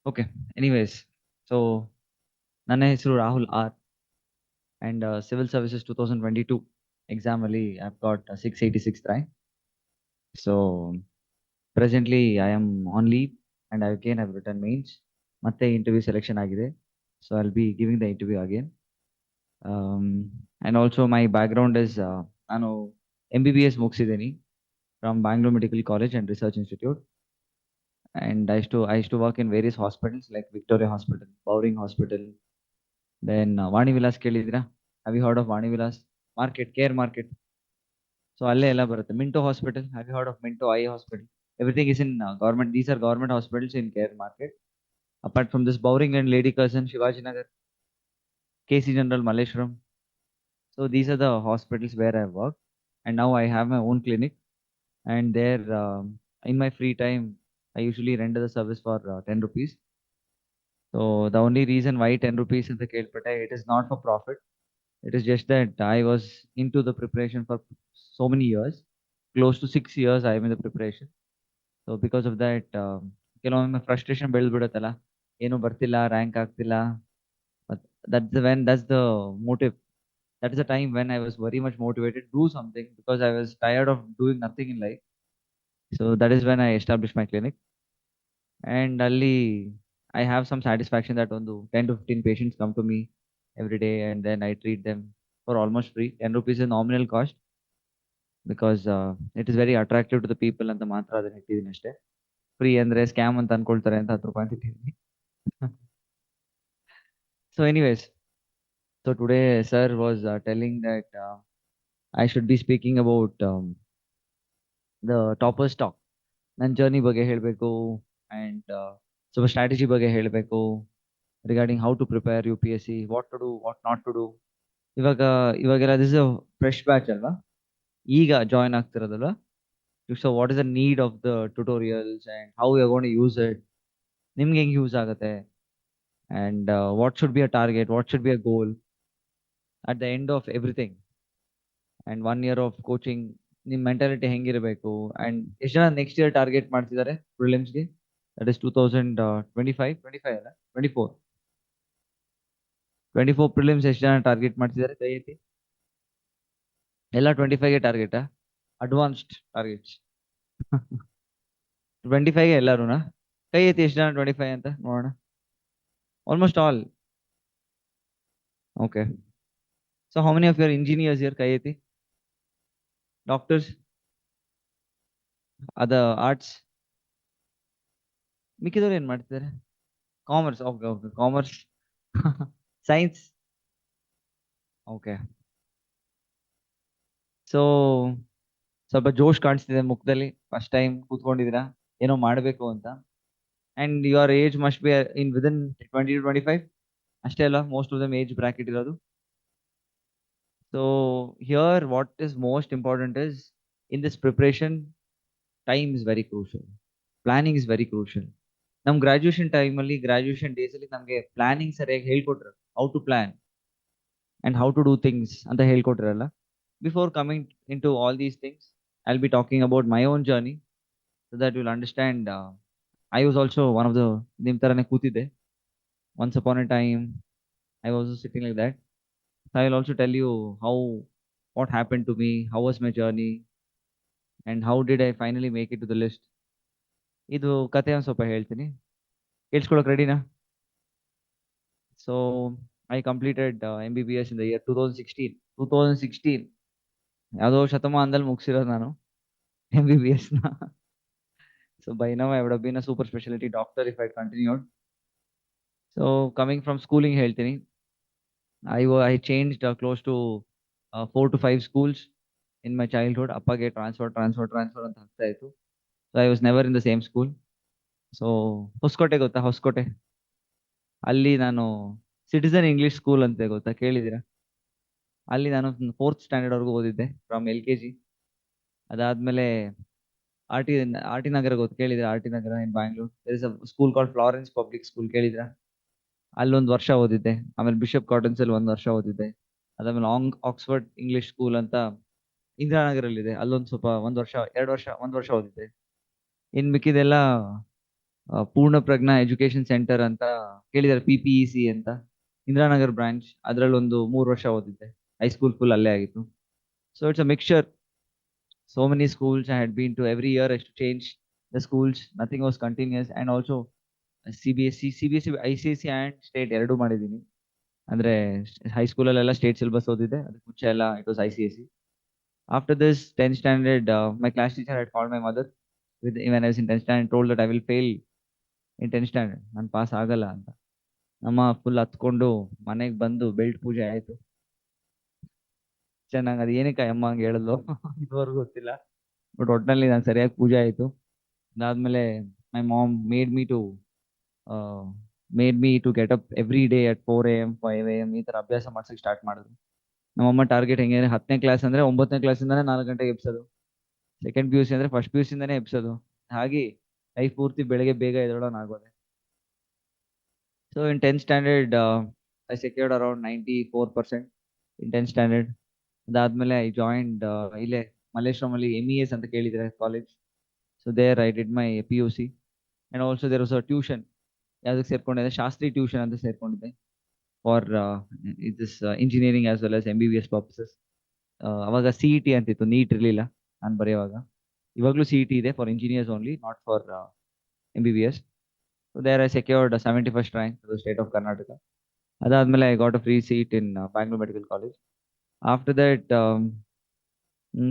Okay. Anyways, so ನನ್ನ ಹೆಸರು Rahul R and Civil Services 2022 exam ಅಲ್ಲಿ I've got 686 rank. So presently I am on leave and I again have written mains. ಮತ್ತೆ interview selection ಆಗಿದೆ. So I'll be giving the interview again. And also my background is ನಾನು MBBS ಮುಗಿಸಿದ್ದೀನಿ from Bangalore Medical College and Research Institute. And I used to work in various hospitals like Victoria Hospital, Bowring Hospital, then Vani Vilas ಕೇಳಿದಿರಾ? Have you heard of Vani Vilas? Market, Care Market. So ಅಲ್ಲೇ ಎಲ್ಲ ಬರುತ್ತೆ. Minto Hospital. Have you heard of Minto Eye Hospital? Everything is in government. These are government hospitals in Care Market. Apart from this, Bowring and Lady Curzon, Shivaji Nagar, KC General Malleshwaram. So these are the hospitals where I work. And now I have my own clinic. And there, in my free time, I usually render the service for 10 rupees. So the only reason why 10 rupees in the Kelpata, it is not for profit. It is just that I was into the preparation for so many years. Close to 6 years I am in the preparation. So because of that, ಕೆಲವೊಮ್ಮೆ frustration ಬೆಳೆದ್ಬಿಡುತ್ತಲ್ಲ, ಏನು ಬರ್ತಿಲ್ಲ, rank ಆಗ್ತಿಲ್ಲ. But that's the motive. That is the time when I was very much motivated to do something because I was tired of doing nothing in life. So that is when I established my clinic. And ಅಲ್ಲಿ I have some satisfaction that ಒಂದು 10 to 15 patients come to me every day and then I treat them for almost free. 10 rupees is nominal cost because it is very attractive to the people ಅಂತ ಮಾತ್ರ ಅದನ್ನ ಇಟ್ಟಿದ್ದೀನಿ ಅಷ್ಟೇ. Free ಅಂದ್ರೆ scam ಅಂತ ಅನ್ಕೊಳ್ತಾರೆ ಅಂತ 10 ರೂಪಾಯಿ ಅಂತ ಇಟ್ಟಿದ್ದೀನಿ. So anyways, so today sir was telling that I should be speaking about the toppers talk. ನನ್ನ ಜರ್ನಿ ಬಗ್ಗೆ ಹೇಳಬೇಕು and ಸ್ವಲ್ಪ ಸ್ಟ್ರಾಟಜಿ ಬಗ್ಗೆ ಹೇಳಬೇಕು regarding how to prepare UPSC, what to do, what not to do. ಇವಾಗೆಲ್ಲ this is fresh batch ಅಲ್ವಾ, ಈಗ join ಆಗ್ತಿರೋದಲ್ವಾ. So what is the need of the tutorials and how you gonna use it, ನಿಮ್ಗೆ ಹೆಂಗ್ use ಆಗುತ್ತೆ, and what should be a target, what should be a goal at the end of everything. And 1 year of coaching ನಿಮ್ mentality ಹೆಂಗಿರಬೇಕು. And ಎಷ್ಟು ಜನ next year target ಮಾಡ್ತಿದ್ದಾರೆ ಪ್ರಿಲಿಮ್ಸ್ಗೆ? That is 2025 ಅಲ್ಲ, 24 prelims ಎಷ್ಟು ಜನ ಟಾರ್ಗೆಟ್ ಮಾಡ್ತಿದ್ದಾರೆ? ಕೈ ಎತ್ತಿ. ಎಲ್ಲ 25ಗೆ ಟಾರ್ಗೆಟಾ? Advanced targets 25ಗೆ ಎಲ್ಲಾರುನಾ? ಕೈ ಎತ್ತಿ ಎಷ್ಟು ಜನ 25 ಅಂತ ನೋಡೋಣ. Almost all. Okay. So how many of your engineers year? ಕೈ ಎತ್ತಿ. ಡಾಕ್ಟರ್ಸ್? ಅದ ಆರ್ಟ್ಸ್? ಮಿಕ್ಕಿದವ್ರು ಏನ್ ಮಾಡ್ತಿದ್ದಾರೆ? Commerce. Okay okay, commerce. Science? Okay. So ಸ್ವಲ್ಪ ಜೋಶ್ ಕಾಣಿಸ್ತಿದೆ ಮುಖದಲ್ಲಿ. ಫಸ್ಟ್ ಟೈಮ್ ಕೂತ್ಕೊಂಡಿದ್ದೀರಾ, ಏನೋ ಮಾಡಬೇಕು ಅಂತ. And your age must be in within 20 to 25 ಅಷ್ಟೇ ಅಲ್ಲ, most of them age bracket ಇರೋದು. So here what is most important is in this preparation, time is very crucial, planning is very crucial. ನಮ್ graduation ಟೈಮಲ್ಲಿ, graduation days ಅಲ್ಲಿ ನಮಗೆ planning ಸರಿಯಾಗಿ ಹೇಳ್ಕೊಟ್ರು, how to plan and how to do things ಅಂತ ಹೇಳ್ಕೊಟ್ರಲ್ಲ. Before coming in to all these things, I will be talking about my own journey so that you'll understand. I was also one of the ನಿಮ್ ತರನೇ ಕೂತಿದ್ದೆ. Once upon a time, I was also sitting like that. So I will also tell you how, what happened to me, how was my journey, and how did I finally make it to the list. ಇದು ಕಥೆ ಒಂದು ಸ್ವಲ್ಪ ಹೇಳ್ತೀನಿ, ಕೇಳಿಸ್ಕೊಳಕ್ ರೆಡಿನಾ? So I completed MBBS in the year 2016. 2016 ಯಾವುದೋ ಶತಮಾನದಲ್ಲಿ ಮುಗಿಸಿರೋದು ನಾನು MBBS ನ. So by now I would have been a super specialty doctor if I continued. So coming from schooling ಹೇಳ್ತೀನಿ, I changed close to 4 to 5 schools in my childhood. ಅಪ್ಪಗೆ transfer ಅಂತ ಆಗ್ತಾ ಇತ್ತು. So I was never in the same school. So Hosakote ಗೊತ್ತಾ? ಹೊಸಕೋಟೆ ಅಲ್ಲಿ ನಾನು citizen English school ಅಂತ ಗೊತ್ತಾ, ಕೇಳಿದ್ದೀರಾ? ಅಲ್ಲಿ ನಾನು 4th ಸ್ಟ್ಯಾಂಡರ್ಡ್ ವರೆಗೂ ಓದಿದ್ದೆ, ಫ್ರಮ್ LKG. ಅದಾದ್ಮೇಲೆ ಆರ್ ಟಿ ನಗರ ಗೊತ್ತು, ಕೇಳಿದ್ರೆ? R T Nagar in Bangalore there is a school called Florence public school, ಕೇಳಿದ್ರಾ? ಅಲ್ಲೊಂದು ವರ್ಷ ಓದಿದ್ದೆ. ಆಮೇಲೆ ಬಿಷಪ್ ಕಾಟನ್ಸ್ ಅಲ್ಲಿ 1 ವರ್ಷ ಓದಿದ್ದೆ. ಅದಾದ್ಮೇಲೆ ಆಕ್ಸ್ಫರ್ಡ್ ಇಂಗ್ಲಿಷ್ ಸ್ಕೂಲ್ ಅಂತ ಇಂದಿರಾನಗರಲ್ಲಿ ಇದೆ, ಅಲ್ಲೊಂದು ಸ್ವಲ್ಪ 1 ವರ್ಷ 2 ವರ್ಷ 1 ವರ್ಷ ಓದಿದ್ದೆ. ಇನ್ ಮಿಕ್ಕಿದೆಲ್ಲ ಪೂರ್ಣ ಪ್ರಜ್ಞಾ ಎಜುಕೇಶನ್ ಸೆಂಟರ್ ಅಂತ ಕೇಳಿದ್ದಾರೆ, PPEC ಅಂತ, ಇಂದಿರಾನಗರ್ ಬ್ರಾಂಚ್. ಅದ್ರಲ್ಲಿ ಒಂದು 3 ವರ್ಷ ಓದಿದ್ದೆ. ಹೈಸ್ಕೂಲ್ ಫುಲ್ ಅಲ್ಲೇ ಆಗಿತ್ತು. So it's a mixture. So many schools I had been to. Every year I used to change the schools. Nothing was continuous. And also CBSE, ICSE and state ಎರಡು ಮಾಡಿದ್ದೀನಿ. ಅಂದ್ರೆ ಹೈಸ್ಕೂಲಲ್ಲೆಲ್ಲ state syllabus ಓದಿದ್ದೆ, ಅದಕ್ಕೆ ಮುಂಚೆ ಎಲ್ಲ it was ICSE. After this 10th standard, my class teacher had called my mother when I was in 10th standard and told that I will fail in 10th standard. ನಾನು pass ಆಗಲ್ಲ ಅಂತ. ನಮ್ಮ full ಹತ್ಕೊಂಡು ಮನೆಗೆ ಬಂದು belt ಪೂಜೆ ಆಯ್ತು. ಚೆನ್ನಾಗಿ ಅದು ಏನಕ್ಕೆ ಅಮ್ಮ ಹಂಗೆ ಹೇಳಿದ್ಲು ಇದುವರೆಗೂ ಗೊತ್ತಿಲ್ಲ. ಬಟ್ ಒಟ್ಟಿನಲ್ಲಿ ನಾನು ಸರಿಯಾಗಿ ಪೂಜೆ ಆಯ್ತು. ಅದಾದ್ಮೇಲೆ my mom made me to get up every day at 4 AM 5 AM ಈ ತರ ಅಭ್ಯಾಸ ಮಾಡ್ಸಕ್ ಸ್ಟಾರ್ಟ್ ಮಾಡಿದ್ರು. ನಮ್ಮಮ್ಮ ಟಾರ್ಗೆಟ್ ಹೆಂಗೆ, 10ನೇ ಕ್ಲಾಸ್ ಅಂದ್ರೆ 9ನೇ ಕ್ಲಾಸಿಂದಾನೇ 4 ಗಂಟೆಗೆ ಎಬ್ಸೋದು, ಸೆಕೆಂಡ್ PUC ಅಂದ್ರೆ ಫಸ್ಟ್ PUC ಇಂದಾನೇ ಎಬ್ಸೋದು. ಹಾಗೆ ಲೈಫ್ ಪೂರ್ತಿ ಬೆಳಗ್ಗೆ ಬೇಗ ಎದ್ದೇಳೋನ್ ಆಗೋದೆ. So in 10th standard I secured around 94% in 10th standard. ಅದಾದ್ಮೇಲೆ ಐ ಜಾಯಿಂಡ್ ಇಲ್ಲೇ ಮಲ್ಲೇಶ್ವರಂ ಅಲ್ಲಿ MES ಅಂತ ಕೇಳಿದ್ರೆ college. So there I did my PUC and also there was a tuition. ಯಾವ್ದಕ್ಕೆ ಸೇರ್ಕೊಂಡಿದ್ದೆ, ಶಾಸ್ತ್ರಿ ಟ್ಯೂಷನ್ ಅಂತ ಸೇರ್ಕೊಂಡಿದ್ದೆ for this engineering as well as MBBS purposes. ಅವಾಗ CET ಅಂತಿತ್ತು, ನೀಟ್ ಇರಲಿಲ್ಲ ನಾನು ಬರೆಯುವಾಗ. ಇವಾಗಲೂ CET ಇದೆ for engineers only, not for MBBS. So there I secured 71st rank to the state of Karnataka. ಅದಾದ್ಮೇಲೆ I got a free seat in Bangalore medical college. After that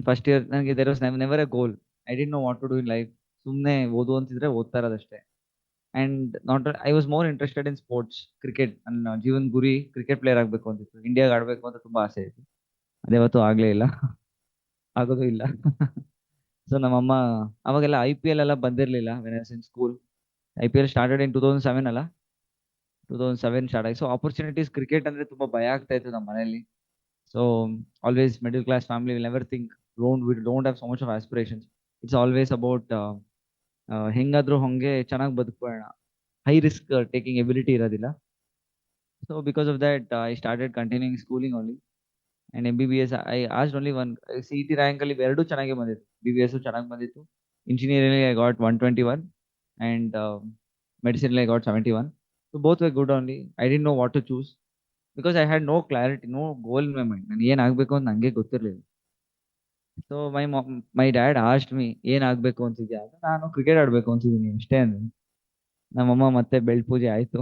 first year ನನಗೆ there was never a goal. I didn't know what to do in life. ಸುಮ್ಮನೆ ಓದು ಅಂತಿದ್ರೆ ಓದ್ತಾ ಇರೋದಷ್ಟೇ. And not I was more interested in sports, cricket. ನನ್ನ ಜೀವನ ಗುರಿ cricket player ಆಗಬೇಕು ಅಂತಿತ್ತು. ಇಂಡಿಯಾಗೆ ಆಡಬೇಕು ಅಂತ ತುಂಬಾ ಆಸೆ ಇತ್ತು. ಅದೇವತ್ತು ಆಗ್ಲೇ ಇಲ್ಲ, ಆಗೋದು ಇಲ್ಲ. ಸೊ ನಮ್ಮಮ್ಮ ಅವಾಗೆಲ್ಲ IPL ಎಲ್ಲ ಬಂದಿರಲಿಲ್ಲ when I was in school. IPL started in 2007 ಅಲ್ಲ, 2007 ಸ್ಟಾರ್ಟ್ ಆಗಿ. ಸೊ ಆಪರ್ಚುನಿಟೀಸ್ ಕ್ರಿಕೆಟ್ ಅಂದ್ರೆ ತುಂಬಾ ಭಯ ಆಗ್ತಾ ಇತ್ತು ನಮ್ಮ ಮನೆಯಲ್ಲಿ. So always middle class family will never think, we don't have so much of aspirations. It's always about ಹೆಂಗಾದ್ರೂ ಹಂಗೆ ಚೆನ್ನಾಗಿ ಬದುಕೋಣ. ಹೈ ರಿಸ್ಕ್ ಟೇಕಿಂಗ್ ಎಬಿಲಿಟಿ ಇರೋದಿಲ್ಲ. So because of that I started continuing schooling only. And MBBS I asked only one. CET rank ಅಲ್ಲಿ ಎರಡು ಚೆನ್ನಾಗಿ ಬಂದಿತ್ತು, BBS ಚೆನ್ನಾಗಿ ಬಂದಿತ್ತು. Engineering I got 121 and medicine I got 71. So both why good only. I didn't know what to choose because I had no clarity, no goal in my mind. ನಾನು ಏನ್ ಆಗ್ಬೇಕು ಅಂತ ನಂಗೆ ಗೊತ್ತಿರಲಿಲ್ಲ. So my dad asked me ಏನ್ ಆಗ್ಬೇಕು ಅಂತಿದ್ಯಾ ಅಂತ. ನಾನು ಕ್ರಿಕೆಟ್ ಆಡ್ಬೇಕು ಅಂತಿದ್ದೀನಿ ಅಷ್ಟೇ ಅಂದೆ. ನಮ್ಮಮ್ಮ ಮತ್ತೆ ಬೆಳ್ಳ ಪೂಜೆ ಆಯ್ತು.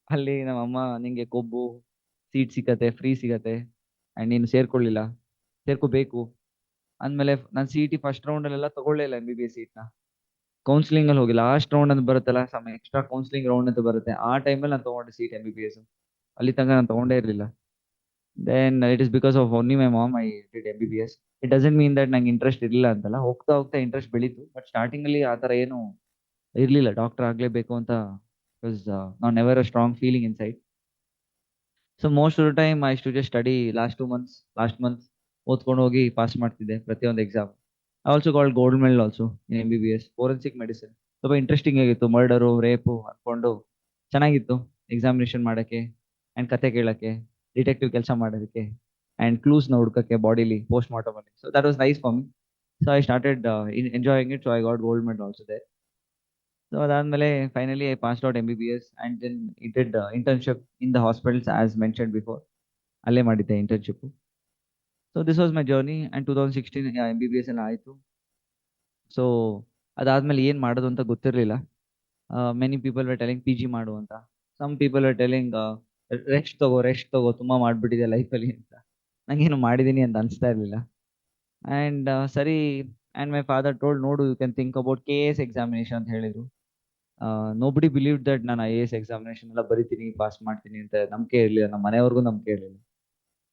ಅಲ್ಲಿ ನಮ್ಮಮ್ಮ ನಿಂಗೆ ಕೊಬ್ಬು, ಸೀಟ್ ಸಿಗತ್ತೆ, ಫ್ರೀ ಸಿಗತ್ತೆ, ಅಂಡ್ ನೀನು ಸೇರ್ಕೊಳ್ಳಿಲ್ಲ, ಸೇರ್ಕೋಬೇಕು ಅಂದ್ಮೇಲೆ ನಾನು CET ಫಸ್ಟ್ ರೌಂಡ್ ಅಲ್ಲೆಲ್ಲ ತಗೊಳ್ಳೇ ಇಲ್ಲ MBBS ಸೀಟ್ನ. ಕೌನ್ಸಿಲಿಂಗ್ ಅಲ್ಲಿ ಹೋಗಿ ಲಾಸ್ಟ್ ರೌಂಡ್ ಅಂತ ಬರುತ್ತಲ್ಲ, ಸಮ್ ಎಕ್ಸ್ಟ್ರಾ ಕೌನ್ಸಿಲಿಂಗ್ ರೌಂಡ್ ಅಂತ ಬರುತ್ತೆ, ಆ ಟೈಮಲ್ಲಿ ನಾನು ತಗೊಂಡೆ ಸೀಟ್ MBBS. ಅಲ್ಲಿ ತನಕ ನಾನು ತಗೊಂಡೇ ಇರಲಿಲ್ಲ. Then it is because of only my mom I did MBBS. It doesn't mean that ನಂಗೆ ಇಂಟ್ರೆಸ್ಟ್ ಇರಲಿಲ್ಲ ಅಂತಲ್ಲ, ಹೋಗ್ತಾ ಹೋಗ್ತಾ ಇಂಟ್ರೆಸ್ಟ್ ಬೆಳೀತು. ಬಟ್ ಸ್ಟಾರ್ಟಿಂಗ್ ಅಲ್ಲಿ ಆ ಥರ ಏನು ಇರಲಿಲ್ಲ, ಡಾಕ್ಟರ್ ಆಗಲೇಬೇಕು ಅಂತ. Because not never a strong feeling inside. So most of the time I to just study last month ಓದ್ಕೊಂಡು ಹೋಗಿ ಪಾಸ್ ಮಾಡ್ತಿದ್ದೆ ಪ್ರತಿಯೊಂದು exam. I also got gold medal also in MBBS forensic medicine. ಸ್ವಲ್ಪ interesting ಆಗಿತ್ತು, murder rape ಅನ್ಕೊಂಡು ಚೆನ್ನಾಗಿತ್ತು examination ಮಾಡೋಕ್ಕೆ and ಕತೆ ಕೇಳೋಕ್ಕೆ, ಡಿಟೆಕ್ಟಿವ್ ಕೆಲಸ ಮಾಡೋದಕ್ಕೆ ಆ್ಯಂಡ್ ಕ್ಲೂಸ್ನ ಹುಡ್ಕೋಕ್ಕೆ ಬಾಡಿಲಿ ಪೋಸ್ಟ್ ಮಾರ್ಟಮ್ ಅಲ್ಲಿ. So that was nice for me. So I started enjoying it. So I got gold medal also there. So ಅದಾದ್ಮೇಲೆ finally I passed out MBBS and then it did internship in the hospitals as mentioned before. ಅಲ್ಲೇ ಮಾಡಿದ್ದೆ internship. So this was my journey. And 2016 MBBS ಎಲ್ಲ ಆಯಿತು. So ಅದಾದ್ಮೇಲೆ ಏನು ಮಾಡೋದು ಅಂತ ಗೊತ್ತಿರಲಿಲ್ಲ. Many people were telling PG ಮಾಡು ಅಂತ. Some people were telling rest ತಗೋ ತುಂಬ ಮಾಡ್ಬಿಟ್ಟಿದೆ ಲೈಫಲ್ಲಿ ಅಂತ. ನಂಗೇನು ಮಾಡಿದ್ದೀನಿ ಅಂತ ಅನಿಸ್ತಾ ಇರಲಿಲ್ಲ. ಆ್ಯಂಡ್ ಸರಿ, ಆ್ಯಂಡ್ ಮೈ ಫಾದರ್ ಟೋಲ್ಡ್, ನೋಡು you can think about KS examination ಅಂತ ಹೇಳಿದರು. ನೋಬಡಿ ಬಿಲೀವ್ ದಟ್ ನಾನು IAS ಎಕ್ಸಾಮಿನೇಷನ್ ಎಲ್ಲ ಬರಿತೀನಿ, ಪಾಸ್ ಮಾಡ್ತೀನಿ ಅಂತ ನಂಬಿಕೆ ಇರಲಿಲ್ಲ. ನಮ್ಮ ಮನೆಯವ್ರಿಗೂ ನಂಬಿಕೆ ಇರಲಿಲ್ಲ,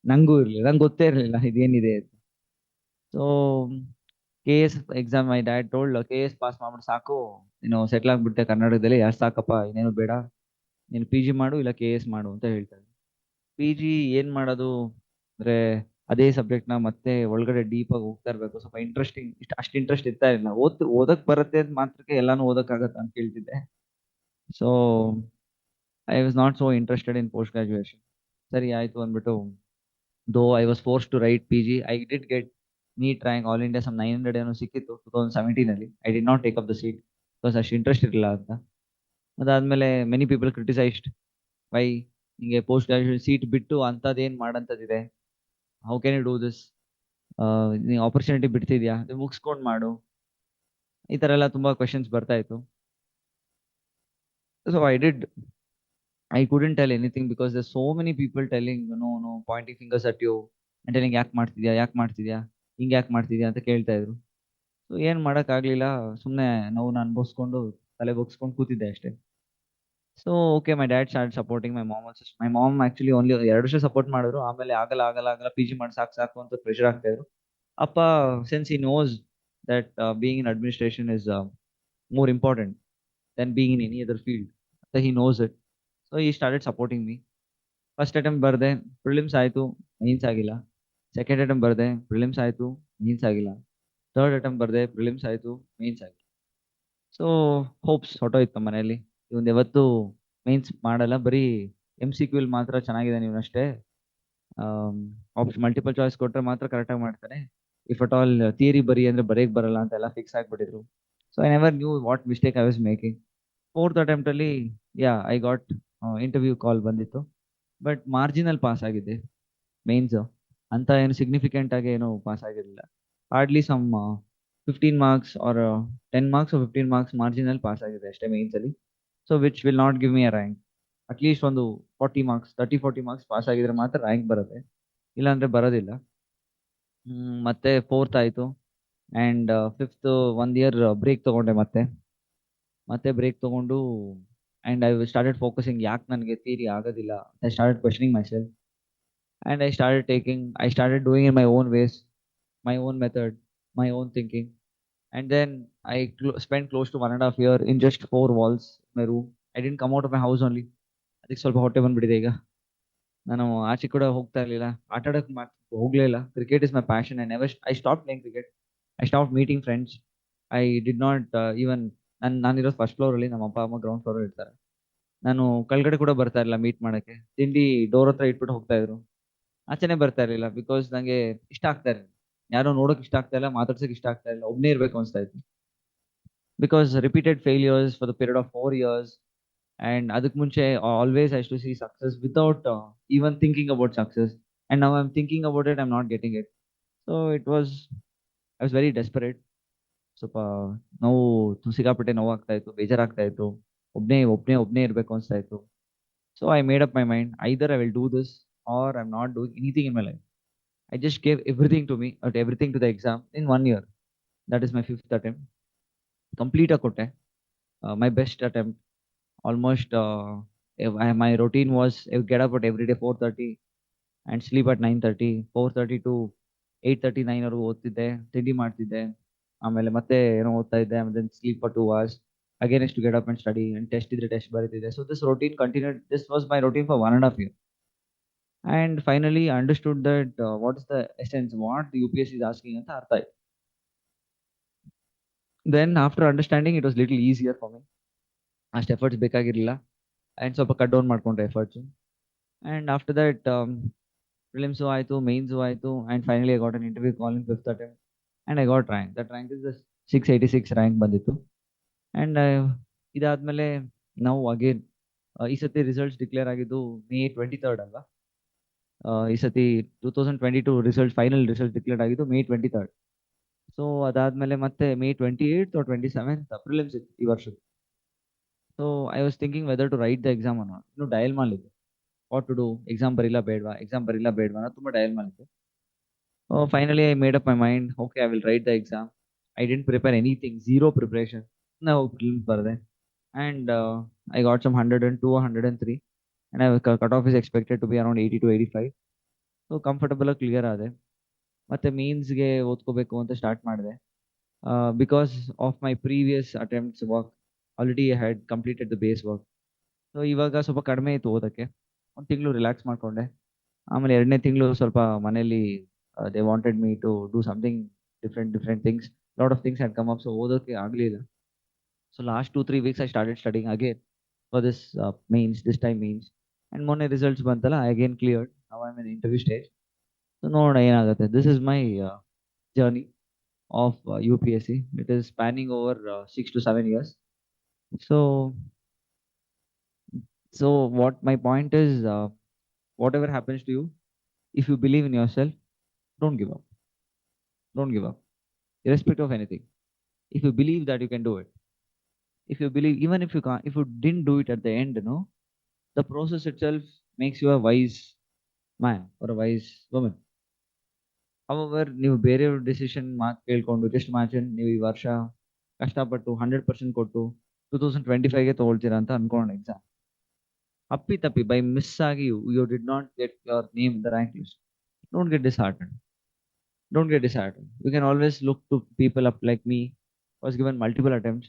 ನಂಗೂ ಇರಲಿಲ್ಲ, ನಂಗೆ ಗೊತ್ತೇ ಇರಲಿಲ್ಲ ಇದೇನಿದೆ ಅಂತ. So KS exam, my dad told, KS pass ಮಾಡ್ಬಿಟ್ಟು ಸಾಕು, ನೀನು ಸೆಟ್ಲ್ ಆಗ್ಬಿಟ್ಟೆ ಕರ್ನಾಟಕದಲ್ಲಿ, ಯಾರು ಸಾಕಪ್ಪ, ಇನ್ನೇನು ಬೇಡ, ನೀನು PG ಮಾಡು ಇಲ್ಲ KS ಮಾಡು ಅಂತ ಹೇಳ್ತಾರೆ. PG ಏನು ಮಾಡೋದು ಅಂದರೆ ಅದೇ ಸಬ್ಜೆಕ್ಟ್ನ ಮತ್ತೆ ಒಳಗಡೆ ಡೀಪಾಗಿ ಹೋಗ್ತಾ ಇರಬೇಕು. ಸ್ವಲ್ಪ ಇಂಟ್ರೆಸ್ಟಿಂಗ್, ಅಷ್ಟು ಇಂಟ್ರೆಸ್ಟ್ ಇರ್ತಾ ಇಲ್ಲ. ಓದಕ್ಕೆ ಬರುತ್ತೆ ಅಂತ ಮಾತ್ರಕ್ಕೆ ಎಲ್ಲಾನು ಓದಕ್ಕಾಗತ್ತೆ ಅಂತ ಕೇಳ್ತಿದ್ದೆ. So I was not so interested in post graduation. ಸರಿ ಆಯಿತು ಅಂದ್ಬಿಟ್ಟು, though I was force to write PG, I did get NEET rank all India some 900 ಏನೋ ಸಿಕ್ಕಿತ್ತು 2017 ಅಲ್ಲಿ. I did not take up the seat. Because ಅಷ್ಟು interest ಇರಲಿಲ್ಲ ಅಂತ. ಅದಾದ್ಮೇಲೆ ಮೆನಿ ಪೀಪಲ್ ಕ್ರಿಟಿಸೈಸ್ಡ್, ವೈ ನಿಂಗೆ ಪೋಸ್ಟ್ ಗ್ರಾಜುಯೇಟ್ ಸೀಟ್ ಬಿಟ್ಟು ಅಂಥದ್ದೇನು ಮಾಡಂಥದ್ದಿದೆ, how can you do this, ನೀ ಆಪರ್ಚುನಿಟಿ ಬಿಡ್ತಿದ್ಯಾ, ನೀವು ಮುಗಿಸ್ಕೊಂಡು ಮಾಡು, ಈ ಥರ ಎಲ್ಲ ತುಂಬ ಕ್ವೆಶನ್ಸ್ ಬರ್ತಾ ಇತ್ತು. So I couldn't tell anything because there's so many people telling, no, pointing fingers at you and telling ಯಾಕೆ ಮಾಡ್ತಿದ್ಯಾ, ಯಾಕೆ ಮಾಡ್ತಿದ್ಯಾ, ಹಿಂಗೆ ಯಾಕೆ ಮಾಡ್ತಿದ್ಯಾ ಅಂತ ಕೇಳ್ತಾ ಇದ್ರು. ಸೊ ಏನು ಮಾಡೋಕ್ಕಾಗಲಿಲ್ಲ, ಸುಮ್ಮನೆ ನೋವನ್ನ ಅನುಭವಿಸ್ಕೊಂಡು ತಲೆ ಬಗ್ಸ್ಕೊಂಡು ಕೂತಿದ್ದೆ ಅಷ್ಟೇ. So okay, my dad start supporting, my mom also. My mom actually only 2 ವರ್ಷ ಸಪೋರ್ಟ್ ಮಾಡಿದ್ರು. ಆಮೇಲೆ ಆಗಲ್ಲ ಪಿ ಜಿ ಮಾಡಿ ಸಾಕು ಸಾಕು ಅಂತ ಪ್ರೆಷರ್ ಆಗ್ತಾ ಇದ್ರು. ಅಪ್ಪ, since he knows that being in administration is more important than being in any other field. So he knows it. So he started supporting me. First attempt ಬರದೆ, ಪ್ರಿಲಿಮ್ಸ್ ಆಯಿತು, means ಆಗಿಲ್ಲ. ಸೆಕೆಂಡ್ ಅಟೆಂಪ್ಟ್ ಬರದೆ, prelims ಆಯಿತು, means ಆಗಿಲ್ಲ. Third attempt ಬರದೆ, prelims ಆಯಿತು, means ಆಗಿಲ್ಲ. So hopes ಹೊಟ್ಟೋಯ್ತು ನಮ್ಮ ಮನೆಯಲ್ಲಿ. ಇವನು ಯಾವತ್ತೂ ಮೀನ್ಸ್ ಮಾಡಲ್ಲ, ಬರೀ MCQ ಮಾತ್ರ ಚೆನ್ನಾಗಿದೆ ನೀವನಷ್ಟೇ, ಮಲ್ಟಿಪಲ್ ಚಾಯ್ಸ್ ಕೊಟ್ಟರೆ ಮಾತ್ರ ಕರೆಕ್ಟಾಗಿ ಮಾಡ್ತಾನೆ, ಇಫ್ ಅಟ್ ಆಲ್ ಥಿಯರಿ ಬರಿ ಅಂದರೆ ಬರೆಯಕ್ಕೆ ಬರಲ್ಲ ಅಂತೆಲ್ಲ ಫಿಕ್ಸ್ ಆಗಿಬಿಟ್ಟಿದ್ರು. So I never knew what mistake I was making. Fourth ಅಟೆಂಪ್ಟಲ್ಲಿ ಐ ಗಾಟ್ ಇಂಟರ್ವ್ಯೂ ಕಾಲ್ ಬಂದಿತ್ತು, ಬಟ್ ಮಾರ್ಜಿನಲ್ ಪಾಸ್ ಆಗಿದ್ದೆ ಮೇನ್ಸ್. ಅಂತ ಏನು ಸಿಗ್ನಿಫಿಕೆಂಟ್ ಆಗಿ ಏನು ಪಾಸ್ ಆಗಿರಲಿಲ್ಲ. Hardly some 15 marks or 10 marks 15 marks marginal pass ಆಗಿದೆ ಅಷ್ಟೇ ಮೇನ್ಸಲ್ಲಿ. So which will not give me a rank. At least ಒಂದು 40 ಮಾರ್ಕ್ಸ್ 30-40 ಮಾರ್ಕ್ಸ್ ಪಾಸ್ ಆಗಿದ್ರೆ ಮಾತ್ರ ರ್ಯಾಂಕ್ ಬರುತ್ತೆ, ಇಲ್ಲಾಂದರೆ ಬರೋದಿಲ್ಲ. ಮತ್ತೆ ಫೋರ್ತ್ ಆಯಿತು ಆ್ಯಂಡ್ ಫಿಫ್ತ್ 1 ಇಯರ್ ಬ್ರೇಕ್ ತೊಗೊಂಡೆ. ಮತ್ತೆ ಬ್ರೇಕ್ ತೊಗೊಂಡು ಆ್ಯಂಡ್ ಐ ಸ್ಟಾರ್ಟೆಡ್ ಫೋಕಸಿಂಗ್, ಯಾಕೆ ನನಗೆ ಥಿಯರಿ ಆಗೋದಿಲ್ಲ. I started questioning myself and I started doing in my own ways, my own method, my own thinking. And then I spent close to 1.5 year in just 4 walls in my room. I didn't come out of my house only. ಅದಕ್ಕೆ ಸ್ವಲ್ಪ ಹೊಟ್ಟೆ ಬಂದ್ಬಿಟ್ಟಿದೆ ಈಗ. ನಾನು ಆಚೆ ಕೂಡ ಹೋಗ್ತಾ ಇರಲಿಲ್ಲ, ಆಟ ಆಡೋಕ್ಕೆ ಹೋಗಲೇ ಇಲ್ಲ. Cricket is my passion. I stop playing cricket. I stop meeting friends. I did not even ನಾನಿರೋದು ಫಸ್ಟ್ ಫ್ಲೋರಲ್ಲಿ, ನಮ್ಮ ಅಪ್ಪ ಅಮ್ಮ ಗ್ರೌಂಡ್ ಫ್ಲೋರಲ್ಲಿ ಇರ್ತಾರೆ. ನಾನು ಕೆಳಗಡೆ ಕೂಡ ಬರ್ತಾ ಇರಲಿಲ್ಲ ಮೀಟ್ ಮಾಡೋಕ್ಕೆ. ತಿಂಡಿ ಡೋರ್ ಹತ್ರ ಇಟ್ಬಿಟ್ಟು ಹೋಗ್ತಾ ಇದ್ರು, ಆಚೆನೆ ಬರ್ತಾ ಇರಲಿಲ್ಲ. ಬಿಕಾಸ್ ನನಗೆ ಇಷ್ಟ ಆಗ್ತಾ ಇರಲಿಲ್ಲ, ಯಾರೋ ನೋಡೋಕೆ ಇಷ್ಟ ಆಗ್ತಾ ಇಲ್ಲ, ಮಾತಾಡ್ಸೋಕೆ ಇಷ್ಟ ಆಗ್ತಾ ಇಲ್ಲ, ಒಬ್ಬನೇ ಇರಬೇಕು ಅನಿಸ್ತಾ ಇತ್ತು. Because repeated failures for the period of 4 years. And ಅದಕ್ಕೆ ಮುಂಚೆ always I to see success without even thinking about success. And now I am thinking about it, I am not getting it. So I was very desperate. ಸ್ವಲ್ಪ ನೋವು, ಸಿಕ್ಕಾಪಟ್ಟೆ ನೋವಾಗ್ತಾ ಇತ್ತು, ಬೇಜಾರಾಗ್ತಾ ಇತ್ತು, ಒಬ್ಬನೇ ಇರಬೇಕು ಅನಿಸ್ತಾ ಇತ್ತು. So I made up my mind, either I will do this or I am not doing anything in my life. I just gave everything to me, everything to the exam in 1 year. That is my 5th attempt. Complete kotte. My best attempt. Almost my routine was I would get up at every day 4:30 and sleep at 9:30. 4:30 to 8:30 9 ವರೆಗೂ ಓದ್ತಿದ್ದೆ, ತಿಂಡಿ ಮಾಡ್ತಿದ್ದೆ, ಆಮೇಲೆ ಮತ್ತೆ ಏನೋ ಓದ್ತಾ ಇದ್ದೆ, and then sleep for 2 hours. Again is to get up and study and test ಇದ್ರೆ test ಬರೀತಿದ್ದೆ. So this routine continued. This was my routine for 1.5 years. And finally I understood that what is the essence, what the UPSC is asking ಅಂತ ಅರ್ಥ ಆಯ್ತು. Then after understanding it was little easier for me. ಅಷ್ಟು efforts ಬೇಕಾಗಿರಲಿಲ್ಲ and ಸ್ವಲ್ಪ cut down ಮಾಡಿಕೊಂಡ್ರೆ efforts. And after that prelims ಆಯಿತು, Mains ಆಯಿತು, and finally I got an interview call in 5th attempt and I got rank. That rank is 686 rank ಬಂದಿತ್ತು. And ಇದಾದಮೇಲೆ ನಾವು again ಈ ಸತಿ ರಿಸಲ್ಟ್ಸ್ ಡಿಕ್ಲೇರ್ ಆಗಿದ್ದು May 23rd ಅಲ್ವಾ. ಈ ಸತಿ 2022 ರಿಸಲ್ಟ್, ಫೈನಲ್ ರಿಸಲ್ಟ್ ಡಿಕ್ಲೇರ್ ಆಗಿದ್ದು May 23rd. ಸೊ ಅದಾದಮೇಲೆ ಮತ್ತೆ May 28th or 27th prelims ಇತ್ತು ಈ ವರ್ಷದ್ದು. So I was thinking whether to write the exam ಅನ್ನೋ, ಇನ್ನು ಡಯಲ್ ಮಾಡಿದ್ದೆ, ವಾಟ್ ಟು ಡೂ, ಎಕ್ಸಾಮ್ ಬರೀಲ್ಲ ಬೇಡವಾ ಅನ್ನೋ ತುಂಬ ಡಯಲ್ ಮಾಡಿದ್ದೆ. Finally I made up my mind, okay I will write the exam. I didn't prepare anything, zero preparation. ನಾವು ಪ್ರಿಲಿಮ್ಸ್ ಬರೆದೆ and I got some 102 or 103 and cut off is expected to be around 80 to 85. So ಕಂಫರ್ಟಬಲಾಗಿ clear ಆದೆ. ಮತ್ತು ಮೀನ್ಸ್ಗೆ ಓದ್ಕೋಬೇಕು ಅಂತ start ಮಾಡಿದೆ. Because of my previous attempts work, already I had completed the base work. So ಇವಾಗ ಸ್ವಲ್ಪ ಕಡಿಮೆ ಇತ್ತು ಓದೋಕ್ಕೆ. 1 ತಿಂಗಳು ರಿಲ್ಯಾಕ್ಸ್ ಮಾಡಿಕೊಂಡೆ. ಆಮೇಲೆ 2ನೇ ತಿಂಗಳು ಸ್ವಲ್ಪ ಮನೇಲಿ they wanted me to do something different things, lot of things had come up. So ಓದೋಕ್ಕೆ ಆಗಲಿಲ್ಲ. So last 2-3 weeks I started studying again for this this time mains. And ಮೊನ್ನೆ ರಿಸಲ್ಟ್ಸ್ ಬಂತಲ್ಲ, I again cleared. Now I am in interview stage. So ನೋಡೋಣ ಏನಾಗುತ್ತೆ. This is my journey of UPSC. It is spanning over 6 to 7 years. So, what my point is, whatever happens to you, if you believe in yourself, don't give up. Don't give up, irrespective of anything. If you believe that you can do it, if you believe, even if you can't, if you didn't do it at the end, the process itself makes you a wise man or a wise woman. However, ನೀವು ಬೇರೆಯವ್ರ decision ಮಾತು ಕೇಳ್ಕೊಂಡು just imagine ನೀವು ಈ ವರ್ಷ ಕಷ್ಟಪಟ್ಟು 100% ಕೊಟ್ಟು 2025ಗೆ ತಗೊಳ್ತೀರಾ ಅಂತ ಅನ್ಕೊಂಡು ಎಕ್ಸಾಮ್ ಅಪ್ಪಿ ಬೈ ಮಿಸ್ ಆಗಿ you did not get your name in the rank list. Don't get disheartened. Don't get disheartened. You can always look to people up like me, was given multiple attempts.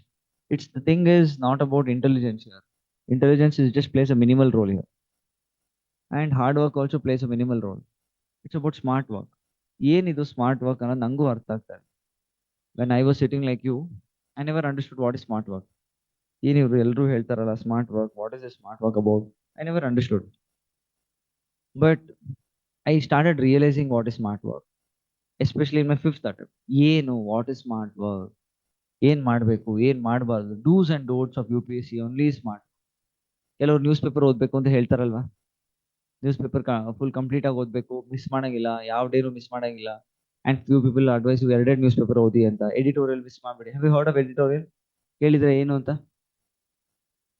It's the thing is not about intelligence here. Intelligence is just plays a minimal role here. And hard work also plays a minimal role. It's about smart work. ಏನಿದು smart work ಅನ್ನೋದು ನಂಗೂ ಅರ್ಥ ಆಗ್ತದೆ. When I was sitting like you, I never understood what is smart work. ಏನಿವ್ರು ಎಲ್ಲರೂ ಹೇಳ್ತಾರಲ್ಲ smart work, what is a smart work about? I never understood. But I started realising what is smart work, especially in my fifth attempt. ಏನು what is smart work, ಏನ್ ಮಾಡಬೇಕು ಏನ್ ಮಾಡಬಾರ್ದು, dos and don'ts of U P S C only smart. ಕೆಲವರು news paper ಓದಬೇಕು ಅಂತ ಹೇಳ್ತಾರಲ್ವಾ, newspaper full complete ಆಗಿ ಓದಬೇಕು, ಮಿಸ್ ಮಾಡಂಗಿಲ್ಲ, ಯಾವ ಡೇನು ಮಿಸ್ ಮಾಡಂಗಿಲ್ಲ. ಅಂಡ್ ಫ್ಯೂ ಪೀಪಲ್ ಅಡ್ವೈಸ್ ಎರಡೆರಡು ನ್ಯೂಸ್ ಪೇಪರ್ ಓದಿ ಅಂತ. ಎಡಿಟೋರಿಯಲ್ ಮಿಸ್ ಮಾಡಬೇಡಿ. Have you heard of editorial? ಕೇಳಿದ್ರೆ ಏನು ಅಂತ?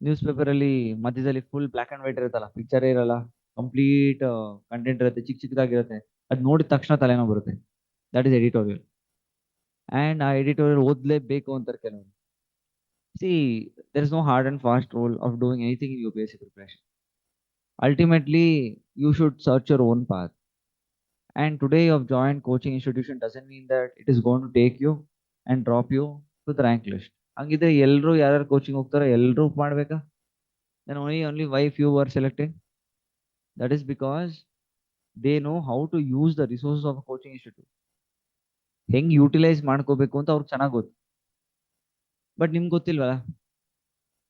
ನ್ಯೂಸ್ ಪೇಪರ್ ಅಲ್ಲಿ ಮಧ್ಯದಲ್ಲಿ ಫುಲ್ ಬ್ಲಾಕ್ ಅಂಡ್ ವೈಟ್ ಇರುತ್ತಲ್ಲ, ಪಿಕ್ಚರ್ ಇರಲ್ಲ, ಕಂಪ್ಲೀಟ್ ಕಂಟೆಂಟ್ ಇರುತ್ತೆ, ಚಿಕ್ಕದಾಗಿರುತ್ತೆ. ಅದ್ ನೋಡಿದ ತಕ್ಷಣ ತಲೆನೋ ಬರುತ್ತೆ. That is editorial. ಅಂಡ್ ಆ ಎಡಿಟೋರಿಯಲ್ ಓದ್ಲೇಬೇಕು ಅಂತಾರೆ ಕೆಲವರು. See, there is no hard and fast rule of doing anything in UPSC preparation. Ultimately, you should search your own path. And today you have joined coaching institution doesn't mean that it is going to take you and drop you to the rank list. ಹಂಗಿದ್ರೆ ಎಲ್ಲರೂ ಯಾರ್ಯಾರು coaching ಹೋಗ್ತಾರೋ ಎಲ್ಲರೂ ಮಾಡ್ಬೇಕಾ? then only why few were selected? That is because they know how to use the resources of a coaching institute. ಹೆಂಗ್ utilise ಮಾಡ್ಕೋಬೇಕು ಅಂತ ಅವ್ರಿಗೆ ಚೆನ್ನಾಗಿ ಗೊತ್ತು. ಬಟ್ ನಿಮ್ಗೆ ಗೊತ್ತಿಲ್ವಲ್ಲ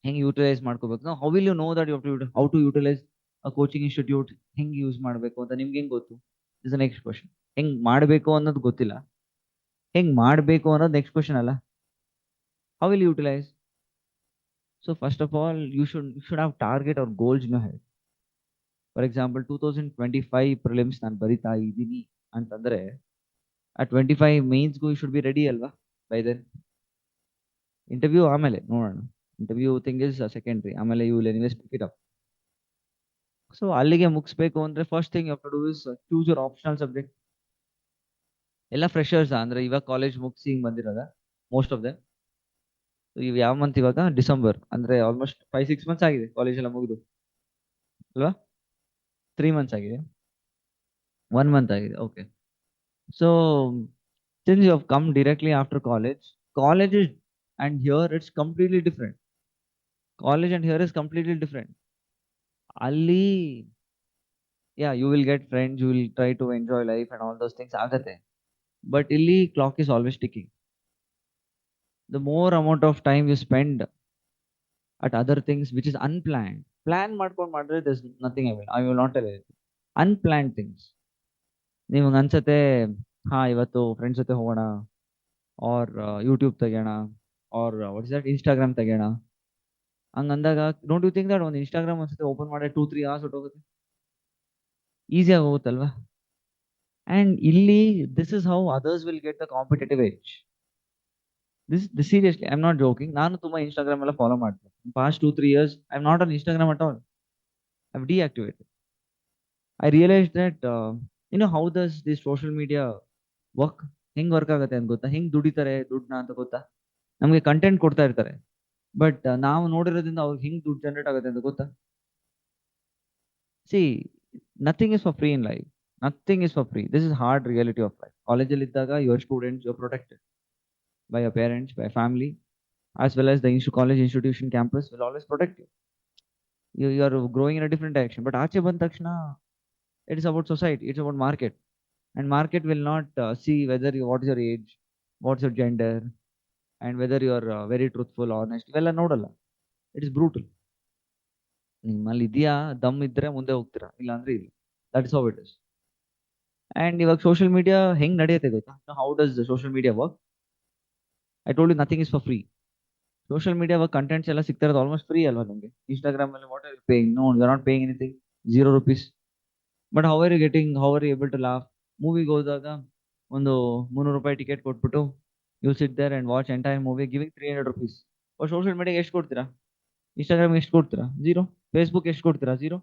ಹೆಂಗ್ ಯುಟಿಲೈಸ್ ಮಾಡ್ಕೋಬೇಕು. ನಾವು how will you know that you how to utilise a coaching institute? ಹೆಂಗ್ ಯೂಸ್ ಮಾಡಬೇಕು ಅಂತ ನಿಮ್ಗೆ ಹೆಂಗ್ ಗೊತ್ತು? Is the next question. ಹೆಂಗ್ ಮಾಡಬೇಕು ಅನ್ನೋದು ಗೊತ್ತಿಲ್ಲ, ಹೆಂಗ್ ಮಾಡಬೇಕು ಅನ್ನೋದು ನೆಕ್ಸ್ಟ್ ಕ್ವಶನ್ ಅಲ್ಲ. How will utilise? So first of all you should have target ಅವ್ರ goals in your head. For example 2025 prelims ನಾನು ಬರಿತಾ ಇದ್ದೀನಿ ಅಂತಂದ್ರೆ ಆ 25 ಮೇನ್ಸ್ಗೂ ಯು ಶುಡ್ ಬಿ ರೆಡಿ ಅಲ್ವಾ ಬೈ ದೆನ್. ಇಂಟರ್ವ್ಯೂ ಆಮೇಲೆ ನೋಡೋಣ, ಇಂಟರ್ವ್ಯೂ ಥಿಂಗ್ ಇಸ್ ಸೆಕೆಂಡ್ರಿ, ಆಮೇಲೆ you will anyways pick it up. So ಅಲ್ಲಿಗೆ ಮುಗಿಸ್ಬೇಕು ಅಂದ್ರೆ first thing you have to do is choose your optional subject. ಎಲ್ಲ ಫ್ರೆಶರ್ಸ್ ಅಂದ್ರೆ ಇವಾಗ ಕಾಲೇಜ್ ಮುಗಿಸಿ ಹಿಂಗ್ ಬಂದಿರೋದ ಮೋಸ್ಟ್ ಆಫ್ ದೆಮ್. ಇವ್ ಯಾವ ಮಂತ್ ಇವಾಗ? ಡಿಸೆಂಬರ್ ಅಂದ್ರೆ ಆಲ್ಮೋಸ್ಟ್ 5-6 ಮಂತ್ಸ್ ಆಗಿದೆ ಕಾಲೇಜ್ ಎಲ್ಲ ಮುಗಿದು ಅಲ್ವಾ? 3 ಮಂತ್ಸ್ ಆಗಿದೆ, 1 ಮಂತ್ ಆಗಿದೆ. Okay. So since you have come directly after college is, and here it's completely different. College and here is completely different. ಅಲ್ಲಿ yeah, you will get friends, you will try to enjoy life and all those things ಆಗತ್ತೆ. But ಇಲ್ಲಿ clock is always ticking. The more amount of time you spend at other things which is unplanned, plan ಮಾಡ್ಕೊಂಡು ಮಾಡಿದ್ರೆ there's nothing I will not tell you. Unplanned things. ನಿಮಗೆ ಅನ್ಸತ್ತೆ ಹಾ ಇವತ್ತು friends ಜೊತೆ ಹೋಗೋಣ, ಆರ್ ಯೂಟ್ಯೂಬ್ ತೆಗೋಣ, or what is that Instagram ತೆಗೋಣ. ಹಂಗ ಅಂದಾಗ ಡೋಂಟ್ ಯು ಥಿಂಕ್ ದಟ್ ಒಂದು ಇನ್ಸ್ಟಾಗ್ರಾಮ್ ಅನ್ಸುತ್ತೆ ಓಪನ್ ಮಾಡಿ 2-3 hours ಹೊಟ್ಟೋಗುತ್ತೆ, ಈಸಿಯಾಗಿ ಹೋಗುತ್ತಲ್ವಾ? ಅಂಡ್ ಇಲ್ಲಿ this is how others will get the competitive edge. This seriously I am not joking. ನಾನು ತುಂಬಾ ಇನ್ಸ್ಟಾಗ್ರಾಮ್ ಎಲ್ಲ ಫಾಲೋ ಮಾಡ್ತೀನಿ. Past 2-3 years I am not on Instagram at all. I have deactivated. I realise that how does this social media work, ಹೆಂಗ್ work ಆಗುತ್ತೆ ಅಂತ ಗೊತ್ತಾ? ಹೆಂಗ್ ದುಡಿತಾರೆ ದುಡ್ಡನ್ನ ಅಂತ ಗೊತ್ತಾ? ನಮಗೆ ಕಂಟೆಂಟ್ ಕೊಡ್ತಾ ಇರ್ತಾರೆ, ಬಟ್ ನಾವು ನೋಡಿರೋದ್ರಿಂದ ಅವ್ರಿಗೆ ಹೆಂಗ್ ದುಡ್ಡು ಜನರೇಟ್ ಆಗುತ್ತೆ ಅಂತ ಗೊತ್ತಾ? C, nothing is for free in life. Nothing is for free. This is hard reality of life. ಕಾಲೇಜಲ್ಲಿ ಇದ್ದಾಗ your students, your protected by your parents, by family, as well as the college institution campus will always protect you. You are growing in a different direction. But ಆಚೆ ಬಂದ ತಕ್ಷಣ it is about society, it's about market. And market will not see whether you, what is your age, what's your gender, and whether you are very truthful, honest. ಇವೆಲ್ಲ ನೋಡಲ್ಲ. It is brutal. ನಿಮ್ಮಲ್ಲಿ ಇದೆಯಾ ದಮ್ ಇದ್ರೆ ಮುಂದೆ ಹೋಗ್ತೀರಾ, ಇಲ್ಲ ಅಂದ್ರೆ ಇಲ್ಲ. That is how it is. And ಇವಾಗ ಸೋಷಿಯಲ್ ಮೀಡಿಯಾ ಹೆಂಗ್ ನಡೆಯುತ್ತೆ ಗೊತ್ತಾ? How does the social media work? I told you nothing is for free. Social media contents ಎಲ್ಲ ಸಿಗ್ತಾ ಇರೋದು ಆಲ್ಮೋಸ್ಟ್ ಫ್ರೀ ಅಲ್ವಾ ನಿಮಗೆ? ಇನ್ಸ್ಟಾಗ್ರಾಮ್ ಅಲ್ಲಿ what are you paying? No, you are not paying anything. 0 rupees. But how are you getting, how are you able to laugh? ಮೂವಿಗೆ ಹೋದಾಗ ಒಂದು 300 ರೂಪಾಯಿ ಟಿಕೆಟ್ ಕೊಟ್ಬಿಟ್ಟು you sit there and watch entire movie giving 300 rupees. Social ಮೀಡಿಯಾಗೆ ಎಷ್ಟು ಕೊಡ್ತೀರಾ? ಇನ್ಸ್ಟಾಗ್ರಾಮ್ಗೆ ಎಷ್ಟು ಕೊಡ್ತೀರಾ? ಝೀರೋ. ಫೇಸ್ಬುಕ್ ಎಷ್ಟು ಕೊಡ್ತೀರಾ? ಝೀರೋ.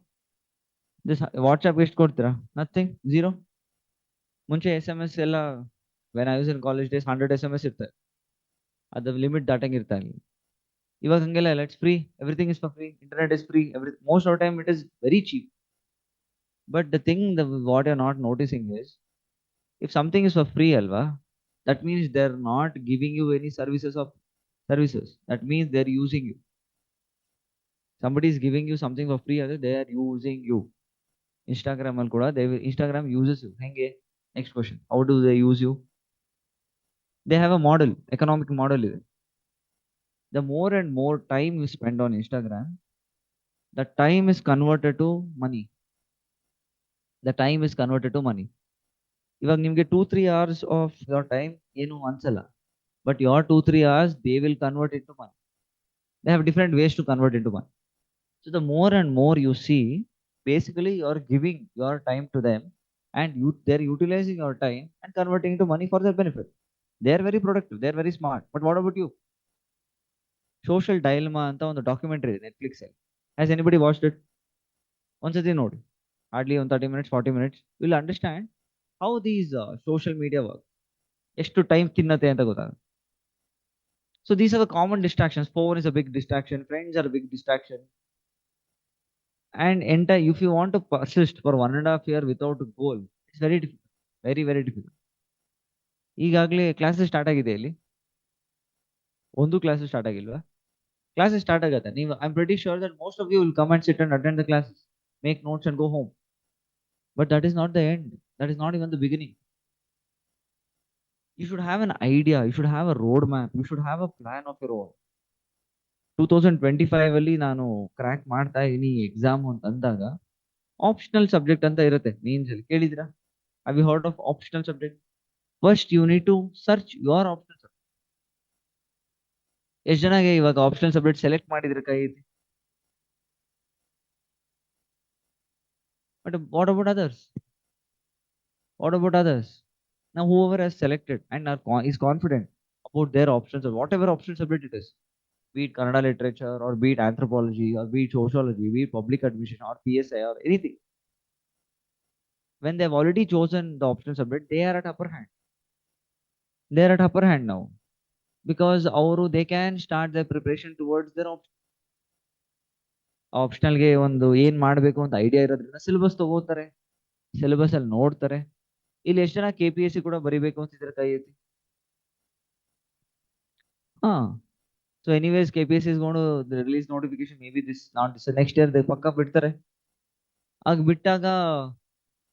ದಿಸ್ ವಾಟ್ಸ್ಆಪ್ ಎಷ್ಟು ಕೊಡ್ತೀರಾ? Nothing, zero. ಮುಂಚೆ SMS ಎಲ್ಲ when I was in college days 100 SMS ಇರ್ತಾರೆ, ಅದು ಲಿಮಿಟ್ ದಾಟಂಗೆ ಇರ್ತಾ ಇಲ್ಲ. ಇವಾಗ ಹಂಗೆಲ್ಲ ಇಲ್ಲ, it's free, everything is for free, internet is free, most of time it is very cheap. But the thing that what you're not noticing is, if something is for free, alva, that means they're not giving you any services. That means they're using you. Somebody is giving you something for free, they are using you. Instagram al kuda Instagram uses you. Henge, next question. How do they use you? They have a model, economic model. The more and more time you spend on Instagram, the time is converted to money. The time is converted to money. ಇವಾಗ ನಿಮಗೆ 2-3 hours of your time ಏನು ಅನ್ಸಲ್ಲ, but your 2-3 hours they will convert into money. They have different ways to convert into money. So the more and more you see, basically you are giving your time to them and they are utilizing your time and converting into money for their benefit. They are very productive, they are very smart. But what about you? Social Dilemma ಅಂತ ಒಂದು documentary ಇದೆ Netflix ಅಲ್ಲಿ. Has anybody watched it? ಒಂದ್ಸತಿ ನೋಡಿ, hardly ಒಂದು 30 minutes 40 minutes, will understand how these social media work. ಎಷ್ಟು time ತಿನ್ನತ್ತೆ ಅಂತ ಗೊತ್ತಾಗುತ್ತೆ. So these are the common distractions. Phone is a big distraction, friends are a big distraction. And if you want to persist for 1.5 year without a goal, it's very difficult. Very, very difficult. ಈಗಾಗಲೇ classes start ಆಗಿದೆ ಇಲ್ಲಿ? ಒಂದು classes start ಆಗಿಲ್ವಾ? Classes start ಆಗುತ್ತೆ. ನೀವು I am pretty sure that most of you will come and sit and attend the classes, make notes and go home. But that is not the end. That is not even the beginning. You should have an idea. You should have a roadmap. You should have a plan of your own. 2025 ಅಲ್ಲಿ ನಾನು crack ಮಾಡ್ತಾ ಇದೀನಿ exam ಅಂತ ಅಂದಾಗ, optional subject ಅಂತ ಇರುತ್ತೆ mains ಅಲ್ಲಿ. ಕೇಳಿದಿರಾ? Have you heard of optional subject? First you need to search your optional subject. ಎಷ್ಟು ಜನಗೆ ಇವಾಗ ಆಪ್ಷನಲ್ ಸಬ್ಜೆಕ್ಟ್ ಸೆಲೆಕ್ಟ್ ಮಾಡಿದ್ರೆ ಕೈ ಐತಿ? But what about others? What about others? Now, whoever has selected and is confident about their options or whatever option subject it is, be it Kannada literature or be it anthropology or be it sociology, be it public admission or PSI or anything, when they've already chosen the optional subject, they are at upper hand. They are at upper hand now because they can start their preparation towards their option. ಆಪ್ಷನಲ್ಗೆ ಒಂದು ಏನ್ ಮಾಡಬೇಕು ಅಂತ idea ಇರೋದ್ರಿಂದ syllabus ತಗೋತಾರೆ, syllabus ಅಲ್ಲಿ ನೋಡ್ತಾರೆ. ಇಲ್ಲಿ ಎಷ್ಟು ಜನ KPSC ಕೂಡ ಬರಿಬೇಕು ಅಂತಿದ್ರೆ ಕೈ ಐತಿ? ಹಾ. So anyways, KPSC is going to release notification maybe not this next year. They ಪಕ್ಕ ಬಿಡ್ತಾರೆ. ಆಗ ಬಿಟ್ಟಾಗ,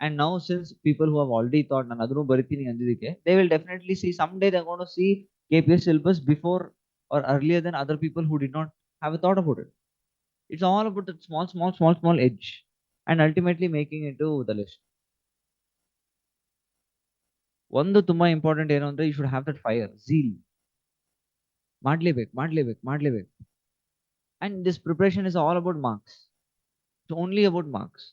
and now since people who have already thought ನಾನು ಅದನ್ನು ಬರಿತೀನಿ ಅಂದಿದ್ದಕ್ಕೆ, they will definitely see someday they're going to see KPSC syllabus before or earlier than other people who did not have a thought about it. It's all about that small edge and ultimately making it to the list. ಒಂದು ತುಂಬಾ important ಏನು ಅಂದ್ರೆ, you should have that fire, zeal. ಮಾಡ್ಲೇಬೇಕು. And this preparation is all about marks. It's only about marks.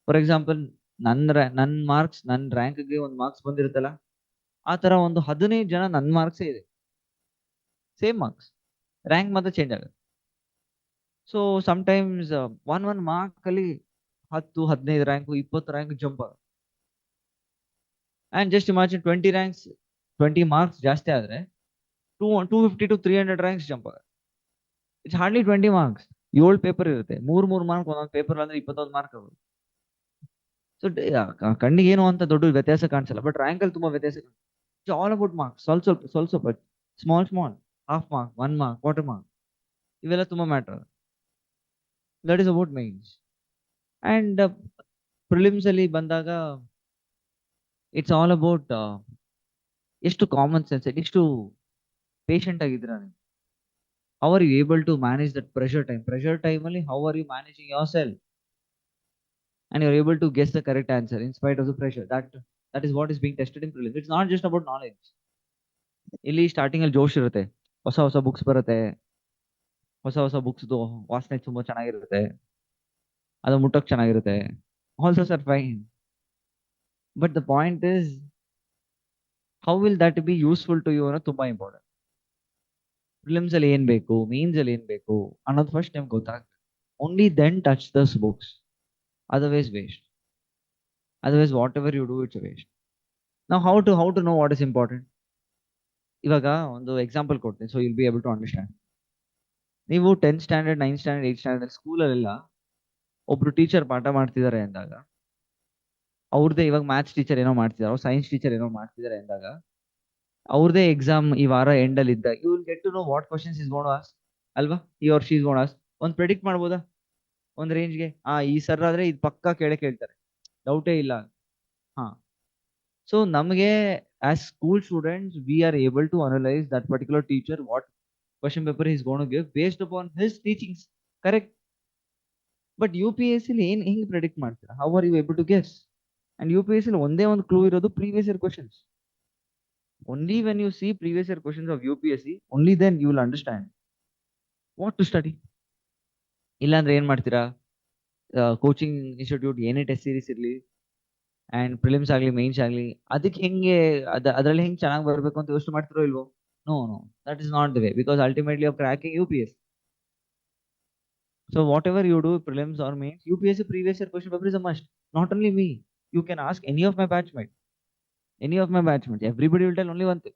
For example, ನನ್ನ marks, ನನ್ನ ರ್ಯಾಂಕ್ಗೆ ಒಂದು marks ಬಂದಿರುತ್ತಲ್ಲ, ಆ ತರ ಒಂದು 15 ಜನ ನನ್ನ ಮಾರ್ಕ್ಸೇ ಇದೆ, ಸೇಮ್ ಮಾರ್ಕ್ಸ್, ರ್ಯಾಂಕ್ ಮಾತ್ರ ಚೇಂಜ್ ಆಗುತ್ತೆ. ಸೊ ಸಮ್ಟೈಮ್ಸ್ ಒನ್ ಮಾರ್ಕ್ ಅಲ್ಲಿ 10-15 ರ್ಯಾಂಕ್ 20 ರ್ಯಾಂಕ್ ಜಂಪ್ ಆಗುತ್ತೆ. And just imagine 20 ranks 20 marks ಜಾಸ್ತಿ ಆದ್ರೆ 250-300 ರ್ಯಾಂಕ್ಸ್ ಜಂಪ್ ಆಗುತ್ತೆ. It's hardly 20 marks. 7 ಪೇಪರ್ ಇರುತ್ತೆ, 3 ಮಾರ್ಕ್ ಒಂದೊಂದು ಪೇಪರ್ ಅಂದ್ರೆ 21 ಮಾರ್ಕ್ ಆಗುತ್ತೆ. ಸೊ ಕಣ್ಣಿಗೆ ಏನು ಅಂತ ದೊಡ್ಡ ವ್ಯತ್ಯಾಸ ಕಾಣಿಸಲ್ಲ, ಬಟ್ ರ್ಯಾಂಕ್ ಅಲ್ಲಿ ತುಂಬಾ ವ್ಯತ್ಯಾಸ ಕಾಣಿಸುತ್ತೆ. It's all about marks. ಸ್ವಲ್ಪ small half mark, 1 mark, quarter mark, ಇವೆಲ್ಲ ತುಂಬಾ matter. That is about mains. ಅಂಡ್ ಪ್ರಿಲಿಮ್ಸ್ ಅಲ್ಲಿ ಬಂದಾಗ ಇಟ್ಸ್ ಆಲ್ ಅಬೌಟ್ ಎಷ್ಟು ಕಾಮನ್ ಸೆನ್ಸ್, ಎಷ್ಟು ಪೇಷಂಟ್ ಆಗಿದ್ದೀರಾ ನೀವು. How are you able to manage that pressure time ಅಲ್ಲಿ how are you managing yourself and you're able to guess the correct answer in spite of the pressure. That is what is being tested in prelims. It's not just about knowledge. ಇಲ್ಲಿ starting ಅಲ್ಲಿ ಜೋಶ್ ಇರುತ್ತೆ, ಹೊಸ books ಬರುತ್ತೆ, ಹೊಸ ಹೊಸ ಬುಕ್ಸ್ದು ವಾಸನೆ ತುಂಬಾ ಚೆನ್ನಾಗಿರುತ್ತೆ, ಅದು ಮುಟ್ಟಕ್ ಚೆನ್ನಾಗಿರುತ್ತೆ. All those are fine, but the point is how will that be useful to you ಅನ್ನೋದು ತುಂಬಾ ಇಂಪಾರ್ಟೆಂಟ್. ಪ್ರಿಲಿಮ್ಸ್ ಅಲ್ಲಿ ಏನ್ ಬೇಕು, ಮೇನ್ಸ್ ಅಲ್ಲಿ ಏನ್ ಬೇಕು ಅನ್ನೋದು ಫಸ್ಟ್ ನಿಮ್ಗೆ ಗೊತ್ತಾಗ್ಬೇಕು. Only then touch those books, otherwise waste. Otherwise whatever you do it's waste. ನಾವು how to know what is important. ಇವಾಗ ಒಂದು ಎಕ್ಸಾಂಪಲ್ ಕೊಡ್ತೀನಿ, so will be able to understand. ನೀವು 10th standard, 9th standard, 8th standard ಸ್ಕೂಲಲ್ಲೆಲ್ಲ ಒಬ್ರು teacher ಪಾಠ ಮಾಡ್ತಿದ್ದಾರೆ ಅಂದಾಗ, ಅವ್ರದ್ದೇ ಇವಾಗ ಮ್ಯಾಥ್ಸ್ ಟೀಚರ್ ಏನೋ ಮಾಡ್ತಿದ್ದಾರೆ, ಸೈನ್ಸ್ ಟೀಚರ್ ಏನೋ ಮಾಡ್ತಿದ್ದಾರೆ ಅಂದಾಗ, ಅವ್ರದೇ ಎಕ್ಸಾಮ್ ಈ ವಾರ ಎಂಡ್ ಅಲ್ಲಿ ಇದ್ದಾಗ you will get to know what questions is gone ask ಅಲ್ವಾ. He or she is gone ask. ಒಂದು ಪ್ರೆಡಿಕ್ಟ್ ಮಾಡ್ಬೋದಾ ಒಂದ್ ರೇಂಜ್ಗೆ, ಈ ಸರ್ ಆದ್ರೆ ಇದು ಪಕ್ಕಾ ಕೇಳ್ತಾರೆ, ಡೌಟೇ ಇಲ್ಲ. ಹಾ, ಸೊ ನಮಗೆ as school students we are able to analyse that particular teacher what question paper is going to give based upon his teachings. Correct. But U P S C ಹೆಂಗ್ ಹೆಂಗ್ ಪ್ರೆಡಿಕ್ಟ್ ಮಾಡ್ತೀರಾ? How are you able to guess? And U P S C ಒಂದೇ ಒಂದು clue ಇರೋದು previous year questions. Only when you see previous year questions of UPSC, only then you will understand what to study. ಇಲ್ಲಾಂದ್ರೆ ಏನ್ ಮಾಡ್ತೀರಾ, coaching institute ಏನೇ test series ಇರ್ಲಿ and prelims ಆಗ್ಲಿ mains ಆಗ್ಲಿ, ಅದಕ್ಕೆ ಹೆಂಗೆ ಅದರಲ್ಲಿ ಹೆಂಗ್ ಚೆನ್ನಾಗಿ ಬರಬೇಕು ಅಂತ ಯೋಚನೆ ಮಾಡ್ತಿರೋ ಇಲ್ವೋ? No, that is not the way, because ultimately of cracking UPSC. So whatever you do, prelims or mains, UPSC previous year question paper is a must. Not only me, you can ask any of my batchmates. Everybody will tell only one thing: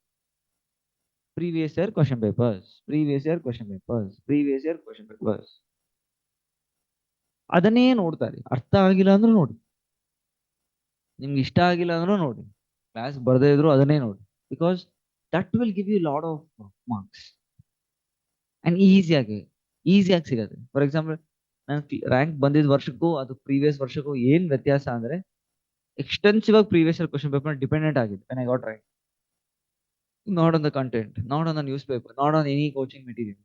previous year question papers, previous year question papers, previous year question papers. ಅದನ್ನೇ ನೋಡ್ತಾರೆ. ಅರ್ಥ ಆಗಿಲ್ಲ ಅಂದ್ರೂ ನೋಡಿ, ನಿಮ್ಗೆ ಇಷ್ಟ ಆಗಿಲ್ಲ ಅಂದ್ರೂ ನೋಡಿ, ಕ್ಲಾಸ್ ಬರ್ದೇ ಇದ್ರು ಅದನ್ನೇ ನೋಡಿ, because that will give you lot of marks and ಈಸಿಯಾಗಿ ಸಿಗುತ್ತೆ. ಫಾರ್ ಎಕ್ಸಾಂಪಲ್, ನನ್ ರ್ಯಾಂಕ್ ಬಂದಿದ್ದ ವರ್ಷಕ್ಕೂ ಅದು ಪ್ರೀವಿಯಸ್ ವರ್ಷಕ್ಕೂ ಏನ್ ವ್ಯತ್ಯಾಸ ಅಂದ್ರೆ, ಎಕ್ಸ್ಟೆನ್ಸಿವ್ ಆಗಿ previous year question paper dependent ಆಗಿದೆ. when I got rank, not on the content, not on the newspaper, not on any coaching material.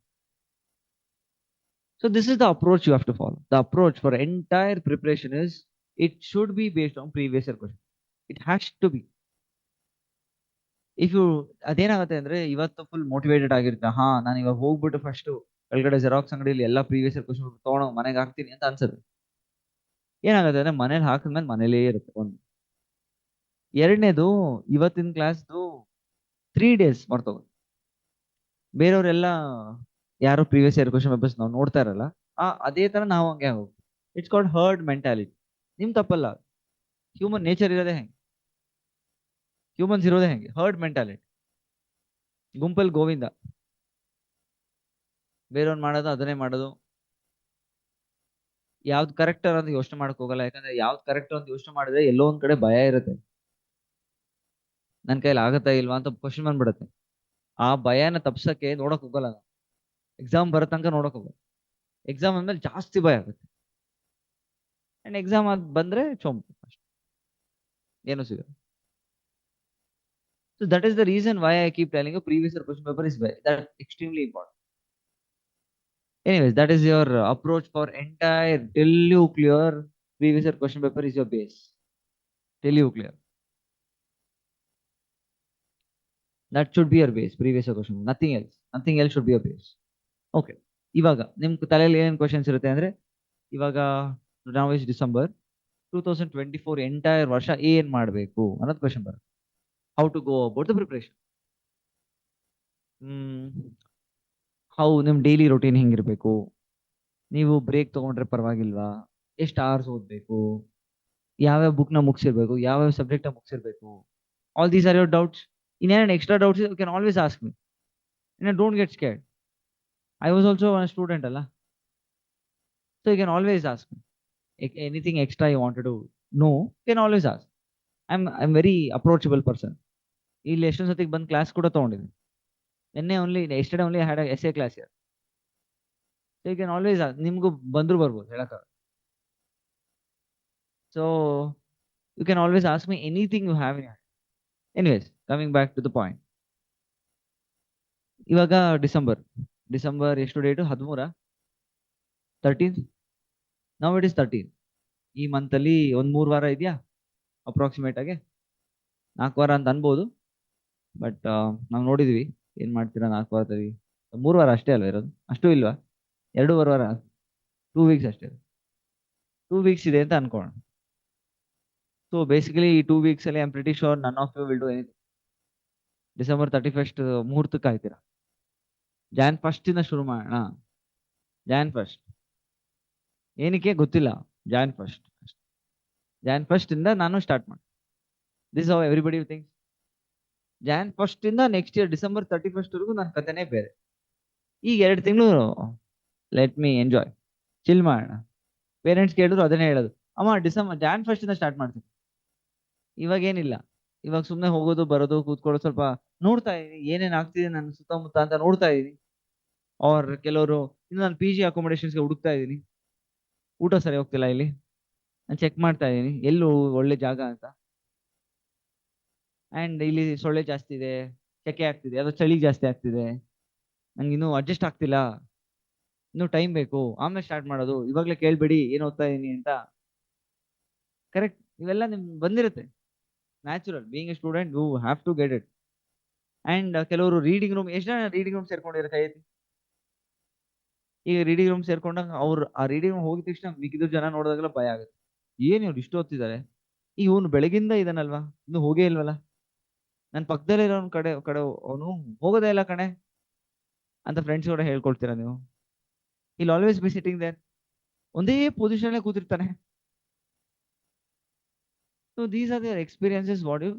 So this is the approach you have to follow. The approach for entire preparation is, it should be based on previous year question. It has to be. If you ಅದೇನಾಗುತ್ತೆ ಅಂದ್ರೆ, ಇವತ್ತು full motivated ಆಗಿರುತ್ತೆ, ಹಾ ನಾನು ಇವಾಗ ಹೋಗ್ಬಿಟ್ಟು first ಕೆಳಗಡೆ xerox ಅಂಗಡಿಯಲ್ಲಿ ಎಲ್ಲ ಪ್ರೀವಿಯಸ್ ಇಯರ್ ಕ್ವಶನ್ ತಗೊಂಡು ಮನೆಗೆ ಹಾಕ್ತೀನಿ ಅಂತ ಅನ್ಸುತ್ತೆ. ಏನಾಗುತ್ತೆ ಅಂದ್ರೆ, ಮನೇಲಿ ಹಾಕಿದ್ಮೇಲೆ ಮನೇಲೇ ಇರುತ್ತೆ ಒಂದು. ಎರಡನೇದು, ಇವತ್ತಿನ ಕ್ಲಾಸ್ದು 3 days ಮರ್ತೋಗುತ್ತೆ. ಬೇರೆಯವರೆಲ್ಲ ಯಾರು ಪ್ರೀವಿಯಸ್ ಇಯರ್ ಕ್ವಶನ್ ಪೇಪರ್ಸ್ ನಾವು ನೋಡ್ತಾ ಇರಲ್ಲ, ಅದೇ ತರ ನಾವು ಹಂಗೆ ಹೋಗ್ತೀವಿ. It's called heard mentality. ನಿಮ್ ತಪ್ಪಲ್ಲ, ಹ್ಯೂಮನ್ ನೇಚರ್ ಇರೋದೇ ಹೆಂಗೆ, ಹ್ಯೂಮನ್ಸ್ ಇರೋದೇ ಹೆಂಗೆ, ಹರ್ಡ್ ಮೆಂಟಾಲಿಟಿ. ಗುಂಪಲ್ಲಿ ಗೋವಿಂದ, ಬೇರೆಯವ್ರು ಮಾಡೋದು ಅದನ್ನೇ ಮಾಡೋದು. ಯಾವ್ದು ಕರೆಕ್ಟರ್ ಅಂತ ಯೋಚನೆ ಮಾಡಕ್ ಹೋಗಲ್ಲ, ಯಾಕಂದ್ರೆ ಯಾವ್ದು ಕರೆಕ್ಟರ್ ಅಂತ ಯೋಚನೆ ಮಾಡಿದ್ರೆ ಎಲ್ಲೋ ಒಂದ್ ಕಡೆ ಭಯ ಇರುತ್ತೆ, ನನ್ ಕೈಲಿ ಆಗತ್ತಾ ಇಲ್ವಾ ಅಂತ ಕ್ವಶನ್ ಬಂದ್ಬಿಡುತ್ತೆ. ಆ ಭಯನ ತಪ್ಸಕ್ಕೆ ನೋಡಕ್ ಹೋಗಲ್ಲ ನಾವು, ಎಕ್ಸಾಮ್ ಬರೋ ತನಕ ನೋಡಕ್ ಹೋಗಲ್ಲ. ಎಕ್ಸಾಮ್ ಅಂದ್ಮೇಲೆ ಜಾಸ್ತಿ ಭಯ ಆಗುತ್ತೆ, ಅಂಡ್ ಎಕ್ಸಾಮ್ ಅದ್ ಬಂದ್ರೆ ಚೊಂಬು ಅಷ್ಟೇ, ಏನು ಸಿಗಲ್ಲ. So that is the reason why I keep telling you previous year question paper is that extremely important. Anyways, that is your approach for entire till you clear previous year question paper is your base. Till you clear. That should be your base, previous year question. Nothing else. Nothing else should be your base. Okay. ಇವಾಗ ನಿಮ್ ತಲೆಯಲ್ಲಿ ಏನೇನು questions ಇರುತ್ತೆ ಅಂದ್ರೆ, ಇವಾಗ now is December 2024 entire ವರ್ಷ ಏನ್ ಮಾಡ್ಬೇಕು ಅನ್ನೋದು ಕ್ವಶನ್ ಬರುತ್ತೆ. How to go about the preparation. How ನಿಮ್ ಡೈಲಿ ರೊಟೀನ್ ಹೆಂಗಿರ್ಬೇಕು, ನೀವು ಬ್ರೇಕ್ ತಗೊಂಡ್ರೆ ಪರವಾಗಿಲ್ವಾ, ಎಷ್ಟು ಅವರ್ಸ್ ಓದ್ಬೇಕು, ಯಾವ್ಯಾವ ಬುಕ್ ನ ಮುಗಿಸಿರ್ಬೇಕು, ಯಾವ್ಯಾವ ಸಬ್ಜೆಕ್ಟ್ ನ ಮುಗಿಸಿರ್ಬೇಕು. All these are your doubts. ಇನ್ನೇನು extra doubts you can always ask me. Don't get scared. I was also a student ಅಲ್ಲ, so you can always ask me. Anything extra you wanted to know, you can always ask. I'm very approachable person. ಇಲ್ಲಿ ಎಷ್ಟೊಂದು ಸತಿಗೆ ಬಂದು class ಕೂಡ ತಗೊಂಡಿದ್ದೀನಿ. yesterday only I had a essay class here. So you can always ask. ನಿಮ್ಗೂ ಬಂದ್ರು ಬರ್ಬೋದು, ಹೇಳಕ್ಕಾಗಲ್ಲ. So you can always ask me anything you have in your hand. Anyways, coming back to the point. ಇವಾಗ December ಎಷ್ಟು date? 13, 13th. Now it is 13th. ಈ month ಅಲ್ಲಿ ಒಂದ್ 3 ವಾರ ಇದೆಯಾ ಅಪ್ರಾಕ್ಸಿಮೇಟ್ ಆಗಿ, 4 ವಾರ ಅಂತ ಅನ್ಬೋದು. ಬಟ್ ನಾವು ನೋಡಿದ್ವಿ ಏನ್ ಮಾಡ್ತೀರಾ 4 ವಾರದಲ್ಲಿ, 3 ವಾರ ಅಷ್ಟೇ ಅಲ್ವಾ ಇರೋದು, ಅಷ್ಟು ಇಲ್ವಾ? 2.5 ವಾರ, 2 ವೀಕ್ಸ್ ಅಷ್ಟೇ. 2 ವೀಕ್ಸ್ ಇದೆ ಅಂತ ಅನ್ಕೋಣ. ಸೊ ಬೇಸಿಕಲಿ ಈ 2 ವೀಕ್ಸ್ ಅಲ್ಲಿ I am pretty sure none of you will do anything. December 31st ಮುಹೂರ್ತಕ್ಕೆ ಕಾಯ್ತೀರಾ? ಜಾನ್ 1st ಇಂದ ಶುರು ಮಾಡೋಣ. ಜಾನ್ 1st ಏನಕ್ಕೆ ಗೊತ್ತಿಲ್ಲ. ಜಾನ್ 1st ಜಾನ್ 1st ಇಂದ ನಾನು ಸ್ಟಾರ್ಟ್ ಮಾಡಿ. This how everybody thinks. Jan 1st ಇಂದ ನೆಕ್ಸ್ಟ್ ಇಯರ್ ಡಿಸೆಂಬರ್ 31st ವರೆಗೂ ನನ್ನ ಕಥೆನೇ ಬೇರೆ. ಈಗ 2 ತಿಂಗಳು ಲೆಟ್ ಮೀ ಎಂಜಾಯ್, ಚಿಲ್ ಮಾಡೋಣ. ಪೇರೆಂಟ್ಸ್ ಕೇಳಿದ್ರು ಅದನ್ನೇ ಹೇಳೋದು, ಅಮ್ಮ ಜಾನ್ 1st ಇಂದ ಸ್ಟಾರ್ಟ್ ಮಾಡ್ತೀನಿ. ಇವಾಗ ಏನಿಲ್ಲ, ಇವಾಗ ಸುಮ್ನೆ ಹೋಗೋದು ಬರೋದು ಕೂತ್ಕೊಳ್ಳೋದು, ಸ್ವಲ್ಪ ನೋಡ್ತಾ ಇದೀನಿ ಏನೇನ್ ಆಗ್ತಿದೆ ನನ್ನ ಸುತ್ತಮುತ್ತ ಅಂತ ನೋಡ್ತಾ ಇದೀನಿ. ಅವ್ರ ಕೆಲವರು ಇನ್ನು ನಾನು ಪಿ ಜಿ ಅಕೊಮಡೇಷನ್ಸ್ಗೆ ಹುಡುಕ್ತಾ ಇದೀನಿ. ಊಟ ಸರಿ ಹೋಗ್ತಿಲ್ಲ ಇಲ್ಲಿ, ನಾನು ಚೆಕ್ ಮಾಡ್ತಾ ಇದೀನಿ ಎಲ್ಲೂ ಒಳ್ಳೆ ಜಾಗ ಅಂತ. ಅಂಡ್ ಇಲ್ಲಿ ಸೊಳ್ಳೆ ಜಾಸ್ತಿ ಇದೆ, ಸೆಕೆ ಆಗ್ತಿದೆ, ಅದು ಚಳಿ ಜಾಸ್ತಿ ಆಗ್ತಿದೆ, ನಂಗೆ ಇನ್ನೂ ಅಡ್ಜಸ್ಟ್ ಆಗ್ತಿಲ್ಲ, ಇನ್ನೂ ಟೈಮ್ ಬೇಕು, ಆಮೇಲೆ ಸ್ಟಾರ್ಟ್ ಮಾಡೋದು, ಇವಾಗ್ಲೇ ಕೇಳ್ಬೇಡಿ ಏನ್ ಓದ್ತಾ ಇದೀನಿ ಅಂತ. ಕರೆಕ್ಟ್, ಇವೆಲ್ಲ ನಿಮ್ಗೆ ಬಂದಿರುತ್ತೆ, natural. Being a student you have to get it. And ಕೆಲವರು ರೀಡಿಂಗ್ ರೂಮ್, ಎಷ್ಟು ಜನ ರೀಡಿಂಗ್ ರೂಮ್ ಸೇರ್ಕೊಂಡಿರೋ ಕೈ ಎತ್ತಿ. ಈಗ ರೀಡಿಂಗ್ ರೂಮ್ ಸೇರ್ಕೊಂಡಾಗ ಅವ್ರು ಆ ರೀಡಿಂಗ್ ರೂಮ್ ಹೋಗಿದ ತಕ್ಷಣ ಮಿಕ್ಕಿದ ಜನ ನೋಡಿದಾಗೆಲ್ಲ ಭಯ ಆಗುತ್ತೆ, ಏನ್ ಇವ್ರು ಇಷ್ಟು ಓದ್ತಿದ್ದಾರೆ, ಈಗ ಇವನು ಬೆಳಗಿಂದ ಇದಾನಲ್ವಾ, ಇನ್ನು ಹೋಗೇ ಇಲ್ವಲ್ಲ, ನನ್ನ ಪಕ್ಕದಲ್ಲೇ ಇರೋ ಕಡೆ ಕಡೆ ಅವನು ಹೋಗೋದೇ ಇಲ್ಲ ಕಣೆ ಅಂತ ಫ್ರೆಂಡ್ಸ್ ಕೂಡ ಹೇಳ್ಕೊಳ್ತೀರಾ ನೀವು. ಇಲ್ಲಿ ಆಲ್ವೇಸ್ ಬಿ ಸಿಟಿಂಗ್ ದೇರ್, ಒಂದೇ ಪೊಸಿಷನ್ ಕೂತಿರ್ತಾನೆ. So these are their experiences. What you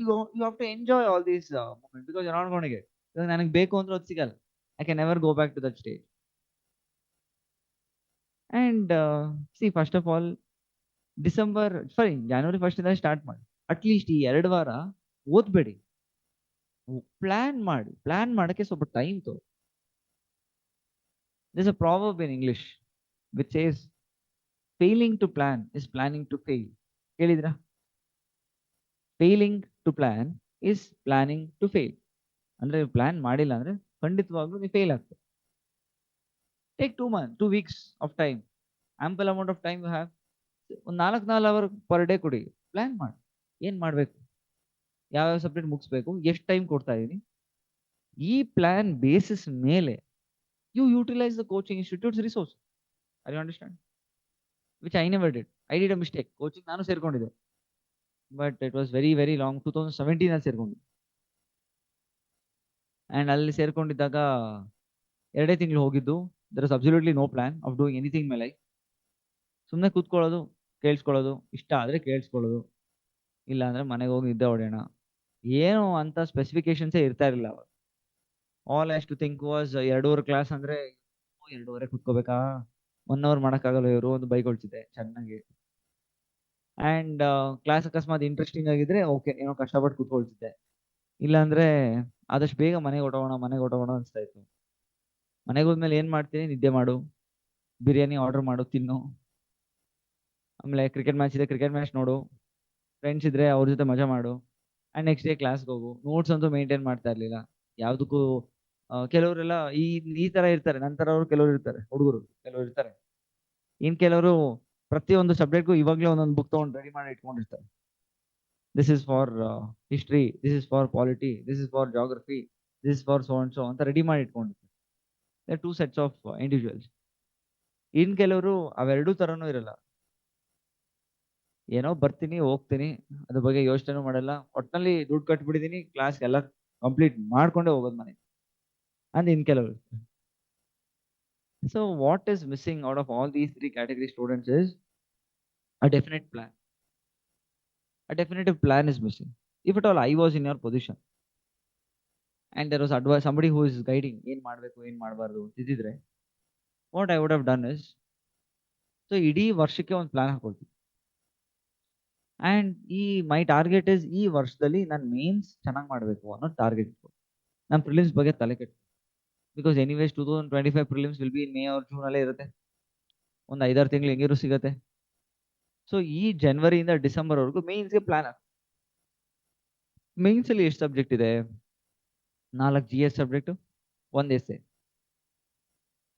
have to enjoy all these moment because you are not going to get. ಇವಾಗ ನನಗೆ ಬೇಕು ಅಂದ್ರೆ ಅದು ಸಿಗಲ್ಲ. I can never go back to that stage. And see first of all January 1st ಇಂದ start ಮಾಡಿ. At least ಈ 2 ವಾರ ಓದ್ಬೇಡಿ, ಪ್ಲಾನ್ ಮಾಡಿ. ಪ್ಲಾನ್ ಮಾಡಕ್ಕೆ ಸ್ವಲ್ಪ ಟೈಮ್ ತಗೋ. There's a proverb in English which says failing to plan is planning to fail. ಕೇಳಿದ್ರಾ? Failing to plan is planning to fail. ಅಂದ್ರೆ ಪ್ಲಾನ್ ಮಾಡಿಲ್ಲ ಅಂದ್ರೆ ಖಂಡಿತವಾಗ್ಲೂ ನೀವು ಫೇಲ್ ಆಗ್ತದೆ. Take 2 weeks of time, ample amount of time you have. ಒಂದು 4 hour per day ಕೊಡಿ, plan ಮಾಡಿ ಏನ್ ಮಾಡ್ಬೇಕು, ಯಾವ ಸಬ್ಜೆಕ್ಟ್ ಮುಗಿಸ್ಬೇಕು, ಎಷ್ಟು ಟೈಮ್ ಕೊಡ್ತಾ ಇದೀನಿ. ಈ ಪ್ಲಾನ್ ಬೇಸಿಸ್ ಮೇಲೆ you utilize the coaching institute's resource. Are you understand? Which I never did. I did a mistake. Coaching ನಾನು ಸೇರ್ಕೊಂಡಿದ್ದೆ, but it was very very long. 2017 ಅಲ್ಲಿ ಸೇರ್ಕೊಂಡಿದ್ದೆ. ಅಂಡ್ ಅಲ್ಲಿ ಸೇರ್ಕೊಂಡಿದ್ದಾಗ 2 ತಿಂಗಳು ಹೋಗಿದ್ದು. There is absolutely no plan of doing anything my life. ಸುಮ್ಮನೆ ಕೂತ್ಕೊಳ್ಳೋದು, ಕೇಳಿಸ್ಕೊಳ್ಳೋದು, ಇಷ್ಟ ಆದ್ರೆ ಕೇಳಿಸ್ಕೊಳ್ಳೋದು, ಇಲ್ಲ ಅಂದ್ರೆ ಮನೆಗೆ ಹೋಗಿ ನಿದ್ದೆ ಹೊಡೆಯೋಣ. ಏನು ಅಂತ ಸ್ಪೆಸಿಫಿಕೇಶನ್ಸೇ ಇರ್ತಾ ಇರಲಿಲ್ಲ ಅವಾಗ. All I to think was 2 class ಅಂದ್ರೆ 2 ಕೂತ್ಕೋಬೇಕಾ, 1 ಅವರ್ ಮಾಡಕ್ಕಾಗಲ್ಲ ಇವರು, ಒಂದು ಬೈಕ್ ಹೊಡ್ಸಿದ್ದೆ ಚೆನ್ನಾಗಿ. ಅಂಡ್ ಕ್ಲಾಸ್ ಅಕಸ್ಮಾತ್ ಇಂಟ್ರೆಸ್ಟಿಂಗ್ ಆಗಿದ್ರೆ ಓಕೆ, ಏನೋ ಕಷ್ಟಪಟ್ಟು ಕೂತ್ಕೊಳ್ತಿದ್ದೆ. ಇಲ್ಲಾಂದ್ರೆ ಆದಷ್ಟು ಬೇಗ ಮನೆಗೆ ಹೊಟ್ಟೋಗೋಣ ಅನ್ಸ್ತಾ ಇತ್ತು. ಮನೆಗೆ ಹೋದ್ಮೇಲೆ ಏನ್ ಮಾಡ್ತೀನಿ, ನಿದ್ದೆ ಮಾಡು, ಬಿರಿಯಾನಿ ಆರ್ಡರ್ ಮಾಡು ತಿನ್ನು, ಆಮೇಲೆ ಕ್ರಿಕೆಟ್ ಮ್ಯಾಚ್ ಇದೆ ಕ್ರಿಕೆಟ್ ಮ್ಯಾಚ್ ನೋಡು, ಫ್ರೆಂಡ್ಸ್ ಇದ್ರೆ ಅವ್ರ ಜೊತೆ ಮಜಾ ಮಾಡು, ಅಂಡ್ ನೆಕ್ಸ್ಟ್ ಡೇ ಕ್ಲಾಸ್ಗೆ ಹೋಗು. ನೋಟ್ಸ್ ಅಂತೂ ಮೇಂಟೈನ್ ಮಾಡ್ತಾ ಇರ್ಲಿಲ್ಲ ಯಾವ್ದಕ್ಕೂ. ಕೆಲವರೆಲ್ಲ ಈ ತರ ಇರ್ತಾರೆ, ನಂತರ ಅವ್ರು ಕೆಲವರು ಇರ್ತಾರೆ, ಹುಡುಗರು ಕೆಲವರು ಇರ್ತಾರೆ. ಇನ್ ಕೆಲವರು ಪ್ರತಿಯೊಂದು ಸಬ್ಜೆಕ್ಟ್ಗೂ ಇವಾಗ್ಲೇ ಒಂದೊಂದು ಬುಕ್ ತಗೊಂಡು ರೆಡಿ ಮಾಡಿ ಇಟ್ಕೊಂಡಿರ್ತಾರೆ. This is for history, this is for polity, this is for geography, this is for so and so ಅಂತ ರೆಡಿ ಮಾಡಿ ಇಟ್ಕೊಂಡಿರ್ತಾರೆ. 2 sets ಆಫ್ ಇಂಡಿವಿಜುವಲ್ಸ್. ಇನ್ ಕೆಲವರು ಅವೆರಡೂ ತರನೂ ಇರಲ್ಲ. ಏನೋ ಬರ್ತೀನಿ ಹೋಗ್ತೀನಿ, ಅದ್ರ ಬಗ್ಗೆ ಯೋಚನೆ ಮಾಡಲ್ಲ, ಒಟ್ನಲ್ಲಿ ದುಡ್ಡು ಕಟ್ಬಿಟ್ಟಿದೀನಿ, ಕ್ಲಾಸ್ ಎಲ್ಲ ಕಂಪ್ಲೀಟ್ ಮಾಡ್ಕೊಂಡೇ ಹೋಗೋದು ಮನೆ ಅಂದ್ ಇನ್ ಕೆಲವರು. So what is missing out of all these 3 category students is a definite plan. A definitive plan is missing. If at all I was in your position and there was advice, somebody who is guiding ಏನ್ ಮಾಡ್ಬೇಕು ಏನ್ ಮಾಡಬಾರ್ದು ಇದ್ದಿದ್ರೆ, what I would have done is, so ಇಡೀ ವರ್ಷಕ್ಕೆ ಒಂದು plan ಹಾಕೊಳ್ತೀನಿ. And my target is ಈ ವರ್ಷದಲ್ಲಿ ನಾನು ಮೇನ್ಸ್ ಚೆನ್ನಾಗಿ ಮಾಡಬೇಕು ಅನ್ನೋ ಟಾರ್ಗೆಟ್ ಇತ್ತು. ನಾನು ಪ್ರಿಲಿಮ್ಸ್ ಬಗ್ಗೆ ತಲೆ ಕೆಟ್ಟು, because anyways 2025 prelims will be in May R June ಅಲ್ಲೇ ಇರುತ್ತೆ. ಒಂದು 5-6 ತಿಂಗಳು ಹೆಂಗಿರು ಸಿಗುತ್ತೆ. ಸೊ ಈ ಜನವರಿಯಿಂದ ಡಿಸೆಂಬರ್ ವರೆಗೂ ಮೇನ್ಸ್ಗೆ ಪ್ಲಾನ್ ಆಗ. ಮೇನ್ಸ್ ಅಲ್ಲಿ ಎಷ್ಟು ಸಬ್ಜೆಕ್ಟ್ ಇದೆ? 4 GS ಸಬ್ಜೆಕ್ಟ್, 1 essay.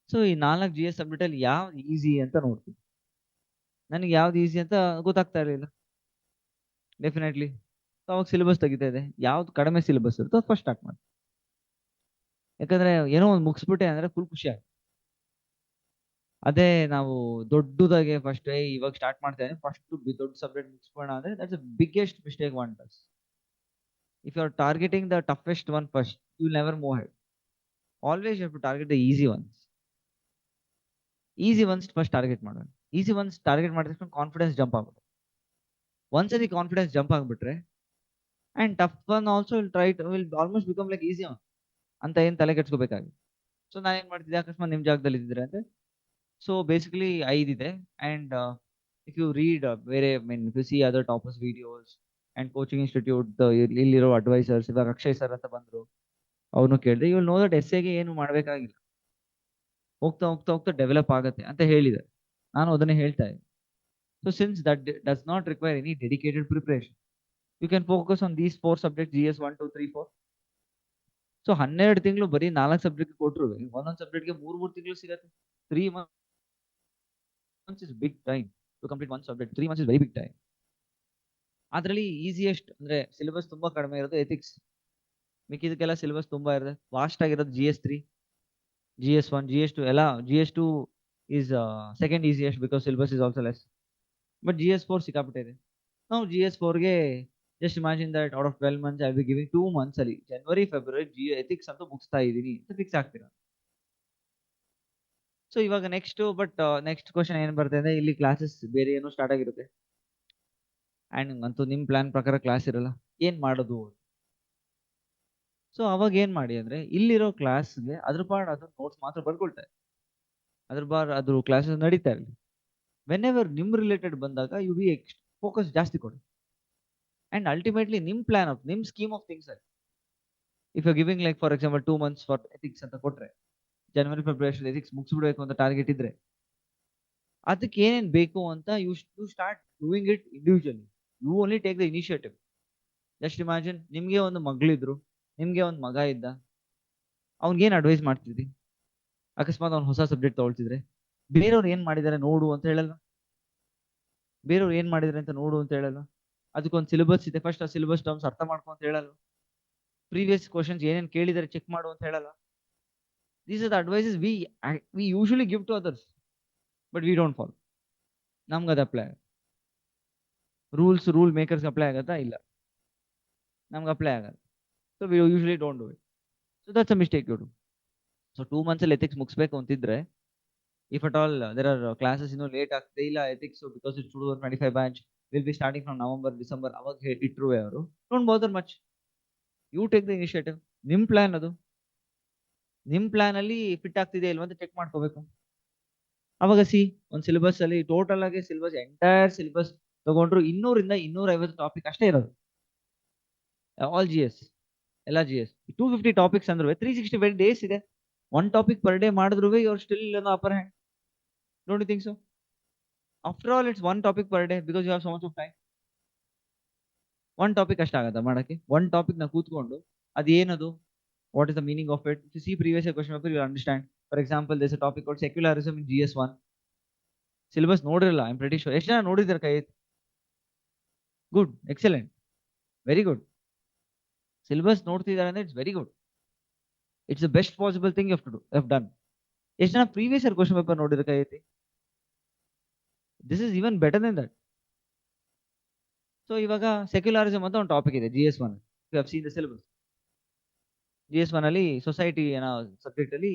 ಸೊ ಈ 4 GS ಸಬ್ಜೆಕ್ಟ್ ಅಲ್ಲಿ ಯಾವ್ದು ಈಸಿ ಅಂತ ನೋಡ್ತೀನಿ. ನನಗೆ ಯಾವ್ದು ಈಸಿ ಅಂತ ಗೊತ್ತಾಗ್ತಾ ಇರಲಿಲ್ಲ ಡೆಫಿನೆಟ್ಲಿ. ಅವಾಗ ಸಿಲೆಬಸ್ ತೆಗಿತಾ ಇದೆ, ಯಾವ್ದು ಕಡಿಮೆ ಸಿಲೆಬಸ್ ಇರುತ್ತೋ ಫಸ್ಟ್ ಸ್ಟಾರ್ಟ್ ಮಾಡಿ. ಯಾಕಂದ್ರೆ ಏನೋ ಒಂದು ಮುಗಿಸ್ಬಿಟ್ಟೆ ಅಂದ್ರೆ ಫುಲ್ ಖುಷಿ ಆಗುತ್ತೆ. ಅದೇ ನಾವು ದೊಡ್ಡದಾಗೆ ಫಸ್ಟ್ ಇವಾಗ ಸ್ಟಾರ್ಟ್ ಮಾಡ್ತಾ ಇದ್ದೀನಿ, ಫಸ್ಟ್ ದೊಡ್ಡ ಸಬ್ಜೆಕ್ಟ್ ಮುಗಿಸ್ಕೊಳ್ಳೋಣ ಅಂದ್ರೆ that's a biggest mistake one does. If you are targeting the toughest one first, you will never move ahead. Always you have to target the easy ones. Easy ones first target ಮಾಡೋಣ. Easy ones target ಮಾಡಿದ ತಕ್ಷಣ confidence jump ಆಗುತ್ತೆ. ಒಂದ್ಸತಿ confidence jump ಆಗ್ಬಿಟ್ರೆ and tough one also will almost become like easy one ಅಂತ ಏನ್ ತಲೆ ಕೆಡ್ಸ್ಕೋಬೇಕಾಗಿ. So ನಾನು ಏನ್ ಮಾಡ್ತಿದ್ದೆ, ಅಕಸ್ಮಾತ್ ನಿಮ್ ಜಾಗದಲ್ಲಿ ಇದ್ದಿದ್ರೆ ಅಂದ್ರೆ, ಸೊ ಬೇಸಿಕಲಿ 5 ಇದೆ. ಅಂಡ್ ಇಫ್ ಯು ರೀಡ್ ಬೇರೆ mean if U C other toppers videos and coaching institute ಇಲ್ಲಿರೋ ಅಡ್ವೈಸರ್ಸ್, ಇವಾಗ ಅಕ್ಷಯ್ ಸರ್ ಅಂತ ಬಂದ್ರು, ಅವನು ಕೇಳಿದೆ, ಇವ್ ನೋ ದಟ್ ಎಸ್ಸೆಗೆ ಏನು ಮಾಡ್ಬೇಕಾಗಿಲ್ಲ, ಹೋಗ್ತಾ ಹೋಗ್ತಾ ಹೋಗ್ತಾ ಡೆವಲಪ್ ಆಗುತ್ತೆ ಅಂತ ಹೇಳಿದೆ. ನಾನು ಅದನ್ನೇ ಹೇಳ್ತಾ ಇದ್ದೆ. So since that does not require any dedicated preparation, you can focus on these 4 subject, GS 1 2 3 4. So 12 ತಿಂಗಳು ಬರೀ 4 ಸಬ್ಜೆಕ್ಟ್ ಕೊಟ್ಟರು ಒಂದೊಂದು ಸಬ್ಜೆಕ್ಟ್ಗೆ 3 ತಿಂಗಳು ಸಿಗತ್ತೆ. 3 months is big time to complete one subject. 3 months is very big time. ಅದರಲ್ಲಿ easiest ಅಂದ್ರೆ syllabus ತುಂಬಾ ಕಡಿಮೆ ಇರೋದು ಎಥಿಕ್ಸ್. ಮಿಕ್ಕಿದಕ್ಕೆಲ್ಲ ಸಿಲೆಬಸ್ ತುಂಬಾ ಇರುತ್ತೆ. ವಾಸ್ಟ್ ಆಗಿರೋದು GS 3, GS 1, GS 2 ಎಲ್ಲ. GS 2 is second easiest because syllabus is also less. But GS 4 ಸಿಕ್ಕಾಪಟ್ಟೆ ಇದೆ. ನಾವು GS 4 ಗೆ just imagine that out of 12 months I'll be giving 2 months ಅಲ್ಲಿ January February ethics ಅಂತೂ ಮುಗಿಸ್ತಾ ಇದೀನಿ ಅಂತ ಫಿಕ್ಸ್ ಆಗ್ತೀರಾ. ಸೊ ಇವಾಗ ನೆಕ್ಸ್ಟ್ ನೆಕ್ಸ್ಟ್ ಕ್ವಶನ್ ಏನ್ ಬರ್ತದೆ ಅಂದ್ರೆ, ಇಲ್ಲಿ ಕ್ಲಾಸಸ್ ಬೇರೆ ಏನೋ ಸ್ಟಾರ್ಟ್ ಆಗಿರುತ್ತೆ ಅಂಡ್ ಅಂತೂ ನಿಮ್ ಪ್ಲಾನ್ ಪ್ರಕಾರ ಕ್ಲಾಸ್ ಇರಲ್ಲ, ಏನ್ ಮಾಡೋದು? ಸೊ ಅವಾಗ ಏನ್ ಮಾಡಿ ಅಂದ್ರೆ, ಇಲ್ಲಿರೋ ಕ್ಲಾಸ್ಗೆ ಅದ್ರ ಅದು ನೋಟ್ಸ್ ಮಾತ್ರ ಬರ್ಕೊಳ್ತಾರೆ, ಅದ್ರ ಕ್ಲಾಸಸ್ ನಡೀತಾ ಇರಲಿ. ವೆನ್ ಎವರ್ ನಿಮ್ ರಿಲೇಟೆಡ್ ಬಂದಾಗ ಯು ಬಿ ಫೋಕಸ್ ಜಾಸ್ತಿ ಕೊಡಿ ಅಂಡ್ ಅಲ್ಟಿಮೇಟ್ಲಿ ನಿಮ್ ಪ್ಲಾನ್ ಆಫ್ ನಿಮ್ ಸ್ಕೀಮ್ ಆಫ್ ಥಿಂಗ್ಸ್ ಅಲ್ಲಿ. If you giving like for example 2 months for ethics ಅಂತ ಕೊಟ್ರೆ, ಜನವರಿ ಫೆಬ್ರವರಿ ಎಥಿಕ್ಸ್ ಮುಗಿಸ್ಬಿಡ್ಬೇಕು ಅಂತ ಟಾರ್ಗೆಟ್ ಇದ್ರೆ, ಅದಕ್ಕೆ ಏನೇನ್ ಬೇಕು ಅಂತ you start doing it individually. You only take the initiative. Just imagine, ನಿಮ್ಗೆ ಒಂದು ಮಗಳಿದ್ರು, ನಿಮ್ಗೆ ಒಂದು ಮಗ ಇದ್ದ, ಅವ್ನಿಗೇನ್ ಅಡ್ವೈಸ್ ಮಾಡ್ತಿದ್ರಿ? ಅಕಸ್ಮಾತ್ ಅವ್ನು ಹೊಸ ಸಬ್ಜೆಕ್ಟ್ ತಗೊಳ್ತಿದ್ರೆ, ಬೇರೆಯವ್ರು ಏನ್ ಮಾಡಿದಾರೆ ನೋಡು ಅಂತ ಹೇಳಲ್ಲ? ಬೇರೆಯವ್ರು ಏನ್ ಮಾಡಿದಾರೆ ಅಂತ ನೋಡು ಅಂತ ಹೇಳಲ್ಲ? ಅದಕ್ಕೊಂದು ಸಿಲೆಬಸ್ ಇದೆ, ಫಸ್ಟ್ ಆ ಸಿಲೆಬಸ್ ಟರ್ಮ್ಸ್ ಅರ್ಥ ಮಾಡ್ಕೊ ಅಂತ ಹೇಳಲ್ಲ? ಪ್ರೀವಿಯಸ್ ಕ್ವಶನ್ಸ್ ಏನೇನ್ ಕೇಳಿದಾರೆ ಚೆಕ್ ಮಾಡು ಅಂತ ಹೇಳಲ್ಲ? These are the advices we usually give to others, but we don't follow. ನಮ್ಗೆ ಅದು ಅಪ್ಲೈ ರೂಲ್ ಮೇಕರ್ಸ್ ಅಪ್ಲೈ ಆಗತ್ತಾ? ಇಲ್ಲ, ನಮ್ಗೆ ಅಪ್ಲೈ ಆಗಲ್ಲ. So we usually don't do it. So that's a mistake you do. So 2 months ಅಲ್ಲಿ ethics ಮುಗಿಸ್ಬೇಕು ಅಂತಿದ್ರೆ, if at all there are classes late ಆಗ್ತದೆ ಇಲ್ಲ ethics because it's 2025 batch will be starting from November December, ಅವಾಗ ಇಟ್ರು ಅವರು don't bother much. You take the initiative. ನಿಮ್ plan ಅದು, ನಿಮ್ ಪ್ಲಾನ್ ಅಲ್ಲಿ ಫಿಟ್ ಆಗ್ತಿದೆ ಇಲ್ವಾ ಅಂತ ಚೆಕ್ ಮಾಡ್ಕೋಬೇಕು. ಅವಾಗ ಒಂದು ಸಿಲೆಬಸ್ ಅಲ್ಲಿ ಟೋಟಲ್ ಆಗಿ ಸಿಲೆಬಸ್ ಎಂಟೈರ್ ಸಿಲೆಬಸ್ ತಗೊಂಡ್ರು 200 ಇಂದ 250 ಟಾಪಿಕ್ ಅಷ್ಟೇ ಇರೋದು, ಆಲ್ GS, ಎಲ್ಲ GS. 250 ಟಾಪಿಕ್ಸ್ ಅಂದ್ರೆ 365 ಡೇಸ್ ಇದೆ. 1 ಟಾಪಿಕ್ ಪರ್ ಡೇ ಮಾಡಿದ್ರು your still upper hand. Don't you think so? After all it's 1 topic per day because you have so much of time. 1 topic ಅಷ್ಟಾಗತ್ತಾ ಮಾಡಕ್ಕೆ? 1 topic ನ ಕೂತ್ಕೊಂಡು ಅದೇನದು, what is the meaning of it? If you see previous year question paper, you will understand. For example, there's a topic called secularism in GS 1. Syllabus ನೋಡಿರಲ್ಲ, I'm pretty sure. ಎಷ್ಟು ಜನ ನೋಡಿದಾರೆ ಕೈ ಎತ್ತಿ? Good, excellent, very good. Syllabus ನೋಡ್ತಿದ್ದಾರೆ ಅಂದ್ರೆ it's very good. It's the best possible thing you have done. ಎಷ್ಟು ಜನ previous year question paper ನೋಡಿದ್ರೆ ಕೈ ಎತ್ತಿ? This is even better than that. So ಇವಾಗ ಸೆಕ್ಯುಲರಿಸಮ್ ಅಂತ ಒಂದು ಟಾಪಿಕ್ ಇದೆ GS 1. You have seen the syllabus. GS 1 ಅಲ್ಲಿ ಸೊಸೈಟಿ ಏನೋ ಸಬ್ಜೆಕ್ಟ್ ಅಲ್ಲಿ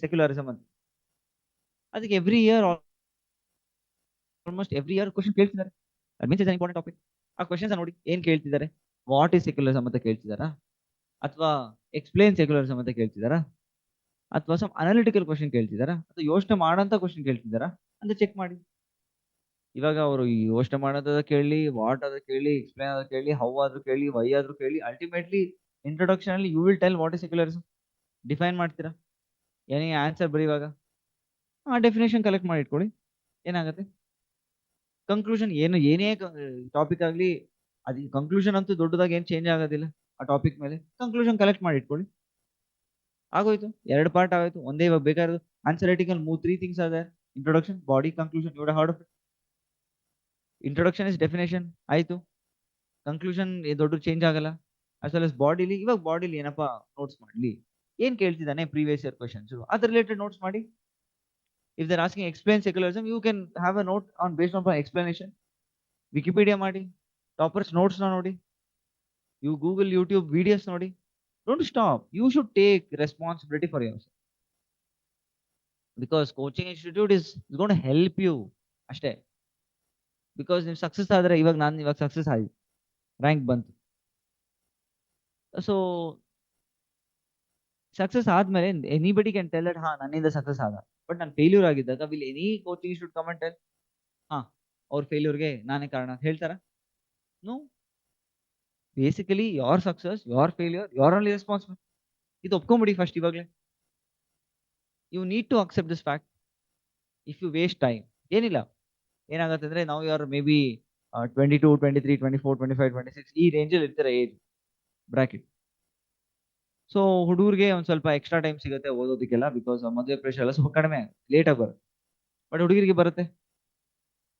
ಸೆಕ್ಯುಲರಿಸಮ್ ಅಂತ, ಅದಕ್ಕೆ every year almost every year question ಕೇಳ್ತಿದ್ದಾರೆ. That means it's an important topic. ಆ ಕ್ವಶನ್ಸ್ ನೋಡಿ ಏನ್ ಕೇಳ್ತಿದ್ದಾರೆ, ವಾಟ್ ಈಸ್ ಸೆಕ್ಯುಲರಿಸಮ್ ಅಂತ ಕೇಳ್ತಿದಾರಾ, ಅಥವಾ ಎಕ್ಸ್ಪ್ಲೇನ್ ಸೆಕ್ಯುಲರಿಸಮ್ ಅಂತ ಕೇಳ್ತಿದಾರಾ, ಅಥವಾ ಸಮ್ ಅನಾಲಿಟಿಕಲ್ ಕ್ವಶನ್ ಕೇಳ್ತಿದಾರಾ, ಅಥವಾ ಯೋಚನೆ ಮಾಡೋಂತ ಕ್ವಶನ್ ಕೇಳ್ತಿದಾರಾ ಅಂತ ಚೆಕ್ ಮಾಡಿ. ಇವಾಗ ಅವರು ಯೋಚನೆ ಮಾಡೋದ ಕೇಳಿ, ವಾಟ್ ಆದ್ರೂ ಕೇಳಿ, ಎಕ್ಸ್ಪ್ಲೇನ್ ಆದ್ರೂ ಕೇಳಿ, ಹೌ ಆದ್ರೂ ಕೇಳಿ, ವೈ ಆದ್ರೂ ಕೇಳಿ, ಅಲ್ಟಿಮೇಟ್ಲಿ ಇಂಟ್ರೊಡಕ್ಷನ್ ಅಲ್ಲಿ you will tell what is secularism. Define ಮಾಡ್ತೀರಾ, ಏನೇ ಆನ್ಸರ್ ಬರೀವಾಗ ಆ ಡೆಫಿನೇಷನ್ ಕಲೆಕ್ಟ್ ಮಾಡಿ ಇಟ್ಕೊಳ್ಳಿ, ಏನಾಗುತ್ತೆ? ಕನ್ಕ್ಲೂಷನ್ ಏನೇ ಟಾಪಿಕ್ ಆಗ್ಲಿ, ಅದ್ ಕನ್ಕ್ಲೂಷನ್ ಅಂತೂ ದೊಡ್ಡದಾಗಿ ಏನ್ ಚೇಂಜ್ ಆಗೋದಿಲ್ಲ ಆ ಟಾಪಿಕ್ ಮೇಲೆ. ಕನ್ಕ್ಲೂಷನ್ ಕಲೆಕ್ಟ್ ಮಾಡಿ ಇಟ್ಕೊಳ್ಳಿ, ಆಗೋಯ್ತು. 2 ಪಾರ್ಟ್ ಆಗೋಯ್ತು. ಒಂದೇ ಇವಾಗ ಬೇಕಾದ್ರೆ ಆನ್ಸರ್ ರೈಟಿಂಗ್ ಅಲ್ಲಿ 3 ಥಿಂಗ್ಸ್ ಅದ: introduction, body, conclusion. You would have heard of it. Introduction is definition ಆಯ್ತು, ಕನ್ಕ್ಲೂಷನ್ ದೊಡ್ಡ ಚೇಂಜ್ ಆಗಲ್ಲ. ಅಸ್ ವೆಲ್ ಎಸ್ ಬಾಡಿಲಿ, ಇವಾಗ ಬಾಡಿಲಿ ಏನಪ್ಪಾ ನೋಟ್ಸ್ ಮಾಡ್ಲಿ, ಏನ್ ಕೇಳ್ತಿದ್ದಾನೆ ಪ್ರೀವಿಯಸ್ ಇಯರ್ ಕ್ವಶನ್ಸ್, ಅದ್ರ ರಿಲೇಟೆಡ್ ನೋಟ್ಸ್ ಮಾಡಿ. If they're asking explain secularism, you can have a note on based on explanation. Wikipedia ಮಾಡಿ, ಟಾಪರ್ಸ್ ನೋಟ್ಸ್ ನೋಡಿ, you Google YouTube videos ನೋಡಿ. Don't stop. You should take responsibility for yourself. Because coaching institute is going to help you ಅಷ್ಟೇ. Because ನೀವು success ಆದ್ರೆ, ನಾನು success ಆಗಿ rank ಬಂತು. So success ಆದ್ಮೇಲೆ ಎನಿಬಡಿ ಕ್ಯಾನ್ ಟೆಲ್ ದಟ್ ನನ್ನಿಂದ ಸಕ್ಸಸ್ ಆದ. ಬಟ್ ನಾನು ಫೇಲ್ಯೂರ್ ಆಗಿದ್ದಾಗ will any coaching institute come and tell ಅವ್ರ ಫೇಲ್ಯೂರ್ಗೆ ನಾನೇ ಕಾರಣ ಅಂತ ಹೇಳ್ತಾರ? No. Basically your success, your failure, your only responsible. ಇದು ಒಪ್ಕೊಂಬಿಡಿ ಫಸ್ಟ್ ಇವಾಗಲೇ. You need to accept this fact. If you waste time, ಏನಿಲ್ಲ, ಏನಾಗುತ್ತೆ ಅಂದ್ರೆ ನಾವು ಯಾರು ಮೇ ಬಿ 22, 23, 24, 25, 26 ಈ ರೇಂಜಲ್ಲಿ ಇರ್ತಾರೆ ಏಜ್ ಬ್ರಾಕೆಟ್. ಸೊ ಹುಡುಗರಿಗೆ ಒಂದ್ ಸ್ವಲ್ಪ ಎಕ್ಸ್ಟ್ರಾ ಟೈಮ್ ಸಿಗುತ್ತೆ ಓದೋದಕ್ಕೆಲ್ಲ, ಬಿಕಾಸ್ ಮದುವೆ ಪ್ರೆಷರ್ ಎಲ್ಲ ಸ್ವಲ್ಪ ಕಡಿಮೆ, ಲೇಟ್ ಆಗಿ ಬರುತ್ತೆ. ಬಟ್ ಹುಡುಗರಿಗೆ ಬರುತ್ತೆ.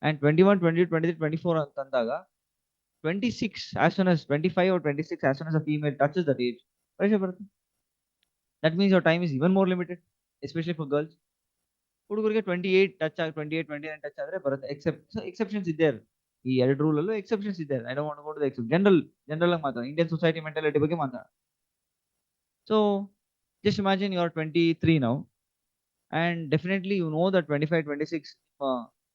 ಅಂಡ್ 21, 22, 23, 24 ಅಂತಂದಾಗ 26 as soon as 25 or 26 as soon as a female touches that age, pressure ಬರುತ್ತೆ. That means your time is even more limited, especially for girls. ಹುಡುಗರಿಗೆ 28 ಟಚ್ ಆಗಿ 28, 29 ಟಚ್ ಆದ್ರೆ ಬರುತ್ತೆ. ಎಕ್ಸೆಪ್ಷನ್ಸ್ ಇದ್ದಾರೆ, ಈ ಎರಡು ರೂಲ್ ಅಲ್ಲೂ ಎಕ್ಸೆಪ್ಷನ್ಸ್ ಇದ್ದಾರೆ. I don't want to go to the exception. General ಆಗಿ ಮಾತಾಡ, ಇಂಡಿಯನ್ ಸೊಸೈಟಿ ಮೆಂಟಾಲಿಟಿ ಬಗ್ಗೆ ಮಾತಾಡ. So just imagine you are 23 now, and definitely you know that 25, 26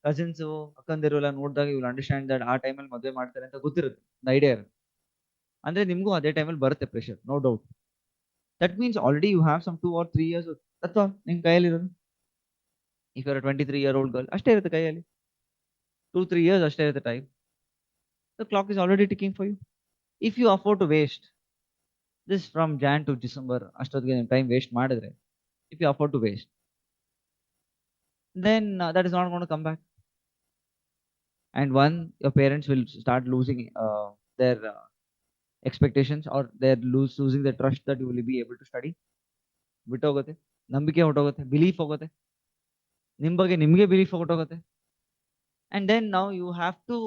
cousins ಅಕ್ಕಂದಿರು ಎಲ್ಲ ನೋಡಿದಾಗ ಯು ವಿಲ್ ಅಂಡರ್ಸ್ಟ್ಯಾಂಡ್ ದಟ್ ಆ ಟೈಮಲ್ಲಿ ಮದುವೆ ಮಾಡ್ತಾರೆ ಅಂತ ಗೊತ್ತಿರುತ್ತೆ, ಒಂದು ಐಡಿಯಾ ಇರುತ್ತೆ. ಅಂದ್ರೆ ನಿಮಗೂ ಅದೇ ಟೈಮಲ್ಲಿ ಬರುತ್ತೆ pressure, no doubt. That means already you have some 2 or 3 years. That's all ನಿಮ್ಮ ಕೈಯಲ್ಲಿರೋದು. If you are 23-year-old girl, ಅಷ್ಟೇ ಇರುತ್ತೆ ಕೈಯಲ್ಲಿ, 2-3 years ಅಷ್ಟೇ ಇರುತ್ತೆ time. The clock is already ticking for you. If you afford to waste this from Jan to December ಅಷ್ಟೊತ್ತಿಗೆ ನೀವು time waste ಮಾಡಿದ್ರೆ, if you afford to waste, then that is not going to come back. And one, your parents will start losing their expectations, or they're losing the trust that you will be able to study. ಬಿಟ್ಟೋಗುತ್ತೆ, ನಂಬಿಕೆ ಹೊಟ್ಟೋಗುತ್ತೆ, belief ಹೋಗುತ್ತೆ, ನಿಮ್ಮ ಬಗ್ಗೆ ನಿಮಗೆ belief ಹೊಟ್ಟೋಗುತ್ತೆ. And then now you have to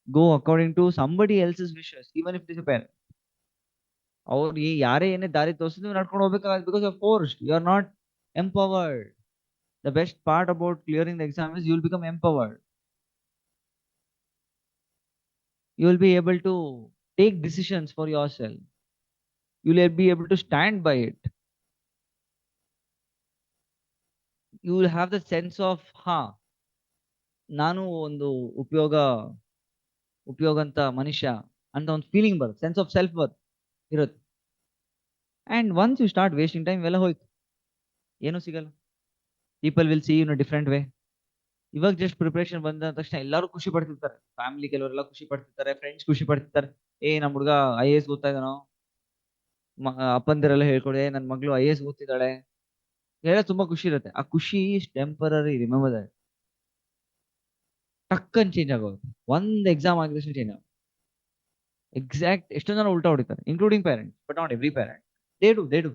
go according to somebody else's wishes, even if it is a parent. ಅವ್ರು ಯಾರೇ ಏನೇ ದಾರಿ ತೋರಿಸಿದ್ರು ನೀವು ನಡ್ಕೊಂಡು ಹೋಗ್ಬೇಕಾಗುತ್ತೆ, because you're forced, you're not empowered. The best part about clearing the exam is you'll become empowered. You will be able to take decisions for yourself. You will be able to stand by it. You will have the sense of ನಾನು ಒಂದು ಉಪಯೋಗ ಅಂತ ಮನುಷ್ಯ ಅಂತ ಒಂದು feeling ಬರುತ್ತೆ, sense of self worth ಇರುತ್ತೆ. And once you start wasting time, ಇವೆಲ್ಲ ಹೋಯ್ತು, ಏನೂ ಸಿಗಲ್ಲ. People will see in a different way. ಇವಾಗ ಜಸ್ಟ್ ಪ್ರಿಪರೇಷನ್ ಬಂದ ತಕ್ಷಣ ಎಲ್ಲರೂ ಖುಷಿ ಪಡ್ತಿರ್ತಾರೆ. ಫ್ಯಾಮಿಲಿ ಕೆಲವರೆಲ್ಲ ಖುಷಿ ಪಡ್ತಿರ್ತಾರೆ, ಫ್ರೆಂಡ್ಸ್ ಖುಷಿ ಪಡ್ತಿರ್ತಾರೆ. ನಮ್ಮ ಹುಡುಗ IAS ಓದ್ತಾ ಇದ್ದಾನೋ, ಅಪ್ಪಂದಿರೆಲ್ಲ ಹೇಳ್ಕೊಡೆ ನನ್ನ ಮಗಳು IAS ಓದ್ತಿದ್ದಾಳೆ, ಎಲ್ಲ ತುಂಬಾ ಖುಷಿ ಇರುತ್ತೆ. ಆ ಖುಷಿ ಟೆಂಪರರಿ, ರಿಮೆಂಬರ್ ದಟ್. ಟಕ್ಕನ್ ಚೇಂಜ್ ಆಗೋದು, ಒಂದ್ ಎಕ್ಸಾಮ್ ಆಗಿದ ತಕ್ಷಣ ಚೇಂಜ್ ಆಗೋದು. ಎಕ್ಸಾಕ್ಟ್ ಎಷ್ಟೊಂದು ಜನ ಉಲ್ಟಾ ಹೊಡಿತಾರೆ, including parents, but not every parent. They do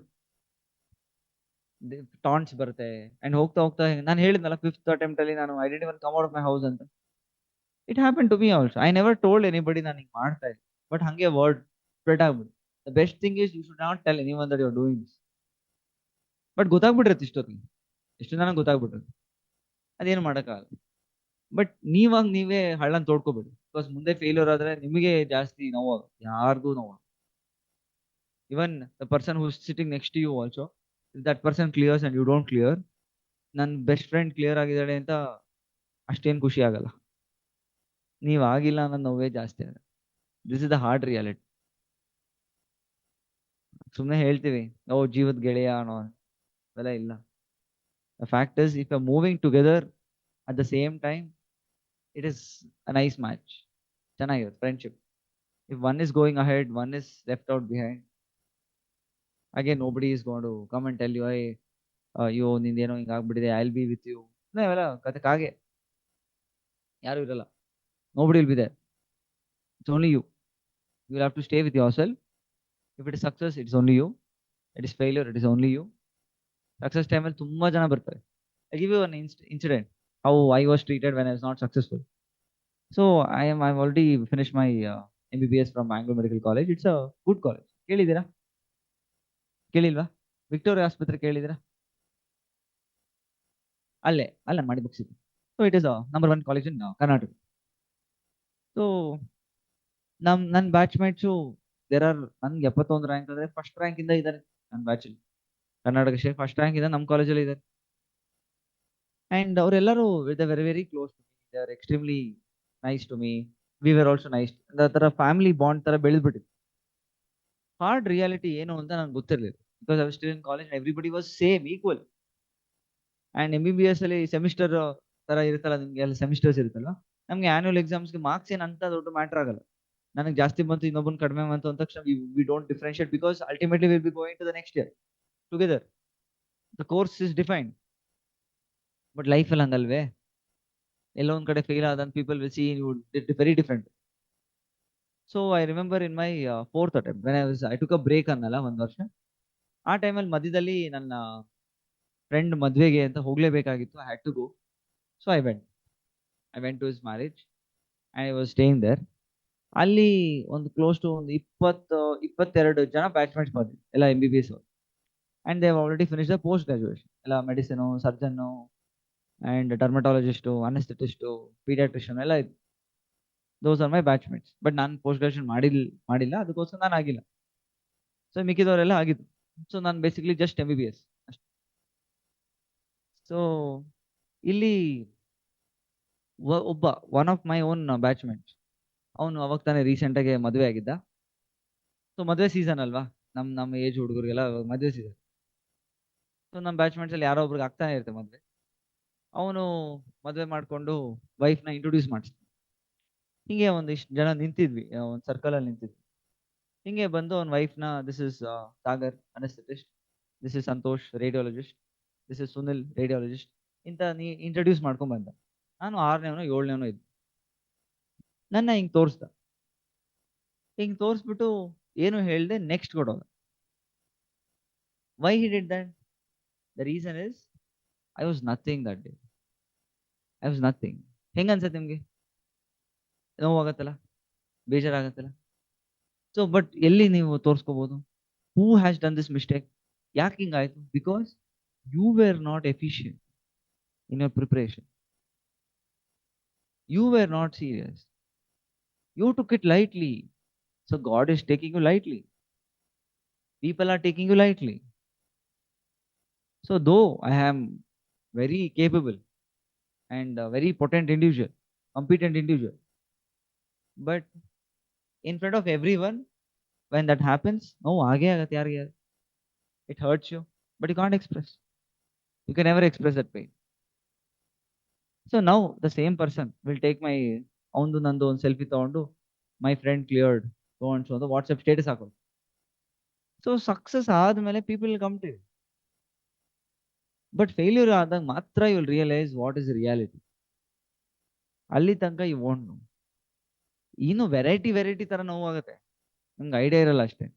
taunts ಬರುತ್ತೆ. ಅಂಡ್ ಹೋಗ್ತಾ ಹೋಗ್ತಾ ನಾನು ಹೇಳಿದ್ನಲ್ಲ, 5th attempt ಅಲ್ಲಿ ನಾನು I didn't even come out of my house ಅಂತ. It happen to me also. I never told anybody ನಾನು ಹಿಂಗೆ ಮಾಡ್ತಾ ಇದ್ದೆ, ಬಟ್ ಹಂಗೆ ವರ್ಡ್ ಸ್ಪ್ರೆಡ್ ಆಗ್ಬಿಡು. The best thing is you should not tell anyone that you are doing this. But ಗೊತ್ತಾಗ್ಬಿಟ್ಟಿರುತ್ತೆ ಇಷ್ಟೊತ್ತಿಗೆ, ಎಷ್ಟು ಜನ ಗೊತ್ತಾಗ್ಬಿಟ್ಟಿರುತ್ತೆ, ಅದೇನು ಮಾಡೋಕ್ಕಾಗಲ್ಲ. ಬಟ್ ನೀವೇ ಹಳ್ಳನ್ ತೋಡ್ಕೋಬೇಡಿ, ಬಿಕಾಸ್ ಮುಂದೆ ಫೇಲ್ಯೂರ್ ಆದ್ರೆ ನಿಮಗೆ ಜಾಸ್ತಿ ನೋವಾಗುತ್ತೆ, ಯಾರಿಗೂ ನೋವಾಗುತ್ತೆ. Even the person who sitting next to you also, if that person clears and you don't clear, ನನ್ನ ಬೆಸ್ಟ್ ಫ್ರೆಂಡ್ ಕ್ಲಿಯರ್ ಆಗಿದ್ದಾಳೆ ಅಂತ ಅಷ್ಟೇನು ಖುಷಿ ಆಗಲ್ಲ, ನೀವು ಆಗಿಲ್ಲ ಅನ್ನೋ ನೋವೇ ಜಾಸ್ತಿ ಆಗುತ್ತೆ. This is the hard reality. ಸುಮ್ಮನೆ ಹೇಳ್ತೀವಿ ಜೀವದ ಗೆಳೆಯ ಅನ್ನೋ, ಅದೆಲ್ಲ ಇಲ್ಲ. The fact is, if you are moving together at the same time, it is a nice match. ಚೆನ್ನಾಗಿರುತ್ತೆ friendship. If one is going ahead, one is left out behind, again nobody is going to come and tell you, ಅಯ್ಯೋ ನಿಂದೇನೋ ಹಿಂಗೆ ಆಗ್ಬಿಟ್ಟಿದೆ, I will be with you. ಅವೆಲ್ಲ ಕತೆ ಕಾಗೆ, ಯಾರು ಇರಲ್ಲ. nobody will be there. It's only you. You will have to stay with yourself. If it is success, it is only you. It is failure, it is only you. Success time ಅಲ್ಲಿ ತುಂಬಾ ಜನ ಬರ್ತಾರೆ. I give you an incident how I was treated when I was not successful. So I've already finished my MBBS from Bangalore Medical College. It's a good college. ಕೇಳಿದ್ದೀರಾ? ಕೇಳಿಲ್ವಾ? Victoria ಆಸ್ಪತ್ರೆ ಕೇಳಿದ್ದೀರಾ? ಅಲ್ಲೇ ಮಾಡಿ ಮುಗಿಸಿದ್ದು. So it is number 1 college in Karnataka. So ನನ್ನ batchmates there are, ನನ್ಗೆ 71 rank ಅಂದ್ರೆ first rank ಇಂದ ಇದ್ದಾರೆ ನನ್ನ ಬ್ಯಾಚಲ್ಲಿ. ಕರ್ನಾಟಕ ಸ್ಟೇಟ್ ಫಸ್ಟ್ ರ್ಯಾಂಕ್ ಇಂದ ನಮ್ಮ ಕಾಲೇಜಲ್ಲಿ ಇದ್ದಾರೆ. ಅಂಡ್ ಅವರೆಲ್ಲರೂ with very very close to me, they are extremely nice to me, we were also nice. ಆ ಥರ ಫ್ಯಾಮಿಲಿ ಬಾಂಡ್ ಥರ ಬೆಳೆದ್ಬಿಟ್ಟಿತ್ತು. ಹಾರ್ಡ್ ರಿಯಾಲಿಟಿ ಏನು ಅಂತ ನಂಗೆ ಗೊತ್ತಿರಲಿಲ್ಲ, because I was still in college, everybody was same equal. And MBBS ಅಲ್ಲಿ semester ತರ ಇರುತ್ತಲ್ಲ, ನಿಮ್ಗೆ ಎಲ್ಲ ಸೆಮಿಸ್ಟರ್ಸ್ ಇರುತ್ತಲ್ಲ, ನಮ್ಗೆ ಆನ್ಯುವಲ್ ಎಕ್ಸಾಮ್ಸ್ಗೆ ಮಾರ್ಕ್ಸ್ ಏನು ಅಂತ ದೊಡ್ಡ ಮ್ಯಾಟರ್ ಆಗಲ್ಲ. ನನಗೆ ಜಾಸ್ತಿ ಬಂತು, ಇನ್ನೊಬ್ಬನ ಕಡಿಮೆ ಬಂತು ಅಂದ ತಕ್ಷಣ we don't differentiate, because ultimately will be going to the next year together. The course is defined. But life ಅಲ್ಲಿ ಹಂಗಲ್ವೇ, ಎಲ್ಲೋ ಒಂದ್ ಕಡೆ ಫೇಲ್ ಆದಂತ people will see you very different. So I remember in my fourth attempt when I took a break ಅನ್ನಲ್ಲ, ಒಂದ್ ವರ್ಷ. ಆ ಟೈಮಲ್ಲಿ ಮಧ್ಯದಲ್ಲಿ ನನ್ನ ಫ್ರೆಂಡ್ ಮದ್ವೆಗೆ ಅಂತ ಹೋಗ್ಲೇಬೇಕಾಗಿತ್ತು. I had to go. So I went to his marriage and I was staying there. ಅಲ್ಲಿ ಒಂದು ಕ್ಲೋಸ್ ಟು ಒಂದು 22 ಜನ ಬ್ಯಾಚ್ಮೇಟ್ಸ್ ಬಂದಿದ್ರು, ಎಲ್ಲ MBBS ಅವರು. And they already finish the post graduation, ಎಲ್ಲ ಮೆಡಿಸಿನು, ಸರ್ಜನ್ನು ಅಂಡ್ ಡರ್ಮಟಾಲಜಿಸ್ಟು, ಅನೆಸ್ಥೆಟಿಸ್ಟು, ಪೀಡಿಯಾಟ್ರಿಷಿಯನ್ ಎಲ್ಲ ಇತ್ತು. Those are my batchmates. But ನಾನು ಪೋಸ್ಟ್ ಗ್ರಾಜುಯೇಷನ್ ಮಾಡಿಲ್ಲ, ಅದಕ್ಕೋಸ್ಕರ ನಾನು ಆಗಿಲ್ಲ. ಸೊ ಮಿಕ್ಕಿದವರೆಲ್ಲ ಆಗಿದ್ದು. ಸೊ ನಾನು ಬೇಸಿಕ್ಲಿ ಜಸ್ಟ್ MBBS ಅಷ್ಟೇ. ಸೊ ಇಲ್ಲಿ ಒಬ್ಬ one of my own batchmates, ಅವನು ಅವಾಗ ತಾನೇ ರೀಸೆಂಟಾಗಿ ಮದುವೆ ಆಗಿದ್ದ. ಸೊ ಮದುವೆ ಸೀಸನ್ ಅಲ್ವಾ, ನಮ್ಮ ಏಜ್ ಹುಡುಗರಿಗೆಲ್ಲ ಮದುವೆ ಸೀಸನ್. ಸೊ ನಮ್ಮ ಬ್ಯಾಚ್ಮೇಟ್ಸ್ ಅಲ್ಲಿ ಯಾರೋ ಒಬ್ರಿಗೆ ಆಗ್ತಾನೆ ಇರುತ್ತೆ ಮದುವೆ. ಅವನು ಮದುವೆ ಮಾಡ್ಕೊಂಡು ವೈಫ್ನ ಇಂಟ್ರೊಡ್ಯೂಸ್ ಮಾಡಿಸ್ತಾನೆ. ಹಿಂಗೆ ಒಂದಿಷ್ಟು ಜನ ನಿಂತಿದ್ವಿ, ಒಂದು ಸರ್ಕಲ್ ಅಲ್ಲಿ ನಿಂತಿದ್ವಿ. ಹಿಂಗೆ ಬಂದು ಅವ್ನ ವೈಫ್ನ, this is Sagar anaesthetist, this is Santosh radiologist, this is Sunil radiologist ಇಂತ ಇಂಟ್ರೊಡ್ಯೂಸ್ ಮಾಡ್ಕೊಂಡ್ ಬಂದ. ನಾನು 6ನೇವನೋ 7ನೇವನೋ ಇದ್ದೆ. ನನ್ನ ಹಿಂಗ್ ತೋರಿಸ್ದ. ಹಿಂಗ್ ತೋರಿಸ್ಬಿಟ್ಟು ಏನು ಹೇಳ್ದೆ ನೆಕ್ಸ್ಟ್ ಕೊಡೋದು. Why he did that? The reason is I was nothing that day. I was nothing. ಹೆಂಗ ಅನ್ಸತ್ತೆ ನಿಮ್ಗೆ? ನೋವಾಗತ್ತಲ್ಲ, ಬೇಜಾರಾಗತ್ತಲ್ಲ. ಸೊ ಬಟ್ ಎಲ್ಲಿ ನೀವು ತೋರಿಸ್ಕೋಬಹುದು? Who has done this mistake? ಯಾಕೆ ಹಿಂಗಾಯ್ತು? Because you were not efficient in your preparation. You were not serious. You took it lightly. So God is taking you lightly. People are taking you lightly. So though I am very capable and a very potent individual, competent individual, but in front of everyone, when that happens, no, aage agate yaarige. It hurts you, but you can't express. You can never express that pain. So now the same person will take my avandu nandu ಒಂದು selfie ತಗೊಂಡು my friend cleared so and so ಅಂತ WhatsApp status ಹಾಕೋದು. So success ಆದ್ಮೇಲೆ people come to you. But failure ಆದಾಗ ಮಾತ್ರ you will realise what is reality. ಅಲ್ಲಿ ತನಕ you won't know. ಇನ್ನು ವೆರೈಟಿ ತರ ನೋವಾಗುತ್ತೆ, ನಿಮ್ಗೆ ಐಡಿಯಾ ಇರಲ್ಲ ಅಷ್ಟೇ.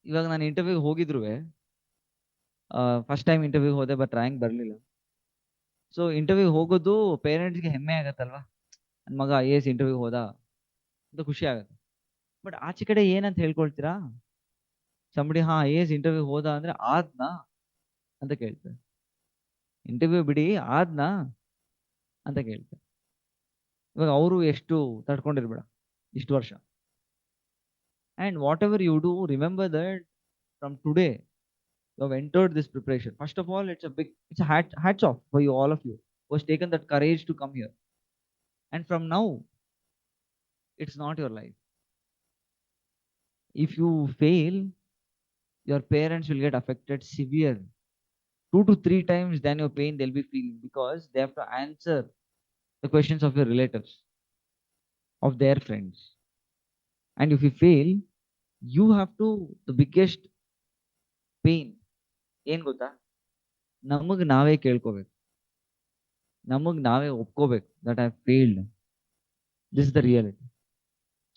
ಇವಾಗ ನಾನು ಇಂಟರ್ವ್ಯೂಗೆ ಹೋಗಿದ್ರು, ಫಸ್ಟ್ ಟೈಮ್ ಇಂಟರ್ವ್ಯೂಗೆ ಹೋದೆ, ಬಟ್ ರ್ಯಾಂಕ್ ಬರಲಿಲ್ಲ. ಸೊ ಇಂಟರ್ವ್ಯೂಗೆ ಹೋಗೋದು ಪೇರೆಂಟ್ಸ್ಗೆ ಹೆಮ್ಮೆ ಆಗತ್ತಲ್ವಾ, ನನ್ನ ಮಗ IAS ಇಂಟರ್ವ್ಯೂಗೆ ಹೋದ ಅಂತ ಖುಷಿ ಆಗತ್ತೆ. ಬಟ್ ಆಚೆ ಕಡೆ ಏನಂತ ಹೇಳ್ಕೊಳ್ತೀರಾ? ಸಂಬಡಿ IAS ಇಂಟರ್ವ್ಯೂಗೆ ಹೋದ ಅಂದ್ರೆ ಆದ್ನಾ ಅಂತ ಕೇಳ್ತಾರೆ. ಇಂಟರ್ವ್ಯೂ ಬಿಡಿ, ಆದ್ನಾ ಅಂತ ಕೇಳ್ತಾರೆ. ಇವಾಗ ಅವರು ಎಷ್ಟು ತಡ್ಕೊಂಡಿರ್ಬೇಡ ಇಷ್ಟು ವರ್ಷ. And whatever you do, remember that from today you have entered this preparation. First of all, it's a hats off for you, all of you who has taken that courage to come here. And from now, it's not your life. If you fail, your parents will get affected severe, 2 to 3 times than your pain they'll be feeling, because they have to answer the questions of your relatives, of their friends. And if you fail, you have to, the biggest pain ಏನ್ ಗೊತ್ತಾ, ನಮಗ್ ನಾವೇ ಕೇಳ್ಕೋಬೇಕು, ನಮಗ್ ನಾವೇ ಒಪ್ಕೋಬೇಕು that I failed. This is the reality.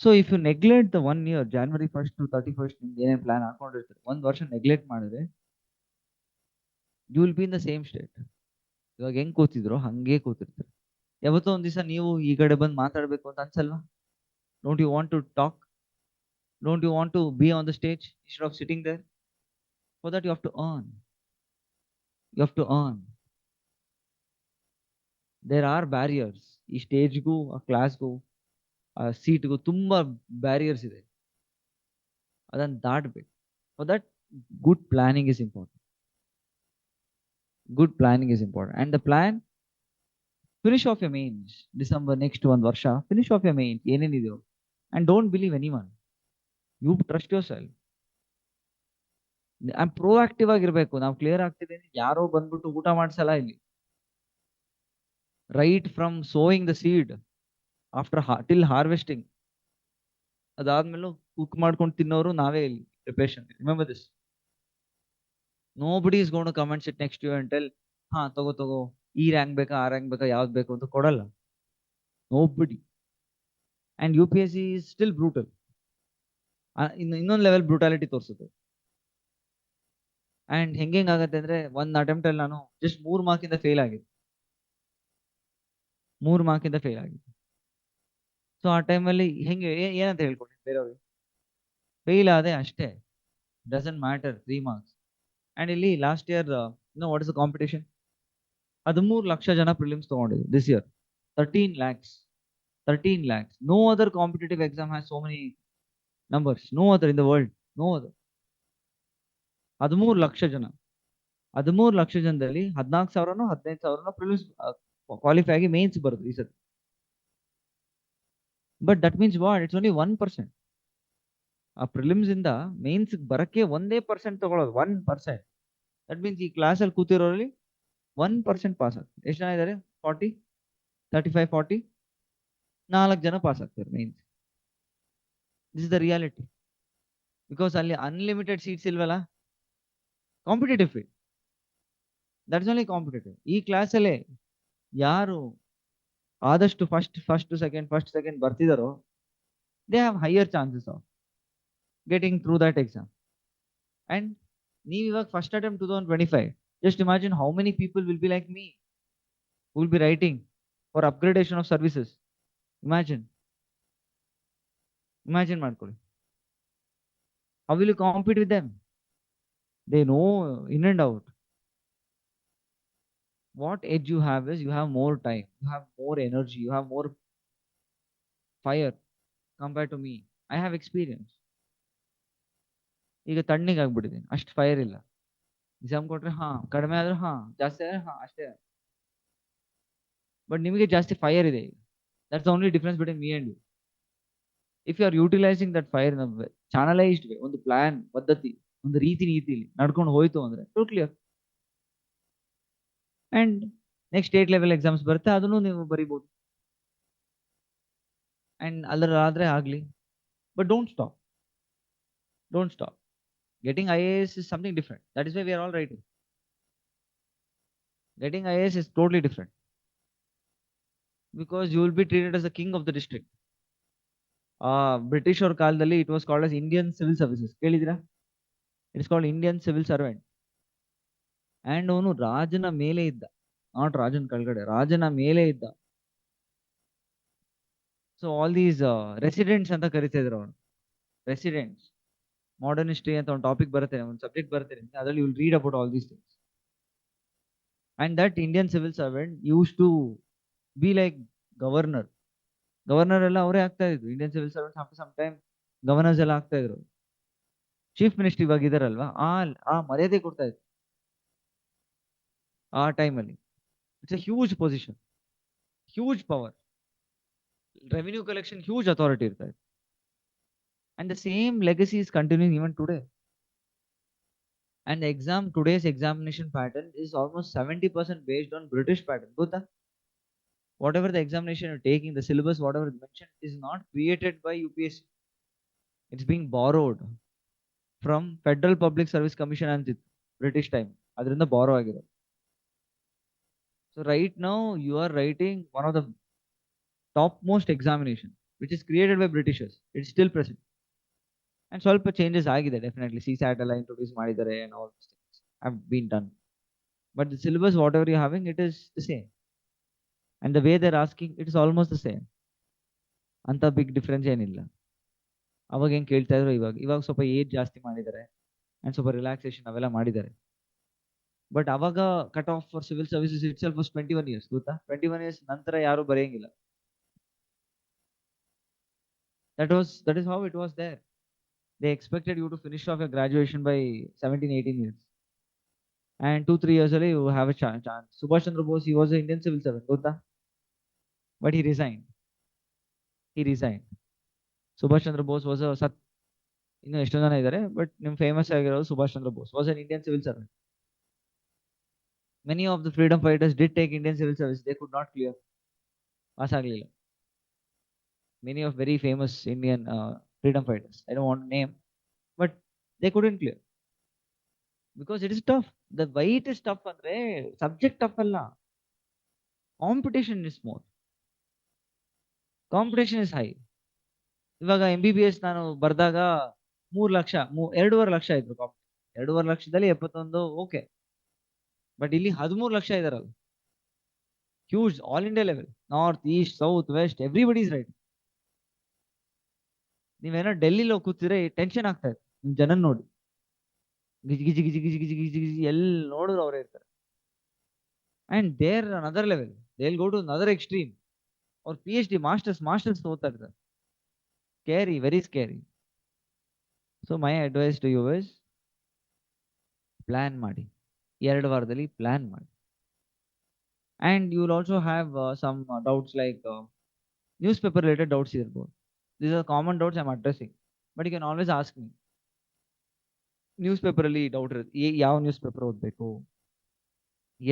So if you neglect the 1 year, January 1st to 31st ನಿಮ್ಗೆ ಏನೇನು ಪ್ಲಾನ್ ಹಾಕೊಂಡಿರ್ತಾರೆ, 1 ವರ್ಷ ನೆಗ್ಲೆಕ್ಟ್ ಮಾಡಿದ್ರೆ you will be in the same state. ಇವಾಗ ಹೆಂಗ್ ಕೂತಿದ್ರು ಹಂಗೆ ಕೂತಿರ್ತಾರೆ. ಯಾವತ್ತೋ ಒಂದ್ ದಿವಸ ನೀವು ಈ ಕಡೆ ಬಂದು ಮಾತಾಡ್ಬೇಕು ಅಂತ ಅನ್ಸಲ್ವಾ? Don't you want to talk? Don't you want to be on the stage instead of sitting there? For that you have to earn. You have to earn. There are barriers. ಈ ಸ್ಟೇಜ್ಗೂ ಆ ಕ್ಲಾಸ್ಗೂ ಆ ಸೀಟ್ಗೂ ತುಂಬಾ ಬ್ಯಾರಿಯರ್ಸ್ ಇದೆ. ಅದನ್ನ ದಾಟ್ಬೇಕು. For that good planning is important. Good planning is important. And the plan, finish of your mains. December next ಒಂದ್ ವರ್ಷ ಫಿನಿಶ್ ಆಫ್ ಯರ್ ಮೇನ್ಸ್ ಏನೇನಿದೆಯೋ. And don't believe any one. You trust yourself. Proactive ಆಗಿರ್ಬೇಕು. ನಾವು clear ಆಗ್ತಿದ್ದೀನಿ, ಯಾರೋ ಬಂದ್ಬಿಟ್ಟು ಊಟ ಮಾಡ್ಸಲ್ಲ ಇಲ್ಲಿ. Right from sowing the seed after till harvesting, ಅದಾದ್ಮೇಲೂ ಕುಕ್ ಮಾಡ್ಕೊಂಡು ತಿನ್ನೋರು ನಾವೇ ಇಲ್ಲಿ preparation. Remember this. Nobody is going to come and sit next to you and tell, ಹಾ ತಗೋ ಈ ರ್ಯಾಂಕ್ ಬೇಕಾ ಆ ರ್ಯಾಂಕ್ ಬೇಕಾ ಯಾವ್ದು ಬೇಕು ಅಂತ ಕೊಡಲ್ಲ. Nobody. And UPSC is still brutal. ಇನ್ನೊಂದು ಲೆವೆಲ್ ಬ್ರೂಟಾಲಿಟಿ ತೋರಿಸುತ್ತೆ. ಅಂಡ್ ಹೆಂಗ್ ಆಗತ್ತೆ ಅಂದ್ರೆ, ಒಂದ್ ಅಟೆಂಪ್ಟ್ ಅಲ್ಲಿ ನಾನು ಜಸ್ಟ್ 3 ಮಾರ್ಕಿಂದ ಫೇಲ್ ಆಗಿದೆ. 3 ಮಾರ್ಕಿಂದ ಫೇಲ್ ಆಗಿದೆ. ಸೊ ಆ ಟೈಮಲ್ಲಿ ಹೆಂಗೆ ಏನಂತ ಹೇಳ್ಕೊಡಿ ಬೇರೆಯವ್ರಿಗೆ? ಫೇಲ್ ಆದೆ ಅಷ್ಟೇ, ಡಸಂಟ್ ಮ್ಯಾಟರ್ 3 marks. ಅಂಡ್ ಇಲ್ಲಿ last year what is the competition? 13 lakh ಜನ prelims ತಗೊಂಡಿದ್ರು this year. 13 lakhs. 13 lakhs. No other competitive exam has so many numbers. No other in the world. No other. 13 lakh ಜನ. 13 ಲಕ್ಷ ಜನದಲ್ಲಿ 14,000ನೋ 15,000ನೋ prelims qualify ಆಗಿ mains ಬರುತ್ತೆ ಈ ಸತಿ. But that means what? It's only 1%. ಆ prelims ಇಂದ mains ಬರಕ್ಕೆ 1% ತಗೊಳ್ಳೋದು. 1%. ದಟ್ ಮೀನ್ಸ್ ಈ ಕ್ಲಾಸಲ್ಲಿ ಕೂತಿರೋರಲ್ಲಿ 1% ಪಾಸ್ ಆಗ್ತಾರೆ. ಎಷ್ಟು ಜನ ಇದ್ದಾರೆ? 40, 35, 40. 4 ಜನ ಪಾಸ್ ಆಗ್ತಾರೆ mains. This is the reality. Because ಅಲ್ಲಿ ಅನ್ಲಿಮಿಟೆಡ್ ಸೀಟ್ಸ್ ಇಲ್ವಲ್ಲ. Competitive field. That's only competitive. ಈ ಕ್ಲಾಸಲ್ಲೇ ಯಾರು ಆದಷ್ಟು ಫಸ್ಟ್ ಸೆಕೆಂಡ್ ಬರ್ತಿದಾರೋ, they have higher chances of getting through that exam. And ನೀವು ಇವಾಗ first attempt 2025, just imagine how many people will be like me who will be writing for upgradation of services. Imagine ಮಾಡ್ಕೊಳ್ಳಿ. How will you compete with them? They know in and out. What edge you have is you have more time, you have more energy, you have more fire compared to me. I have experience. ಈಗ ತಣ್ಣಗೆ ಆಗ್ಬಿಟ್ಟಿದ್ದೀನಿ, ಅಷ್ಟು fire ಇಲ್ಲ. Exam ಕೊಟ್ರೆ ಕಡಿಮೆ ಆದ್ರೆ ಜಾಸ್ತಿ ಆದ್ರೆ ಅಷ್ಟೇ. ಬಟ್ ನಿಮಗೆ ಜಾಸ್ತಿ ಫೈರ್ ಇದೆ. That's the only difference between me and you. If you are utilising that fire in a channelised way, ಒಂದು ಪ್ಲಾನ್, ಪದ್ಧತಿ, ಒಂದು ನೀತಿಲಿ ನಡ್ಕೊಂಡು ಹೋಯ್ತು ಅಂದ್ರೆ clear. And next state level exams ಬರುತ್ತೆ, ಅದನ್ನು ನೀವು ಬರೀಬಹುದು. ಅಂಡ್ ಅಲ್ಲರಾದ್ರೆ ಆಗ್ಲಿ. But don't stop. Getting IAS is something different. That is why we are all writing. Getting IAS is totally different. Because you will be treated as the king of the district. British or ಕಾಲದಲ್ಲಿ it was called as Indian Civil Services. ಕೇಳಿದಿರಾ? It is called Indian Civil Servant. And ಅವನು ರಾಜನ ಮೇಲೆ ಇದ್ದ, not ರಾಜನ ಕೆಳಗಡೆ, ರಾಜನ ಮೇಲೆ ಇದ್ದ. ಸೊ ಆಲ್ ದೀಸ್ ರೆಸಿಡೆಂಟ್ಸ್ ಅಂತ ಕರಿತಾ ಇದ್ರು ಅವನು. ರೆಸಿಡೆಂಟ್ಸ್. ಮಾಡರ್ನ್ ಹಿಸ್ಟ್ರಿ ಅಂತ ಒಂದು ಟಾಪಿಕ್ ಬರುತ್ತೆ, ಒಂದು ಸಬ್ಜೆಕ್ಟ್ ಬರುತ್ತೆ, ಅದರಲ್ಲಿ you will read about all these things. And that Indian civil servant use to be like governor. Governor ಎಲ್ಲ ಅವರೇ ಆಗ್ತಾ ಇದ್ರು. Indian civil servant after some time governors ಎಲ್ಲ ಆಗ್ತಾ ಇದ್ರು. ಚೀಫ್ ಮಿನಿಸ್ಟರ್ ಇವಾಗ ಇದಾರಲ್ವಾ, ಆ ಮರ್ಯಾದೆ ಕೊಡ್ತಾ ಇದ್ರು ಆ ಟೈಮಲ್ಲಿ. It's A huge position, huge power, revenue collection huge authority ಇರ್ತಾ ಇದೆ. And the same legacy is continuing even today. And the today's examination pattern is almost 70% based on British pattern. Good. Whatever the examination you're taking, the syllabus, whatever is mentioned, is not created by UPSC. It's being borrowed from Federal Public Service Commission and British time. Adrinda borrow agiro. So right now you are writing one of the topmost examination, which is created by Britishers. It's still present. And ಸ್ವಲ್ಪ changes ಆಗಿದೆ definitely. CSAT ಎಲ್ಲ introduce ಮಾಡಿದ್ದಾರೆ and all these things have been done. But the syllabus, whatever you're having, it is the same. And the way they're asking, it is almost the same. ಅಂತ big difference ಏನಿಲ್ಲ. ಅವಾಗ ಹೆಂಗ್ ಕೇಳ್ತಾ ಇದ್ರು, ಇವಾಗ ಸ್ವಲ್ಪ ಏಜ್ ಜಾಸ್ತಿ ಮಾಡಿದ್ದಾರೆ ಅಂಡ್ ಸ್ವಲ್ಪ ರಿಲ್ಯಾಕ್ಸೇಷನ್ ಅವೆಲ್ಲ ಮಾಡಿದ್ದಾರೆ. ಬಟ್ ಅವಾಗ cut off for civil services it self was 21 years ಗೊತ್ತಾ. 21 ಇಯರ್ಸ್ ನಂತರ ಯಾರು ಬರೆಯಂಗಿಲ್ಲ. That is how it was there. They expected you to finish off your graduation by 17, 18 years. And 2, 3 years early, you have a chance. Subhash Chandra Bose, he was an Indian civil servant, ಗೊತ್ತಾ? But he resigned. He resigned. Subhash Chandra Bose was a ಇನ್ನು ಎಷ್ಟೋ ಜನ ಇದ್ದಾರೆ, but ನಿಮ್ famous ಆಗಿರೋದು Subhash Chandra Bose was an Indian civil servant. Many of the freedom fighters did take Indian civil service, they could not clear, pass ಆಗಲಿಲ್ಲ. Many of very famous Indian freedom fighters, I don't want to name, but they couldn't clear because it is tough. The why it is tough ಅಂದ್ರೆ subject tough ಅಲ್ಲ, competition is more, competition is high. ಇವಾಗ MBBS ನಾನು ಬರ್ದಾಗ 3 ಲಕ್ಷ 2.5 ಲಕ್ಷ ಇದ್ರು competition. 2.5 ಲಕ್ಷದಲ್ಲಿ 71 okay, but ಇಲ್ಲಿ 13 ಲಕ್ಷ ಇದಾರಲ್ಲ, huge, all India level, north east south west everybody is right. ನೀವೇನೋ ಡೆಲ್ಲಿಲಿ ಕೂತಿದ್ರೆ tension ಆಗ್ತಾ ಇದೆ ನಿಮ್ ಜನ ನೋಡಿ, ಗಿಜಿ ಗಿಜಿ ಗಿಜಿ ಗಿಜಿ ಗಿಜಿ ಗಿಜಿ ಗಿಜಿ ಎಲ್ಲಿ ನೋಡಿದ್ರು ಅವರೇ ಇರ್ತಾರೆ. And there another level, they will go to another extreme. ಅವ್ರ PhD ಮಾಸ್ಟರ್ಸ್ ಓದ್ತಾ ಇರ್ತಾರೆ. Scary, very scary. So my advice to you is plan ಮಾಡಿ, 2 ವಾರದಲ್ಲಿ ಪ್ಲಾನ್ ಮಾಡಿ. And you will also have some doubts like newspaper related doubts ಇರ್ಬೋದು. These are common doubts I am addressing, but you can always ask me. Newspaper ಅಲ್ಲಿ doubt ಇರುತ್ತೆ, ಯಾವ news paper ಓದ್ಬೇಕು,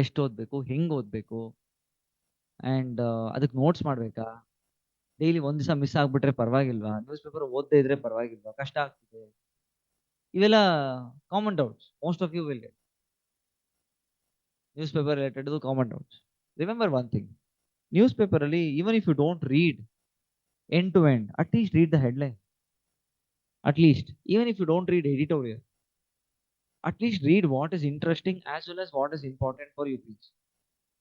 ಎಷ್ಟು ಓದ್ಬೇಕು, ಹೆಂಗ್ ಓದ್ಬೇಕು, ಅಂಡ್ ಅದಕ್ಕೆ ನೋಟ್ಸ್ ಮಾಡ್ಬೇಕಾ, ಡೈಲಿ ಒಂದ್ ದಿವಸ ಮಿಸ್ ಆಗ್ಬಿಟ್ರೆ ಪರವಾಗಿಲ್ವಾ, ನ್ಯೂಸ್ ಪೇಪರ್ ಓದದೇ ಇದ್ರೆ ಪರವಾಗಿಲ್ವಾ, ಕಷ್ಟ ಆಗ್ತಿದೆ. ಇವೆಲ್ಲ common doubts most of you will get. Newspaper related common doubts. Remember one thing, newspaper ಅಲ್ಲಿ even if you don't read end to end, at least read the headline. At least even if you don't read editorial, at least read what is interesting as well as what is important for you please.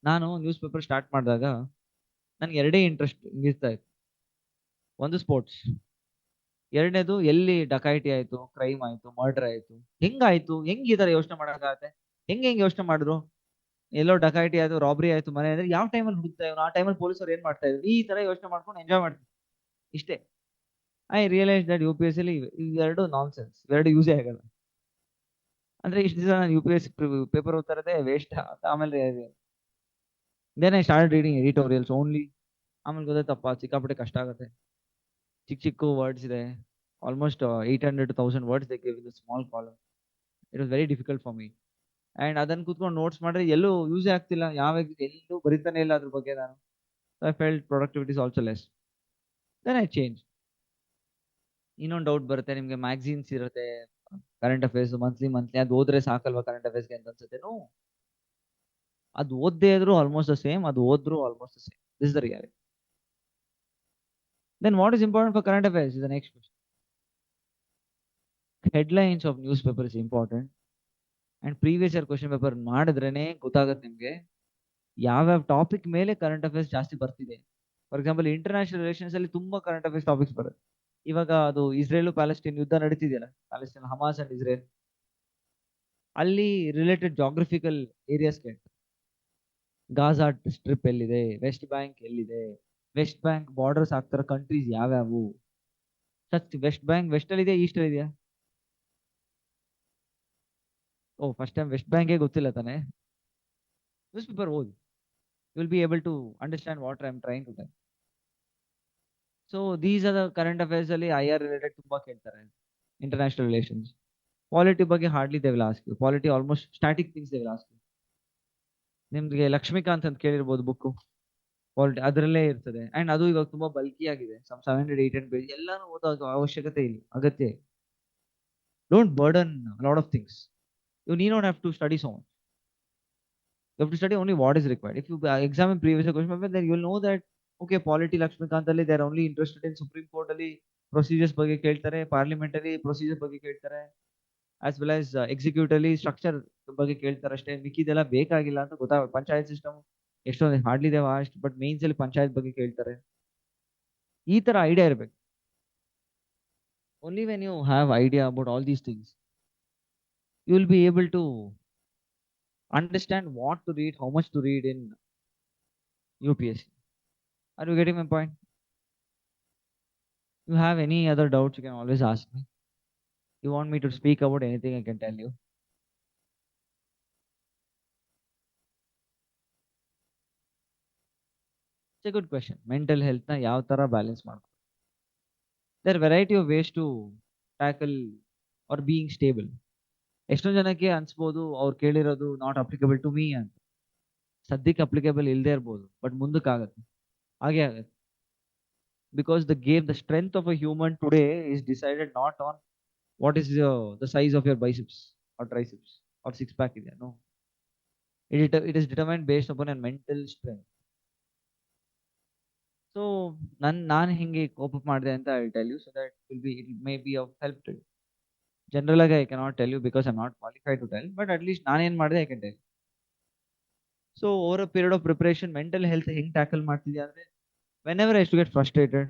ನಾನು news paper start ಮಾಡಿದಾಗ ನನ್ಗೆ 2 interest ಇರ್ತಾ ಇತ್ತು. ಒಂದು sports, 2ನೇದು ಎಲ್ಲಿ ಡಕಾಯಿಟಿ ಆಯ್ತು, crime ಆಯ್ತು, murder ಆಯ್ತು, ಹೆಂಗಾಯ್ತು, ಹೆಂಗ್ ಈ ತರ ಯೋಚನೆ ಮಾಡಕ್ಕಾಗತ್ತೆ, ಹೆಂಗ್ ಯೋಚನೆ ಮಾಡಿದ್ರು, ಎಲ್ಲೋ ಡಕಾಯಿಟಿ ಆಯ್ತು, ರಾಬರಿ ಆಯ್ತು, ಮನೆ ಅಂದ್ರೆ ಯಾವ ಟೈಮಲ್ಲಿ ಹುಡುಕ್ತಾ ಇವ್ನು, ಆ ಟೈಮಲ್ಲಿ ಪೊಲೀಸರು ಏನ್ ಮಾಡ್ತಾ ಇದ್ರು, ಈ ತರ ಯೋಚನೆ ಮಾಡ್ಕೊಂಡು ಎಂಜಾಯ್ ಮಾಡ್ತೀನಿ ಇಷ್ಟೇ. ಐ ರಿಯಲೈಸ್ ದಟ್ UPSC ಅಲ್ಲಿ ಇವೆರಡು ನಾನ್ ಸೆನ್ಸ್, ಇವೆರಡು ಯೂಸೇ ಆಗಲ್ಲ. ಅಂದ್ರೆ ಇಷ್ಟು ದಿವಸ ನಾನು UPSC ಪೇಪರ್ ಓದ್ತಾ ಇರೋದೇ ವೇಸ್ಟ್ ಅಂತ. ಆಮೇಲೆ then I start reading editorials only. ಆಮೇಲೆ ಗೊತ್ತಾಯ್ತಪ್ಪ ಸಿಕ್ಕಾಪಟ್ಟೆ ಕಷ್ಟ ಆಗುತ್ತೆ, ಚಿಕ್ಕ ವರ್ಡ್ಸ್ ಇದೆ, almost 800 to 1000 words they give in the small column. It was very difficult for me. And ಅದನ್ನ ಕೂತ್ಕೊಂಡು ನೋಟ್ಸ್ ಮಾಡಿದ್ರೆ ಎಲ್ಲೂ ಯೂಸೇ ಆಗ್ತಿಲ್ಲ, ಎಲ್ಲೂ ಬರಿತಾನೆ ಇಲ್ಲ ಅದ್ರ ಬಗ್ಗೆ ನಾನು. I felt productivity is also less. Then I change. ಇನ್ನೊಂದು ಡೌಟ್ ಬರುತ್ತೆ ನಿಮ್ಗೆ, ಮ್ಯಾಗಝೀನ್ಸ್ ಇರುತ್ತೆ ಕರೆಂಟ್ ಅಫೇರ್ಸ್ ಮಂತ್ಲಿ ಅದು ಓದ್ರೆ ಸಾಕಲ್ವಾ ಕರೆಂಟ್ ಅಫೇರ್ಸ್ಗೆ ಅಂತ ಅನ್ಸುತ್ತೆ. ಅದು ಓದ್ದೇ ಇದ್ರು ಆಲ್ಮೋಸ್ಟ್ ದ ಸೇಮ್, ಅದು ಓದ್ರು almost the same. This is the reality. Then what is important for current affairs is the next question. Headlines of newspaper is important, and previous year question paper ಮಾಡಿದ್ರೇನೆ ಗೊತ್ತಾಗುತ್ತೆ ನಿಮ್ಗೆ ಯಾವ್ಯಾವ topic ಮೇಲೆ current affairs ಜಾಸ್ತಿ ಬರ್ತಿದೆ. For example international relations ಅಲ್ಲಿ ತುಂಬಾ current affairs topics ಬರುತ್ತೆ. ಇವಾಗ ಅದು ಇಸ್ರೇಲ್ ಪ್ಯಾಲೆಸ್ಟೈನ್ ಯುದ್ಧ ನಡೀತಿದೆಯಲ್ಲ, ಪ್ಯಾಲೆಸ್ಟೈನ್ ಹಮಾಸ್ ಅಂಡ್ ಇಸ್ರೇಲ್, ಅಲ್ಲಿ ರಿಲೇಟೆಡ್ ಜಾಗ್ರಫಿಕಲ್ ಏರಿಯಾಸ್ ಕೇಳ್ತಾರೆ. ಗಾಜಾ ಸ್ಟ್ರಿಪ್ ಎಲ್ಲಿದೆ, ವೆಸ್ಟ್ ಬ್ಯಾಂಕ್ ಎಲ್ಲಿದೆ, ವೆಸ್ಟ್ ಬ್ಯಾಂಕ್ ಬಾರ್ಡರ್ಸ್ ಆಗ್ತಾರ ಕಂಟ್ರೀಸ್ ಯಾವ್ಯಾವು, ವೆಸ್ಟ್ ಬ್ಯಾಂಕ್ ವೆಸ್ಟ್ ಅಲ್ಲಿ ಇದೆಯಾ ಈಸ್ಟ್ ಅಲ್ಲಿ ಇದೆಯಾ? ಓ, ಫಸ್ಟ್ ಟೈಮ್ ವೆಸ್ಟ್ ಬ್ಯಾಂಕೇ ಗೊತ್ತಿಲ್ಲ ತಾನೆ. ನ್ಯೂಸ್ ಪೇಪರ್ ಓದಿ, you will be able to understand what I am trying to tell. So these are the current affairs ಅಲ್ಲಿ IR ರಿಲೇಟೆಡ್ ತುಂಬಾ ಕೇಳ್ತಾರೆ. ಇಂಟರ್ನ್ಯಾಷನಲ್ ರಿಲೇಷನ್ಸ್, ಪಾಲಿಟಿ ಬಗ್ಗೆ hardly they will ask you. Polity almost static things they will ask you. ನಿಮ್ಗೆ ಲಕ್ಷ್ಮೀಕಾಂತ್ ಅಂತ ಕೇಳಿರ್ಬೋದು book, polity ಅದರಲ್ಲೇ ಇರ್ತದೆ. And ಅದು ಇವಾಗ ತುಂಬಾ ಬಲ್ಕಿ ಆಗಿದೆ, 700, 800 ಪೇಜ್, ಎಲ್ಲಾನು ಓದೋ ಅವಶ್ಯಕತೆ ಇಲ್ಲ, ಅಗತ್ಯ. Don't burden lot of things. You need not have to study so much. You have to study only what is required. If you examine previous question paper, then you will know that okay, polity Lakshmikant ali they are only interested in Supreme Court ali procedures ಬಗ್ಗೆ ಕೇಳ್ತಾರೆ, parliamentary procedures ಬಗ್ಗೆ ಕೇಳ್ತಾರೆ, as well as executively structure ಬಗ್ಗೆ ಕೇಳ್ತಾರೆ ಅಷ್ಟೇ. ಮಿಕ್ಕಿದೆಲ್ಲ ಬೇಕಾಗಿಲ್ಲ ಅಂತ ಗೊತ್ತಾಗುತ್ತೆ. ಪಂಚಾಯತ್ ಸಿಸ್ಟಮ್ ಎಷ್ಟೊಂದು hardly they vast, but mains ಅಲ್ಲಿ ಪಂಚಾಯತ್ ಬಗ್ಗೆ ಕೇಳ್ತಾರೆ. ಈ ತರ ಐಡಿಯಾ ಇರಬೇಕು. Only when you have idea about all these things, you will be able to understand what to read, how much to read in UPSC. Are you getting my point? You have any other doubts, you can always ask me. You want me to speak about anything, I can tell you. It's a good question. Mental health na yav tara balance ಮಾಡ್ಕೊ. There are variety of ways to tackle or being stable. ಎಷ್ಟೊಂದು ಜನಕ್ಕೆ ಅನ್ಸ್ಬೋದು ಅವ್ರು ಕೇಳಿರೋದು not applicable to me ಅಂತ. ಸದ್ಯಕ್ಕೆ applicable ಇಲ್ಲದೆ ಇರ್ಬೋದು, but ಮುಂದಕ್ಕಾಗತ್ತೆ. ಹಾಗೆ ಆಗತ್ತೆ. Because the strength of a human today is decided not on what is the size of your biceps or triceps or six pack ಇದೆಯಾ. No. It is determined based upon a mental strength. So ನಾನು ಹಿಂಗೆ cope up ಮಾಡಿದೆ ಅಂತ I tell you so that it may be of help to you. General ಆಗಿ I cannot tell you because I'm not qualified to tell, but at least ನಾನೇನ್ ಮಾಡಿದೆ I can tell. So over a period of preparation mental health ಹೆಂಗ್ tackle ಮಾಡ್ತಿದ್ಯಾ ಅಂದ್ರೆ, whenever I used to get frustrated,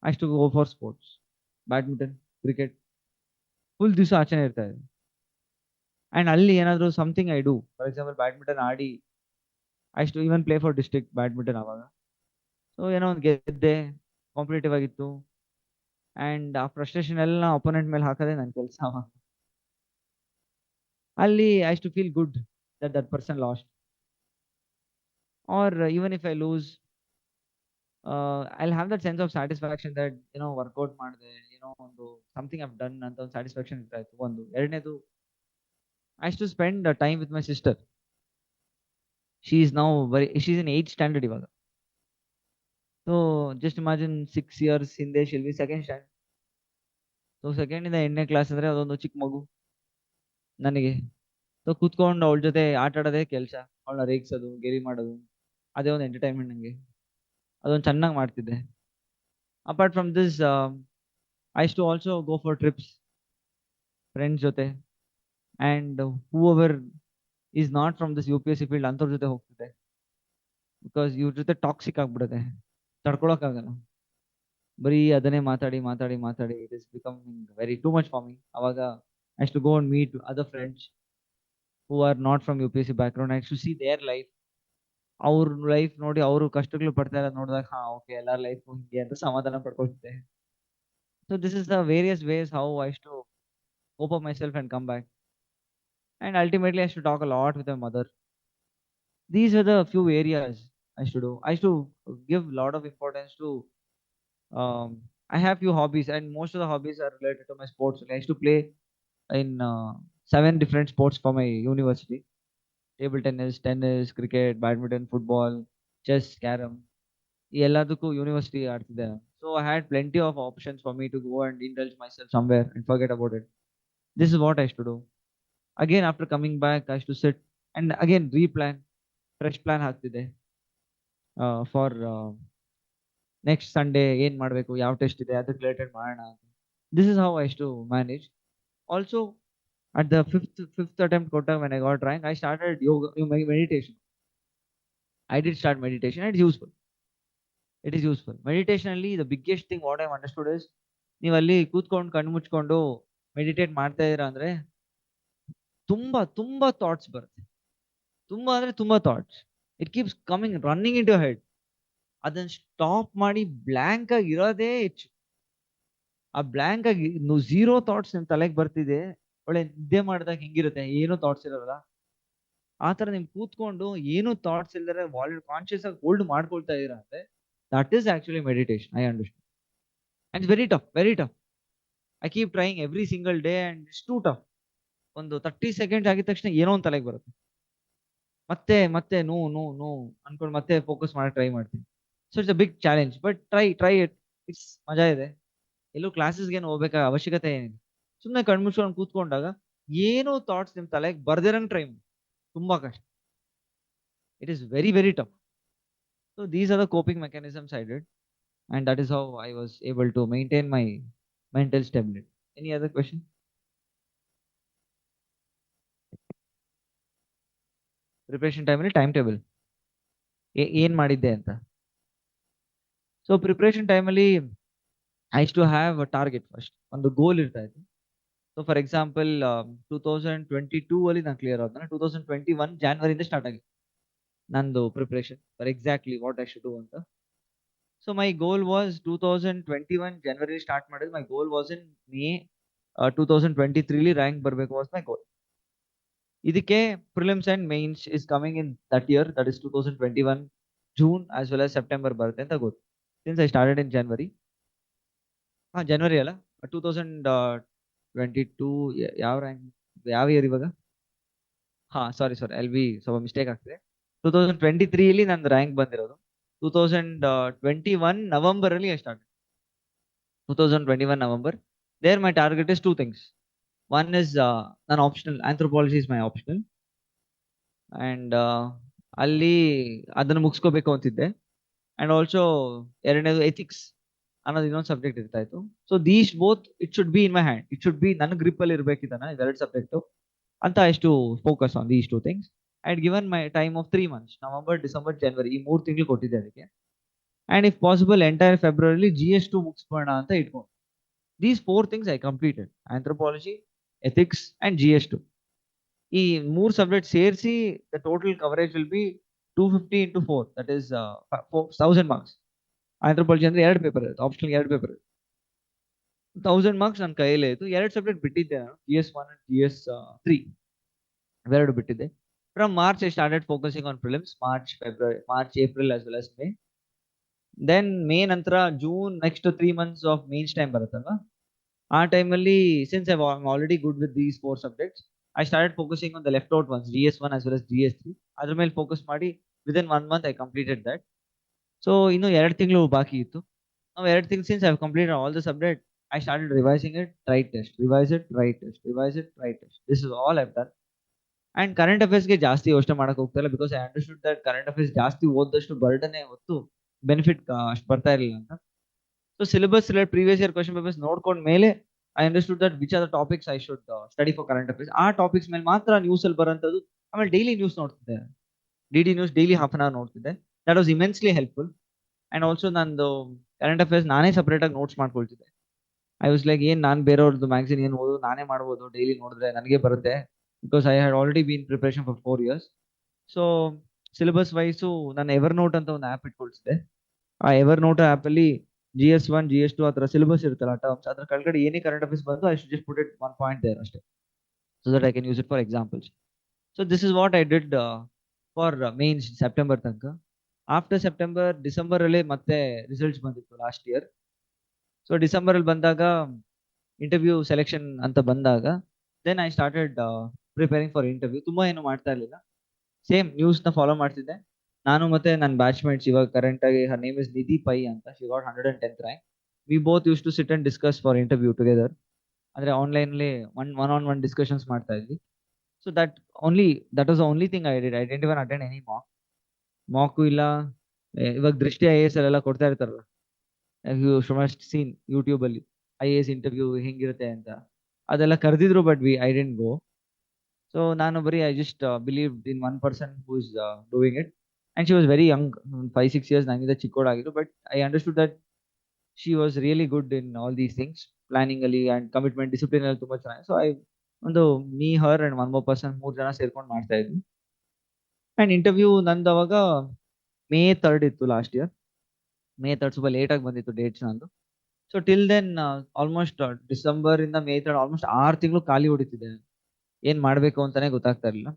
I used to go for sports, badminton, cricket, full ದಿವಸ ಆಚೆನೆ ಇರ್ತಾ ಇದೆ. And ಅಲ್ಲಿ ಏನಾದ್ರು something I do, for example badminton ಆಡಿ I used to even play for district badminton ಅವಾಗ. ಸೊ ಏನೋ ಒಂದು ಗೆದ್ದೆ, ಕಾಂಪಿಟೇಟಿವ್ ಆಗಿತ್ತು. ಅಂಡ್ ಆ ಫ್ರಸ್ಟ್ರೇಷನ್ ಎಲ್ಲ ಅಪೋನೆಂಟ್ ಮೇಲೆ ಹಾಕೋದೇ ನನ್ನ ಕೆಲಸ. ಅಲ್ಲಿ I to feel good that person lost. Or even if I lose, I'll have that sense of satisfaction that work out ಮಾಡಿದೆ, ಒಂದು ಸಮಥಿಂಗ್ ಐವ್ ಡನ್ ಅಂತ ಒಂದು ಸ್ಯಾಟಿಸ್ಫ್ಯಾಕ್ಷನ್ ಇರ್ತಾ ಇತ್ತು. ಒಂದು ಎರಡನೇದು, I to spend time with my sister. She is in 8th standard ಇವಾಗ. So just imagine 6 years ಹಿಂದೆ she'll be second standard. So second ಇಂದ 8ನೇ ಕ್ಲಾಸ್ ಅಂದ್ರೆ ಅದೊಂದು ಚಿಕ್ಕ ಮಗು ನನಗೆ. ಸೊ ಕೂತ್ಕೊಂಡು ಅವಳ ಜೊತೆ ಆಟ ಆಡೋದೇ ಕೆಲಸ, ಅವಳನ್ನ ರೇಗಿಸೋದು, ಗೆರಿ ಮಾಡೋದು, ಅದೇ ಒಂದು ಎಂಟರ್ಟೈನ್ಮೆಂಟ್ ನಂಗೆ. ಅದೊಂದು ಚೆನ್ನಾಗಿ ಮಾಡ್ತಿದ್ದೆ. Apart from this, I to also go for trips friends ಜೊತೆ. And whoever is not from this UPSC field ಅಂಥವ್ರ ಜೊತೆ ಹೋಗ್ತಿದ್ದೆ. ಬಿಕಾಸ್ ಇವ್ರ ಜೊತೆ ಟಾಕ್ಸಿಕ್ ಆಗ್ಬಿಡುತ್ತೆ, ತಡ್ಕೊಳಕ್ಕಾಗಲ್ಲ. ಬರೀ ಅದನ್ನೇ ಮಾತಾಡಿ ಮಾತಾಡಿ ಮಾತಾಡಿ it is becoming very too much for me. ಅವಾಗ I to go and meet other friends who are not from UPSC background. I to see their life. ಅವ್ರ ಲೈಫ್ ನೋಡಿ, ಅವರು ಕಷ್ಟಗಳು ಪಡ್ತಾ ಇರೋದು ನೋಡಿದಾಗ, ಹಾ ಓಕೆ, ಎಲ್ಲಾರ ಲೈಫ್ ಹಿಂಗೆ ಅಂತ ಸಮಾಧಾನ ಪಡ್ಕೊಳ್ತಿದ್ದೆ. So this is the various ways how I used to cope up myself and come back. And ultimately I used to talk a lot with my mother. These are the few areas I used to do. I used to give a lot of importance to, I have few hobbies, and most of the hobbies are related to my sports. I used to play in 7 different sports for my university: table tennis, cricket, badminton, football, chess, carom. ಈ ಎಲ್ಲದಕ್ಕೂ university ಆಡ್ತಿದ್ದೆ. So I had plenty of options for me to go and indulge myself somewhere and forget about it. This is what I used to do. Again, after coming back, I used to sit and again replan, fresh plan ಹಾಕ್ತಿದ್ದೆ for next Sunday ಏನ್ ಮಾಡ್ಬೇಕು, ಯಾವ test ಇದೆ, ಅದಕ್ಕೆ related ಮಾಡೋಣ. This is how I to manage. Also at the fifth attempt kota, when I got rank, I started yoga, meditation. I did start meditation. It's useful. It is useful. Meditation ಅಲ್ಲಿ the biggest thing what I've understood is, ನೀವು ಅಲ್ಲಿ ಕೂತ್ಕೊಂಡು ಕಣ್ಣು ಮುಚ್ಕೊಂಡು meditate ಮಾಡ್ತಾ ಇದೀರಾ ಅಂದ್ರೆ ತುಂಬಾ ತುಂಬಾ ಥಾಟ್ಸ್ ಬರುತ್ತೆ. ತುಂಬಾ ಅಂದ್ರೆ ತುಂಬಾ thoughts. It keeps coming running in to head. ಅದನ್ನ ಸ್ಟಾಪ್ ಮಾಡಿ ಬ್ಲಾಂಕ್ ಆಗಿ ಇರೋದೇ ಹೆಚ್ಚು. ಆ ಬ್ಲಾಂಕ್ ಆಗಿ ಝೀರೋ ಥಾಟ್ಸ್ ನಿಮ್ ತಲೆಗೆ ಬರ್ತಿದೆ. ಒಳ್ಳೆ ನಿದ್ದೆ ಮಾಡಿದಾಗ ಹೆಂಗಿರುತ್ತೆ, ಏನು ಥಾಟ್ಸ್ ಇರೋಲ್ಲ, ಆ ತರ ನಿಮ್ ಕೂತ್ಕೊಂಡು ಏನು ಥಾಟ್ಸ್ ಇಲ್ದರೆ ಕಾನ್ಶಿಯಸ್ ಆಗಿ ಹೋಲ್ಡ್ ಮಾಡ್ಕೊಳ್ತಾ ಇದೀರಾ ಅಂದ್ರೆ, that is actually meditation. I understand. And it's very tough, very tough. I keep trying every single day and it's two tough. ಒಂದು 30 seconds ಆಗಿದ ತಕ್ಷಣ ಏನೋ ಒಂದು ತಲೆಗೆ ಬರುತ್ತೆ. ಮತ್ತೆ ಮತ್ತೆ ನೋ ನೋ ನೋ ಅನ್ಕೊಂಡು ಮತ್ತೆ ಫೋಕಸ್ ಮಾಡಕ್ ಟ್ರೈ ಮಾಡ್ತೀನಿ. So it's a big challenge, but try it. It's ಮಜಾ ಇದೆ. ಎಲ್ಲೂ ಕ್ಲಾಸಸ್ಗೆ ಏನು ಹೋಗ್ಬೇಕಾದ ಅವಶ್ಯಕತೆ ಏನಿದೆ. ಸುಮ್ಮನೆ ಕಣ್ಮುಚ್ಕೊಂಡು ಕೂತ್ಕೊಂಡಾಗ ಏನೋ ಥಾಟ್ಸ್ ನಿಮ್ ತಲೆಗೆ ಬರ್ದಿರಂಗ್ ಟ್ರೈ ಮಾಡಿ. ತುಂಬಾ ಕಷ್ಟ. It is very very tough. So these are the coping mechanisms I did, and that is how I was able to maintain my mental stability. Any other question? Preparation ಟೈಮಲ್ಲಿ time table ಏನ್ ಮಾಡಿದ್ದೆ ಅಂತ. So preparation ಟೈಮಲ್ಲಿ I to have a target. First ಒಂದು goal ಇರ್ತಾ ಇತ್ತು. So for example 2022 ಅಲ್ಲಿ ನಾನು ಕ್ಲಿಯರ್ ಆದ್ಮೇಲೆ 2021 ಜಾನ್ವರಿಯಿಂದ ಸ್ಟಾರ್ಟ್ ಆಗಿತ್ತು ನಂದು preparation for exactly what I should do ಅಂತ. ಸೊ ಮೈ ಗೋಲ್ ವಾಸ್ 2021 ಜನವರಿ ಸ್ಟಾರ್ಟ್ ಮಾಡಿದ್ದು. My goal was in May 2023 rank ಬರಬೇಕು ವಾಸ್ ಮೈ ಗೋಲ್. ಇದಕ್ಕೆ prelims and mains is coming in that year, that is 2021 June as well as September ಬರುತ್ತೆ ಅಂತ ಗೊತ್ತು. Since I started in January. ಜನವರಿ ಅಲ್ಲ, 2022 ಯಾವ ರ್ಯಾಂಕ್, ಯಾವ ಇಯರ್ ಇವಾಗ? ಸಾರಿ ಎಲ್ ಬಿ ಸ್ವಲ್ಪ ಮಿಸ್ಟೇಕ್ ಆಗ್ತಿದೆ. 2023 ಅಲ್ಲಿ ನಂದು ರ್ಯಾಂಕ್ ಬಂದಿರೋದು. 2021 ನವೆಂಬರ್ ಅಲ್ಲಿ start. 2021 November. There my target is two things. One is ನನ್ನ optional, anthropology is my optional, and ಅಲ್ಲಿ ಅದನ್ನು ಮುಗಿಸ್ಕೋಬೇಕು ಅಂತಿದ್ದೆ. ಅಂಡ್ ಆಲ್ಸೋ ಎರಡನೇದು ಎಥಿಕ್ಸ್ ಅನ್ನೋದು ಇನ್ನೊಂದು ಸಬ್ಜೆಕ್ಟ್ ಇರ್ತಾ ಇತ್ತು. So these both it should be in my hand, it should be ನನ್ನ ಗ್ರಿಪ್ ಅಲ್ಲಿ ಇರಬೇಕಿದ್ದಾನ ಇವೆರಡು ಸಬ್ಜೆಕ್ಟ್ ಅಂತ. ಎಷ್ಟು focus on these two things. I had given my time of 3 months, November, December, January, ಈ 3 ತಿಂಗಳು ಕೊಟ್ಟಿದ್ದೆ ಅದಕ್ಕೆ. And if possible entire February GS2 ಮುಗಿಸ್ಬೋಣ ಅಂತ ಇಟ್ಕೊಂಡು. These 4 things I completed: anthropology, ethics and GS2. ಈ 3 ಸಬ್ಜೆಕ್ಟ್ ಸೇರಿಸಿ the total coverage will be 250 into 4, that is 1000 marks. Anthropology ಅಂದ್ರೆ 2 ಪೇಪರ್ ಇರುತ್ತೆ, ಆಪ್ಷನಲ್ 2 ಪೇಪರ್ ಇರುತ್ತೆ. 1000 marks ನನ್ನ ಕೈಯಲ್ಲೇ ಇತ್ತು. 2 ಸಬ್ಜೆಕ್ಟ್ ಬಿಟ್ಟಿದ್ದೆ ನಾನು, GS1 and GS3 ಇವೆರಡು ಬಿಟ್ಟಿದ್ದೆ. From March I started focusing on prelims, March, April as well as May. Then May ನಂತರ June, next 3 months of mains time ಬರುತ್ತಲ್ವಾ, ಆ ಟೈಮಲ್ಲಿ since I already good with these 4 subjects, I started focusing on the left out ones, GS1 as well as GS3. ಅದ್ರ ಮೇಲೆ focus ಮಾಡಿ within 1 month I completed that. So ಇನ್ನು 2 ತಿಂಗಳು ಬಾಕಿ ಇತ್ತು. ನಾವು 2 ತಿಂಗಳು since I completed all the subject, I started revising it, write test, revise it, write test, revise it, write test. This is all I've done. And current ಅಫೇರ್ಸ್ಗೆ ಜಾಸ್ತಿ ಯೋಚನೆ ಮಾಡಕ್ ಹೋಗ್ತಾ ಇಲ್ಲ, because I understood that current affairs ಜಾಸ್ತಿ ಓದಷ್ಟು ಬರ್ಡನೆ ಹೊತ್ತು ಬೆನಿಫಿಟ್ ಅಷ್ಟು ಬರ್ತಾ ಇರಲಿಲ್ಲ ಅಂತ. So syllabus related previous year question papers ನೋಡ್ಕೊಂಡ ಮೇಲೆ I understood that which are the topics I should study for current affairs. ಆ ಟಾಪಿಕ್ಸ್ ಮೇಲೆ ಮಾತ್ರ ನ್ಯೂಸ್ ಅಲ್ಲಿ ಬರೋಂಥದ್ದು. ಆಮೇಲೆ ಡೈಲಿ ನ್ಯೂಸ್ ನೋಡ್ತಿದ್ದೆ, DD news daily half an hour ನೋಡ್ತಿದ್ದೆ. That was immensely helpful. And also ನಂದು ಕರೆಂಟ್ ಅಫೇರ್ಸ್ ನಾನೇ ಸಪರೇಟ್ ಆಗಿ ನೋಟ್ಸ್ ಮಾಡ್ಕೊಳ್ತಿದ್ದೆ. ಐ ವಾಸ್ ಲೈಕ್, ಏನ್ ನಾನು ಬೇರೆಯವ್ರದ್ದು ಮ್ಯಾಗ್ಝಿನ್ ಏನು ಓದು, ನಾನೇ ಮಾಡ್ಬೋದು, ಡೈಲಿ ನೋಡಿದ್ರೆ ನನಗೆ ಬರುತ್ತೆ, because I had already bean preparation for 4 years. So syllabus wise ನಾನು ಎವರ್ ನೋಟ್ ಅಂತ ಒಂದು ಆ್ಯಪ್ ಇಟ್ಕೊಳ್ತಿದ್ದೆ. ಆ ಎವರ್ ನೋಟ್ ಆ್ಯಪ್ ಅಲ್ಲಿ GS1, GS2 ಆ ಥರ ಸಿಲೆಬಸ್ ಇರುತ್ತಲ್ಲ ಟರ್ಮ್ಸ್, ಅದ್ರ ಕೆಳಗಡೆ ಏನೇ ಕರೆಂಟ್ ಅಫೇರ್ಸ್ ಬಂದು I should just put it 1 point there ಅಷ್ಟೇ, so that I can use it for examples. So this is what I did for mains September ತನಕ. ಆಫ್ಟರ್ ಸೆಪ್ಟೆಂಬರ್, ಡಿಸೆಂಬರ್ ಅಲ್ಲಿ ಮತ್ತೆ results ಬಂದಿತ್ತು last year. So December ಅಲ್ಲಿ ಬಂದಾಗ interview selection ಅಂತ ಬಂದಾಗ, then I started preparing for interview. ತುಂಬಾ ಏನು ಮಾಡ್ತಾ ಇರಲಿಲ್ಲ, ಸೇಮ್ ನ್ಯೂಸ್ ನ ಫಾಲೋ ಮಾಡ್ತಿದ್ದೆ. ನಾನು ಮತ್ತೆ ನನ್ನ ಬ್ಯಾಚ್ಮೇಟ್ಸ್, ಇವಾಗ ಕರೆಂಟ್ ಆಗಿ her name is Nidhi Pai ಅಂತ, she got 110th rank. We both use to sit and discuss for interview together. ಅಂದ್ರೆ ಆನ್ಲೈನ್ ಅಲ್ಲಿ ಒನ್ ಆನ್ ಒನ್ ಡಿಸ್ಕಷನ್ಸ್ ಮಾಡ್ತಾ ಇದ್ವಿ. So that was the only thing I did. I didn't even attend any mock ಇಲ್ಲ. ಇವಾಗ Drishti IAS ಅಲ್ಲೆಲ್ಲ ಕೊಡ್ತಾ ಇರ್ತಾರಲ್ಲ, you should must seen YouTube ಅಲ್ಲಿ IAS ಇಂಟರ್ವ್ಯೂ ಹೆಂಗಿರುತ್ತೆ ಅಂತ, ಅದೆಲ್ಲ ಕರೆದಿದ್ರು, but I didn't go. So ನಾನು ಬರೀ I just believed in one person who is doing it, and she was very young, 5-6 years ನಂಗಿಂತ ಚಿಕ್ಕೋಡಾಗಿದ್ರು. But I understood that she was really good in all these things, planning ಅಲ್ಲಿ and commitment, discipline ಅಲ್ಲಿ ತುಂಬಾ ಚೆನ್ನಾಗಿ. So ಒಂದು me, her and one more person, 3 ಜನ ಸೇರ್ಕೊಂಡು ಮಾಡ್ತಾ ಇದ್ವಿ. ಅಂಡ್ ಇಂಟರ್ವ್ಯೂ ನಂದು ಅವಾಗ May 3rd ಇತ್ತು ಲಾಸ್ಟ್ ಇಯರ್. May 3rd ಸ್ವಲ್ಪ ಲೇಟ್ ಆಗಿ ಬಂದಿತ್ತು ಡೇಟ್ಸ್ ನಂದು. So till then almost December ಇಂದ May 3rd ಆಲ್ಮೋಸ್ಟ್ 6 ತಿಂಗಳು ಖಾಲಿ ಹೊಡಿತಿದ್ದೆ. ಏನ್ ಮಾಡ್ಬೇಕು ಅಂತಾನೆ ಗೊತ್ತಾಗ್ತಾ ಇರಲಿಲ್ಲ.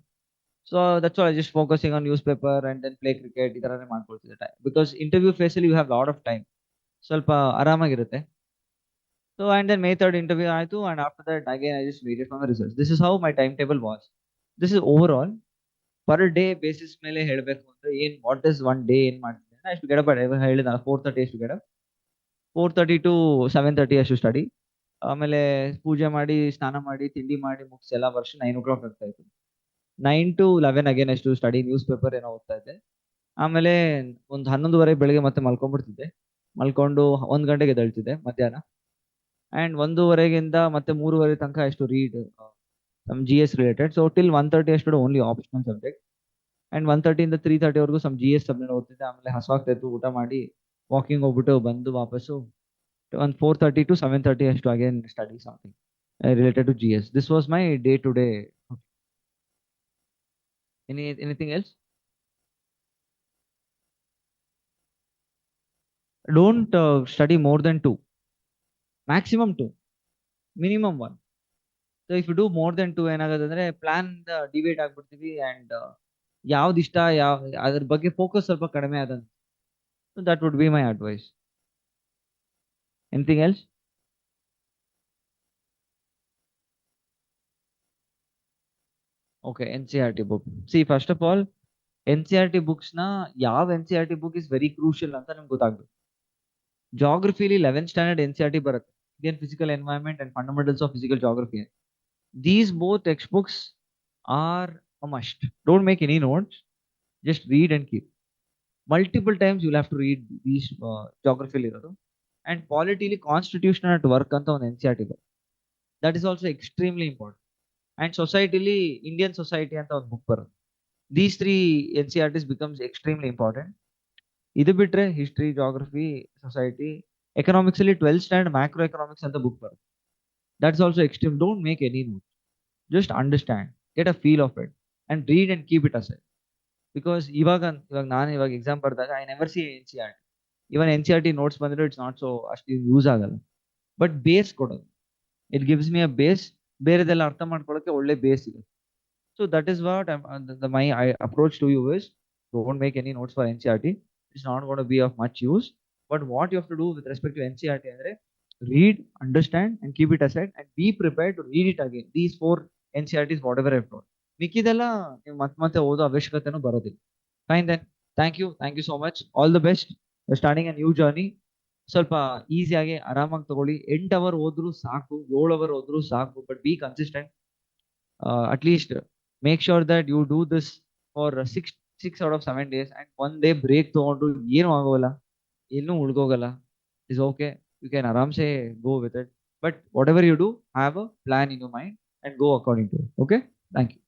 So that's I just focusing on newspaper and then play cricket, ಈ ತರನೇ ಮಾಡ್ಕೊಳ್ತಿದ್ದೆ ಟೈಮ್, ಬಿಕಾಸ್ ಇಂಟರ್ವ್ಯೂ ಫೇಸ್ ಅಲ್ಲಿ you have lot of time, ಸ್ವಲ್ಪ ಆರಾಮಾಗಿರುತ್ತೆ. So and then May 3rd interview ಆಯ್ತು, and after that again I just waited for my results. This is how my time table was. This is over all. Per day basis ಮೇಲೆ ಹೇಳಬೇಕು ಅಂದ್ರೆ what is one day ಏನ್ ಮಾಡ್ತಿದ್ದೆ. ಅಷ್ಟು ಗೆಡಪ್ ಹೇಳಿದ 4:30 ಅಷ್ಟು ಗೆಡಪ್, 4:30 to 7:30 ಅಷ್ಟು ಸ್ಟಡಿ. ಆಮೇಲೆ ಪೂಜೆ ಮಾಡಿ, ಸ್ನಾನ ಮಾಡಿ, ತಿಂಡಿ ಮಾಡಿ ಮುಗಿಸಿ ಎಲ್ಲ ವರ್ಷ 9 o'clock ಆಗ್ತಾ ಇತ್ತು. 9 to 11 ಅಗೇನ್ ಅಷ್ಟು ಸ್ಟಡಿ, ನ್ಯೂಸ್ ಪೇಪರ್ ಏನೋ ಓದ್ತಾ ಇದ್ದೆ. ಆಮೇಲೆ ಒಂದು 11:30 ಬೆಳಗ್ಗೆ ಮತ್ತೆ ಮಲ್ಕೊಂಡ್ಬಿಡ್ತಿದ್ದೆ. ಮಲ್ಕೊಂಡು 1 ಗಂಟೆಗೆ ಎದ್ದೇಳ್ತಿದ್ದೆ ಮಧ್ಯಾಹ್ನ. ಅಂಡ್ 1:30ಗಿಂದ ಮತ್ತೆ 3:30 ತನಕ ಅಷ್ಟು read some GS related. So till 1:30 ಅಷ್ಟು ಓನ್ಲಿ ಆಪ್ಷನಲ್ ಸಬ್ಜೆಕ್ಟ್. ಅಂಡ್ 1:30 ಇಂದ 3:30 ವರೆಗೂ ಸಮ್ GS ಸಬ್ಜೆಕ್ಟ್ ಓದ್ತಿದ್ದೆ. ಆಮೇಲೆ ಹಸುವಾಗ್ತಾ ಇತ್ತು, ಊಟ ಮಾಡಿ ವಾಕಿಂಗ್ ಹೋಗ್ಬಿಟ್ಟು ಬಂದು ವಾಪಸ್ಸು ಒಂದು 4:30 to 7:30 ಅಷ್ಟು again study something. related to GS. This was my day to day. Anything else? Don't study more than two, maximum two, minimum one. So if you do more than two, ಏನಾಗೋದಂದ್ರೆ plan divide ಆಗ್ಬಿಡ್ತೀವಿ and ಯಾವ್ದು ಇಷ್ಟ ಅದ್ರ ಬಗ್ಗೆ focus ಸ್ವಲ್ಪ ಕಡಿಮೆ ಆದಂತ. So that would be my advice. Anything else? Okay, NCERT book. See, first of all, NCERT books na ಯಾವ NCERT book is very crucial ಅಂತ ನಿಮ್ಗೆ ಗೊತ್ತಾಗ್ಬೇಕು. Geography 11th standard NCERT ಬರುತ್ತೆ. Indian Physical Environment and Fundamentals of Physical Geography. These both textbooks are a must. Don't make any notes. Just read and keep. Multiple times you'll have to read these geography ಇರೋದು. And polity constitution at work ಅಂತ ಒಂದು NCERT ಬರುತ್ತೆ. That is also extremely important. And society Indian society ಅಂತ ಒಂದು book ಬರುತ್ತೆ. These three NCERTs becomes extremely important. ಇದು ಬಿಟ್ರೆ history, geography, society, economics ಅಲ್ಲಿ 12th ಸ್ಟ್ಯಾಂಡರ್ಡ್ ಮ್ಯಾಕ್ರೋ ಎಕನಾಮಿಕ್ಸ್ ಅಂತ ಬುಕ್ ಬರುತ್ತೆ. That's also extreme. Don't make any note, just understand, get a feel of it and read and keep it aside. Because ನಾನು ಇವಾಗ exam ಬರ್ದಾಗ I never see NCERT. Even NCERT notes ಬಂದ್ರೆ it's not so ಅಷ್ಟು use ಆಗಲ್ಲ. But base ಕೊಡೋದು, it gives me a base. ಬೇರೆದೆಲ್ಲ ಅರ್ಥ ಮಾಡ್ಕೊಳ್ಳೋಕೆ ಒಳ್ಳೆ ಬೇಸ್ ಇದೆ. So that is what my approach to you is, don't make any notes for NCERT. It's not going to be of much use. But what you have to do with respect to NCERT, read, understand, and keep it aside, and be prepared to read it again. These 4 NCERTs, whatever I've taught. ಮಿಕ್ಕಿದೆಲ್ಲ ನೀವು ಮತ್ತೆ ಓದೋ ಅವಶ್ಯಕತೆನೂ ಬರೋದಿಲ್ಲ. Fine then. Thank you so much. All the best. You're starting a new journey. ಸ್ವಲ್ಪ ಈಸಿಯಾಗಿ ಆರಾಮಾಗಿ ತಗೊಳ್ಳಿ. 8 hour ಹೋದ್ರು ಸಾಕು, 7 ಅವರ್ ಹೋದ್ರು ಸಾಕು, but B consistent. At least make sure that you do this for 6 out of 7 days, and one day break ತಗೊಂಡು ಏನು ಆಗೋಲ್ಲ, ಏನು ಉಳ್ಕೋಗಲ್ಲ. Is okay. You can ಆರಾಮ್ಸೆ go with it. But whatever you do, have a plan in your mind and go according to it. Okay? Thank you.